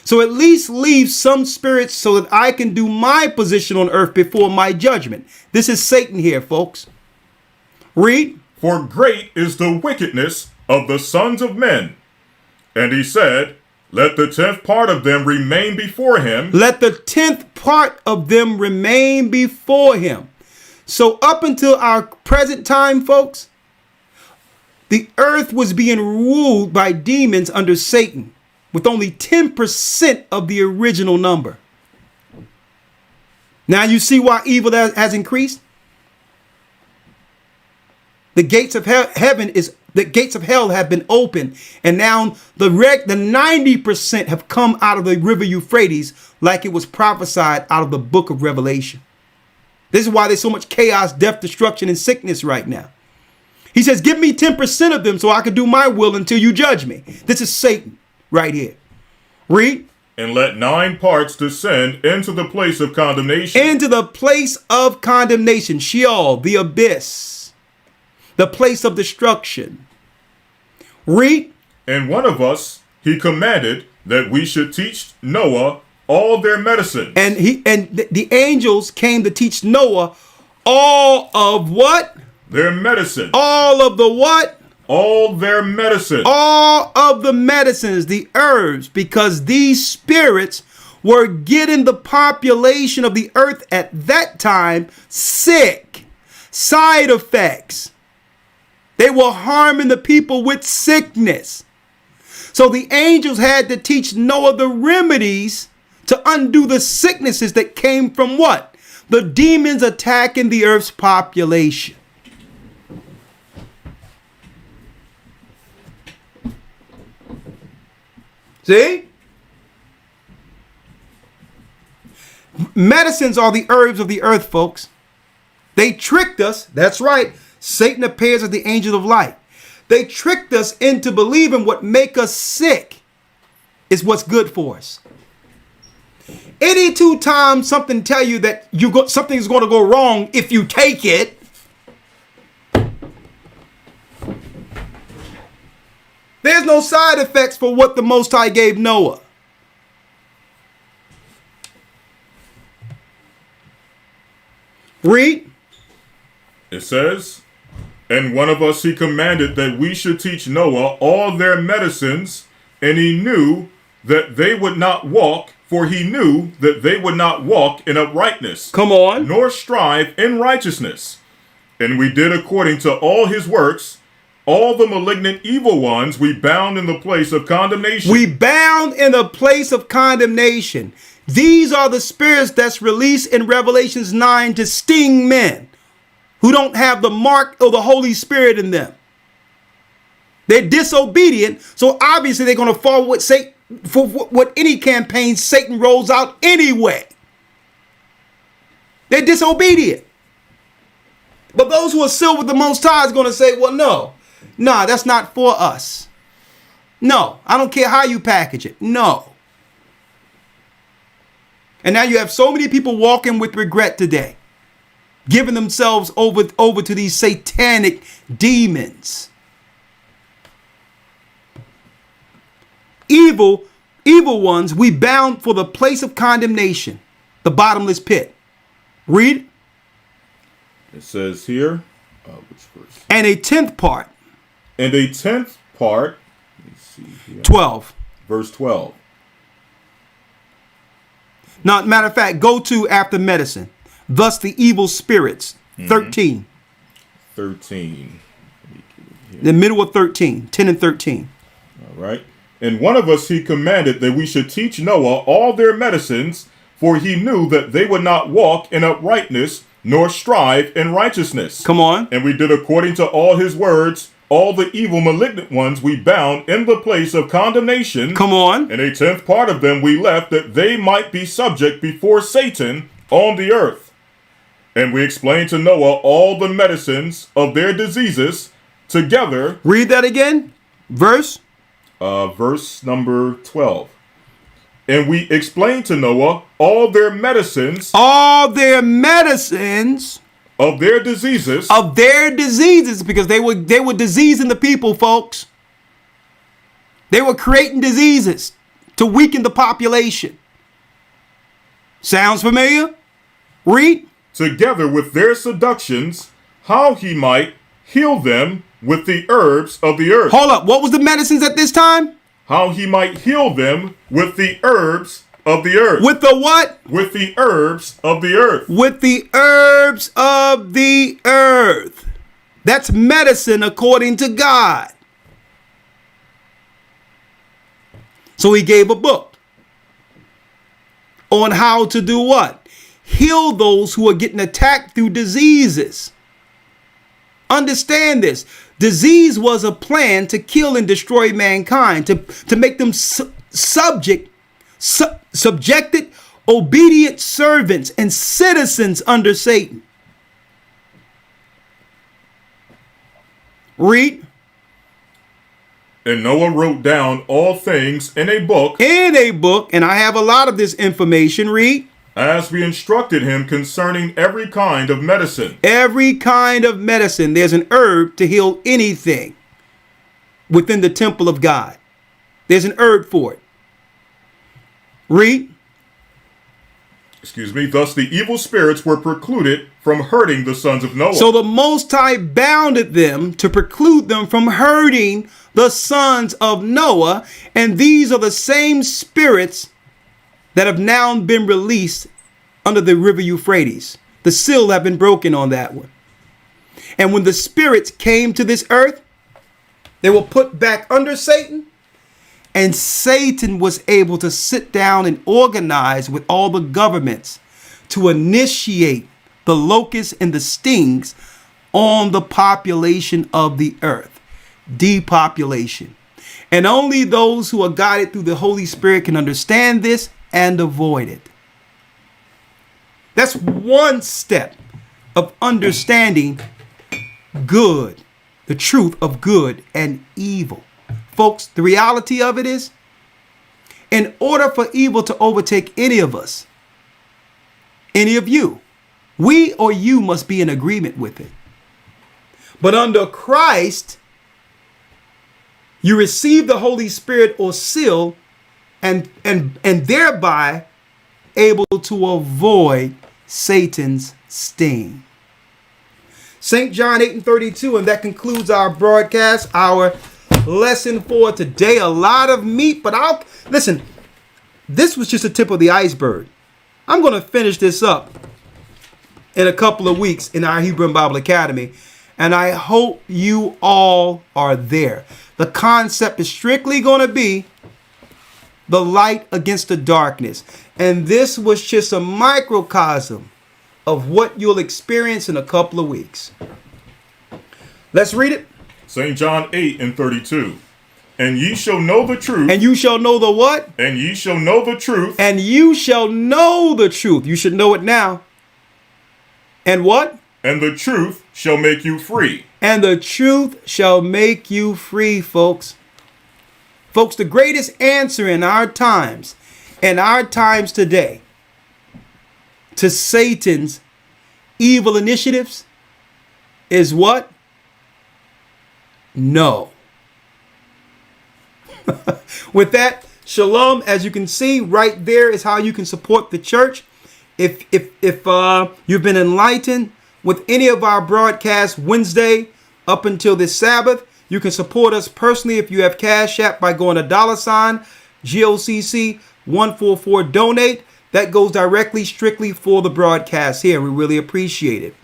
A: So at least leave some spirits so that I can do my position on earth before my judgment. This is Satan here, folks. Read.
B: For great is the wickedness of the sons of men. And he said, let the 10th part of them remain before him.
A: Let the 10th part of them remain before him. So up until our present time, folks, the earth was being ruled by demons under Satan, with only 10% of the original number. Now you see why evil has increased? The gates of the gates of hell have been opened, and now the 90% have come out of the river Euphrates, like it was prophesied out of the book of Revelation. This is why there's so much chaos, death, destruction, and sickness right now. He says, give me 10% of them so I can do my will until you judge me. This is Satan right here. Read.
B: And let 9 parts descend into the place of condemnation.
A: Into the place of condemnation. Sheol, the abyss. The place of destruction. Read.
B: And one of us he commanded that we should teach Noah all their medicines.
A: And the angels came to teach Noah all of what?
B: Their medicine.
A: All of the what?
B: All their medicine.
A: All of the medicines, the herbs, because these spirits were getting the population of the earth at that time sick. Side effects. They were harming the people with sickness. So the angels had to teach Noah the remedies to undo the sicknesses that came from what? The demons attacking the earth's population. See? Medicines are the herbs of the earth, folks. They tricked us. That's right. Satan appears as the angel of light. They tricked us into believing what make us sick is what's good for us. Any 2 times something tell you that something's going to go wrong if you take it, there's no side effects for what the Most High gave Noah. Read.
B: It says, and one of us he commanded that we should teach Noah all their medicines, and he knew that they would not walk, for he knew that they would not walk in uprightness.
A: Come on.
B: Nor strive in righteousness. And we did according to all his works. All the malignant evil ones we bound in the place of condemnation.
A: We bound in the place of condemnation. These are the spirits that's released in Revelations 9 to sting men who don't have the mark of the Holy Spirit in them. They're disobedient, so obviously they're going to fall with Satan. For what any campaign Satan rolls out anyway. They're disobedient. But those who are sealed with the Most High is going to say, well, no, that's not for us. No, I don't care how you package it. No. And now you have so many people walking with regret today, giving themselves over to these satanic demons. Evil ones we bound for the place of condemnation, the bottomless pit. Read.
B: It says here, which verse?
A: And a 10th part.
B: And a 10th part, let me see here.
A: 12.
B: Verse 12.
A: Now, matter of fact, go to after medicine. Thus the evil spirits. 13.
B: 13.
A: The middle of 13. 10 and 13.
B: All right. And one of us he commanded that we should teach Noah all their medicines, for he knew that they would not walk in uprightness, nor strive in righteousness.
A: Come on.
B: And we did according to all his words. All the evil malignant ones we bound in the place of condemnation.
A: Come on.
B: And a 10th part of them we left, that they might be subject before Satan on the earth. And we explained to Noah all the medicines of their diseases together.
A: Read that again. Verse
B: number 12. And we explained to Noah all their medicines.
A: All their medicines.
B: Of their diseases.
A: Of their diseases, because they were diseasing the people, folks. They were creating diseases to weaken the population. Sounds familiar? Read.
B: Together with their seductions, how he might heal them with the herbs of the earth.
A: Hold up. What was the medicines at this time?
B: How he might heal them with the herbs of the earth.
A: With the what?
B: With the herbs of the earth.
A: With the herbs of the earth. That's medicine according to God. So he gave a book on how to do what? Heal those who are getting attacked through diseases. Understand this. Disease was a plan to kill and destroy mankind, to make them subjected, obedient servants and citizens under Satan. Read.
B: And Noah wrote down all things in a book.
A: In a book, and I have a lot of this information. Read.
B: As we instructed him concerning every kind of medicine.
A: Every kind of medicine. There's an herb to heal anything within the temple of God. There's an herb for it. Read.
B: Thus the evil spirits were precluded from hurting the sons of Noah.
A: So the Most High bounded them to preclude them from hurting the sons of Noah. And these are the same spirits that have now been released under the river Euphrates. The seal have been broken on that one. And when the spirits came to this earth, they were put back under Satan. And Satan was able to sit down and organize with all the governments to initiate the locusts and the stings on the population of the earth. Depopulation. And only those who are guided through the Holy Spirit can understand this and avoid it. That's one step of understanding good, the truth of good and evil. Folks, the reality of it is, in order for evil to overtake any of us, any of you, we or you must be in agreement with it. But under Christ, you receive the Holy Spirit or seal and thereby able to avoid Satan's sting. St. John 8:32, and that concludes our broadcast, our lesson for today. A lot of meat, but listen, this was just the tip of the iceberg. I'm going to finish this up in a couple of weeks in our Hebrew and Bible Academy, and I hope you all are there. The concept is strictly going to be the light against the darkness, and this was just a microcosm of what you'll experience in a couple of weeks. Let's read it.
B: St. John 8:32. And ye shall know the truth.
A: And you shall know the what?
B: And ye shall know the truth.
A: And you shall know the truth. You should know it now. And what?
B: And the truth shall make you free.
A: And the truth shall make you free, folks. Folks, the greatest answer in our times today, to Satan's evil initiatives is what? No. With that, shalom. As you can see, right there is how you can support the church. If you've been enlightened with any of our broadcasts Wednesday up until this Sabbath, you can support us personally if you have Cash App by going to $GOCC 144 donate. That goes directly, strictly for the broadcast here. We really appreciate it.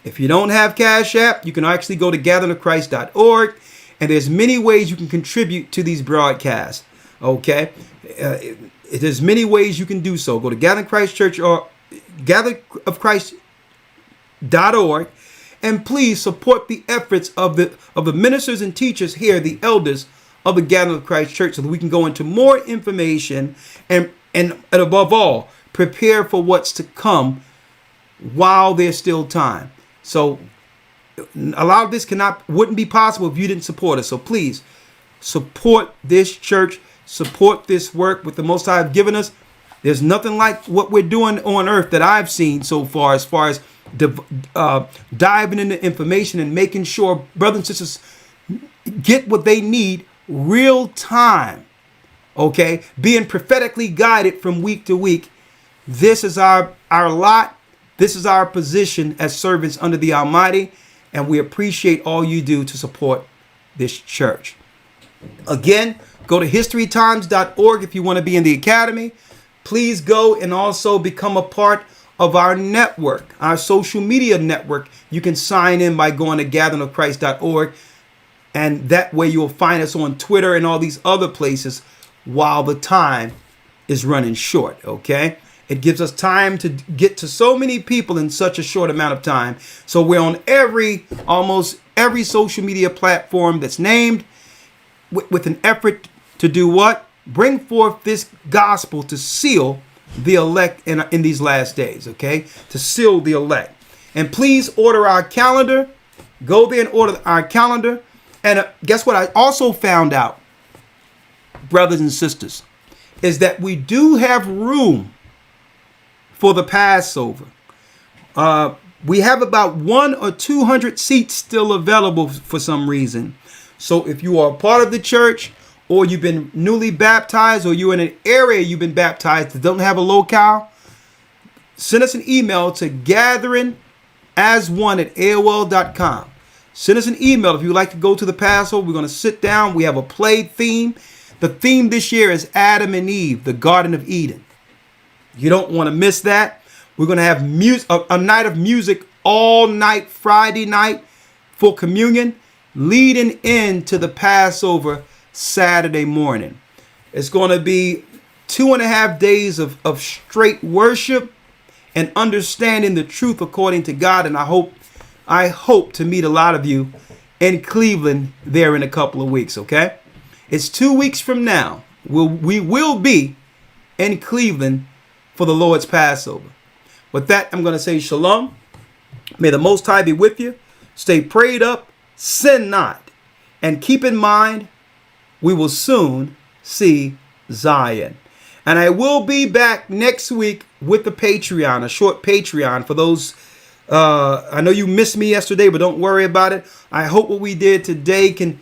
A: If you don't have Cash App, you can actually go to gatheringofchrist.org, and there's many ways you can contribute to these broadcasts. Okay, there's many ways you can do so. Go to Gathering of Christ Church or gatheringofchrist.org, and please support the efforts of the ministers and teachers here, the elders of the Gathering of Christ Church, so that we can go into more information and above all, prepare for what's to come while there's still time. So a lot of this wouldn't be possible if you didn't support us. So please support this church, support this work with the Most High have given us. There's nothing like what we're doing on earth that I've seen so far as diving into information and making sure brothers and sisters get what they need real time. Okay, being prophetically guided from week to week. This is our lot. This is our position as servants under the Almighty, and we appreciate all you do to support this church. Again, go to historytimes.org if you want to be in the academy. Please go and also become a part of our network, our social media network. You can sign in by going to gatheringofchrist.org, and that way you'll find us on Twitter and all these other places while the time is running short. Okay, it gives us time to get to so many people in such a short amount of time. So we're on almost every social media platform that's named, with an effort to do what? Bring forth this gospel to seal the elect in these last days. Okay, to seal the elect. And please order our calendar. Go there and order our calendar. And guess what? I also found out brothers and sisters, is that we do have room for the Passover. We have about 100 or 200 seats still available for some reason. So if you are a part of the church, or you've been newly baptized, or you're in an area you've been baptized that don't have a locale, send us an email to gatheringasone@AOL.com. Send us an email if you'd like to go to the Passover. We're going to sit down. We have a play theme. The theme this year is Adam and Eve, the Garden of Eden. You don't want to miss that. We're going to have a night of music all night Friday night for communion, leading into the Passover Saturday morning. It's going to be 2.5 days of straight worship and understanding the truth according to God. And I hope to meet a lot of you in Cleveland there in a couple of weeks. Okay. It's 2 weeks from now. We will be in Cleveland for the Lord's Passover. With that, I'm going to say shalom. May the Most High be with you. Stay prayed up, sin not, and keep in mind, we will soon see Zion. And I will be back next week with the Patreon, a short Patreon for those. I know you missed me yesterday, but don't worry about it. I hope what we did today can,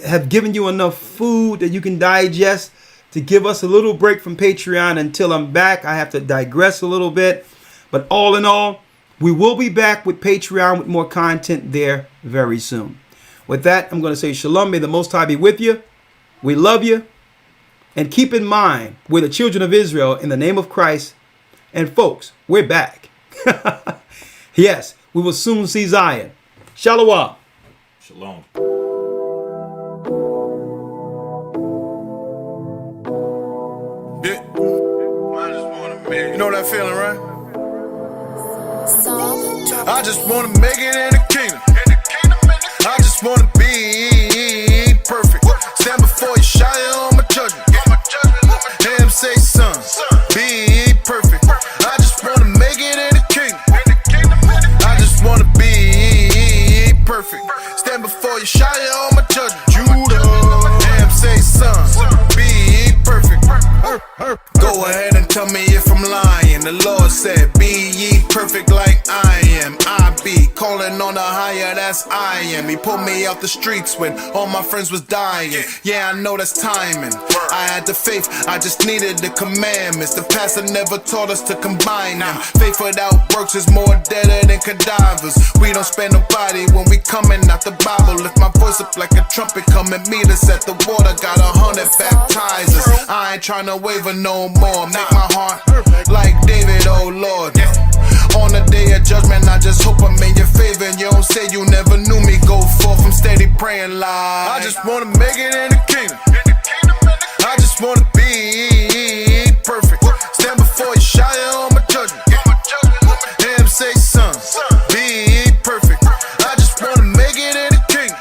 A: have given you enough food that you can digest to give us a little break from Patreon until I'm back. I have to digress a little bit. But all in all, we will be back with Patreon with more content there very soon. With that, I'm going to say shalom. May the Most High be with you. We love you. And keep in mind, we're the children of Israel in the name of Christ. And folks, we're back. Yes, we will soon see Zion. Shalom.
B: Shalom.
C: Yeah. You know that feeling, right? I just wanna make it in the kingdom. I just wanna be perfect. Stand before you, shy on my judgment. Him say, son, be perfect. I just wanna make it in the kingdom. I just wanna be perfect. Stand before you, shy on my judgment. Judah, him say, son, be perfect. Go ahead and tell me if I'm lying. The Lord said, be ye perfect like I am. I be calling on the higher, that's I am. He pulled me out the streets when all my friends was dying. Yeah, I know that's timing. I had the faith, I just needed the commandments. The pastor never taught us to combine them. Faith without works is more deader than cadavers. We don't spare nobody when we coming out the Bible. Lift my voice up like a trumpet, come and meet us at the water. Got 100 baptizers. I ain't trying to waver no more. Make my heart like David, oh Lord. On the day of judgment, I just hope I'm in your favor. And you don't say you never knew me. Go forth, I'm steady praying loud. I just wanna make it in the kingdom. I just wanna be perfect. Stand before you, shy on my judgment. Him say, son, be perfect. I just wanna make it in the kingdom.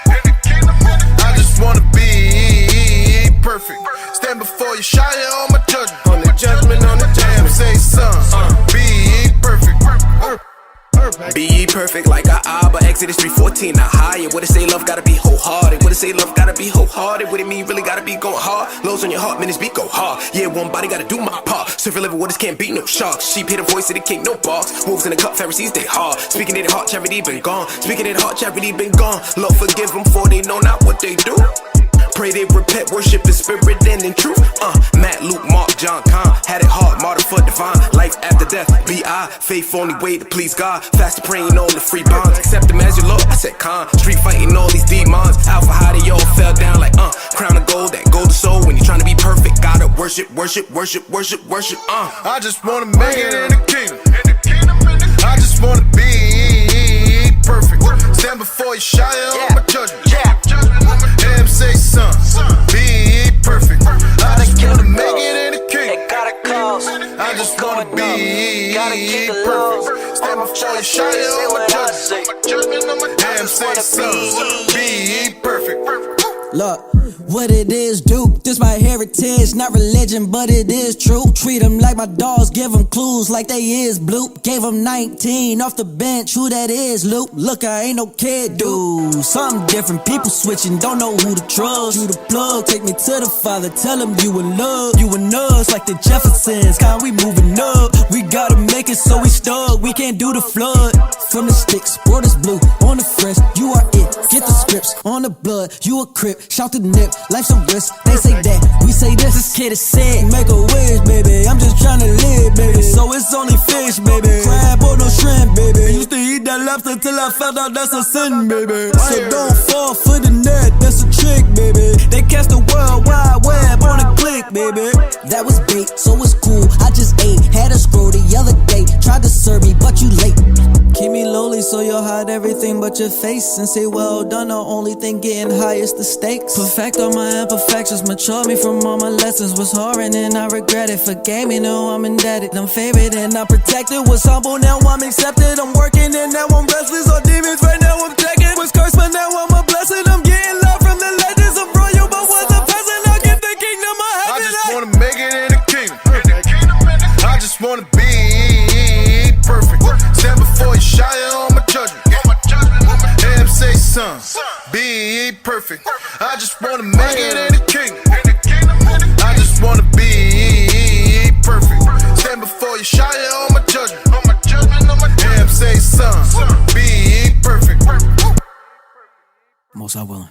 C: I just wanna be perfect. Stand before you, shy on my judgment. On the judgment, on the jam, say, son, be perfect.
D: Be ye perfect like Abba, Exodus 3:14. Now higher, what it say love gotta be wholehearted. What it say love gotta be wholehearted. What it mean really gotta be going hard. Lows on your heart, man, this beat go hard. Yeah, one body gotta do my part. Surfing living waters can't beat no sharks. Sheep hear the voice of the king, no barks. Wolves in the cup, Pharisees they hard. Speaking in their heart, charity been gone. Speaking in their heart, charity been gone. Lord forgive them for they know not what they do. Pray they repent, worship in spirit and in truth. Matt, Luke, Mark, John, Con. Had it hard, martyr for divine. Life after death, B.I. Faith only way to please God. Fast praying on the free bonds. Accept him as your Lord, I said Con. Street fighting all these demons. Alpha, how they all fell down like crown of gold, that golden soul. When you're trying to be perfect, gotta worship, worship, worship, worship, worship,
C: I just wanna make it in the kingdom. I just wanna be perfect. Stand before you, shy on my judgment. Him say, son, be perfect. I just wanna make it in the kingdom. I just wanna be perfect. Stand before you, shy on my judgment. Him say, son, be perfect.
E: Look, what it is, Duke. This my heritage, not religion, but it is true. Treat them like my dogs, give them clues like they is blue. Gave them 19 off the bench, who that is, Luke? Look, I ain't no kid, dude. Something different, people switching, don't know who to trust. You the plug, take me to the Father, tell him you in love. You and us like the Jeffersons, God, we moving up. We gotta make it so we stuck, we can't do the flood. From the sticks, borders blue, on the fresh, you are it. Get the scripts, on the blood, you a crip. Shout the nip, life's a risk, they say that, we say this kid is sick. Make a wish, baby, I'm just tryna live, baby. So it's only fish, baby, crab or no shrimp, baby. Used to eat that lobster till I found out that's a sin, baby. So don't fall for the net, that's a trick, baby. They cast the world wide web on a click, baby. That was bait, so it's cool, I just ate. Had a scroll the other day, tried to serve me, but you late. Keep me lowly so you'll hide everything but your face. And say well done, the only thing getting high is the stakes. Perfect all my imperfections, mature me from all my lessons. Was hard and I regret it, forgave me, no I'm indebted. I'm favored and I'm protected, was humble, now I'm accepted. I'm working and now I'm restless, all demons right now I'm checking. Was cursed but now I'm a blessing, I'm getting love from the legends of royal. But was a peasant, I get the kingdom of heaven.
C: I just wanna make it in the kingdom. I just wanna be perfect. Stand before you, shy on my judgment. Him say, son, be perfect. I just wanna make it in the kingdom. I just wanna be perfect. Stand before you, shy on my judgment. Him say, son, be perfect.
E: Most I willing.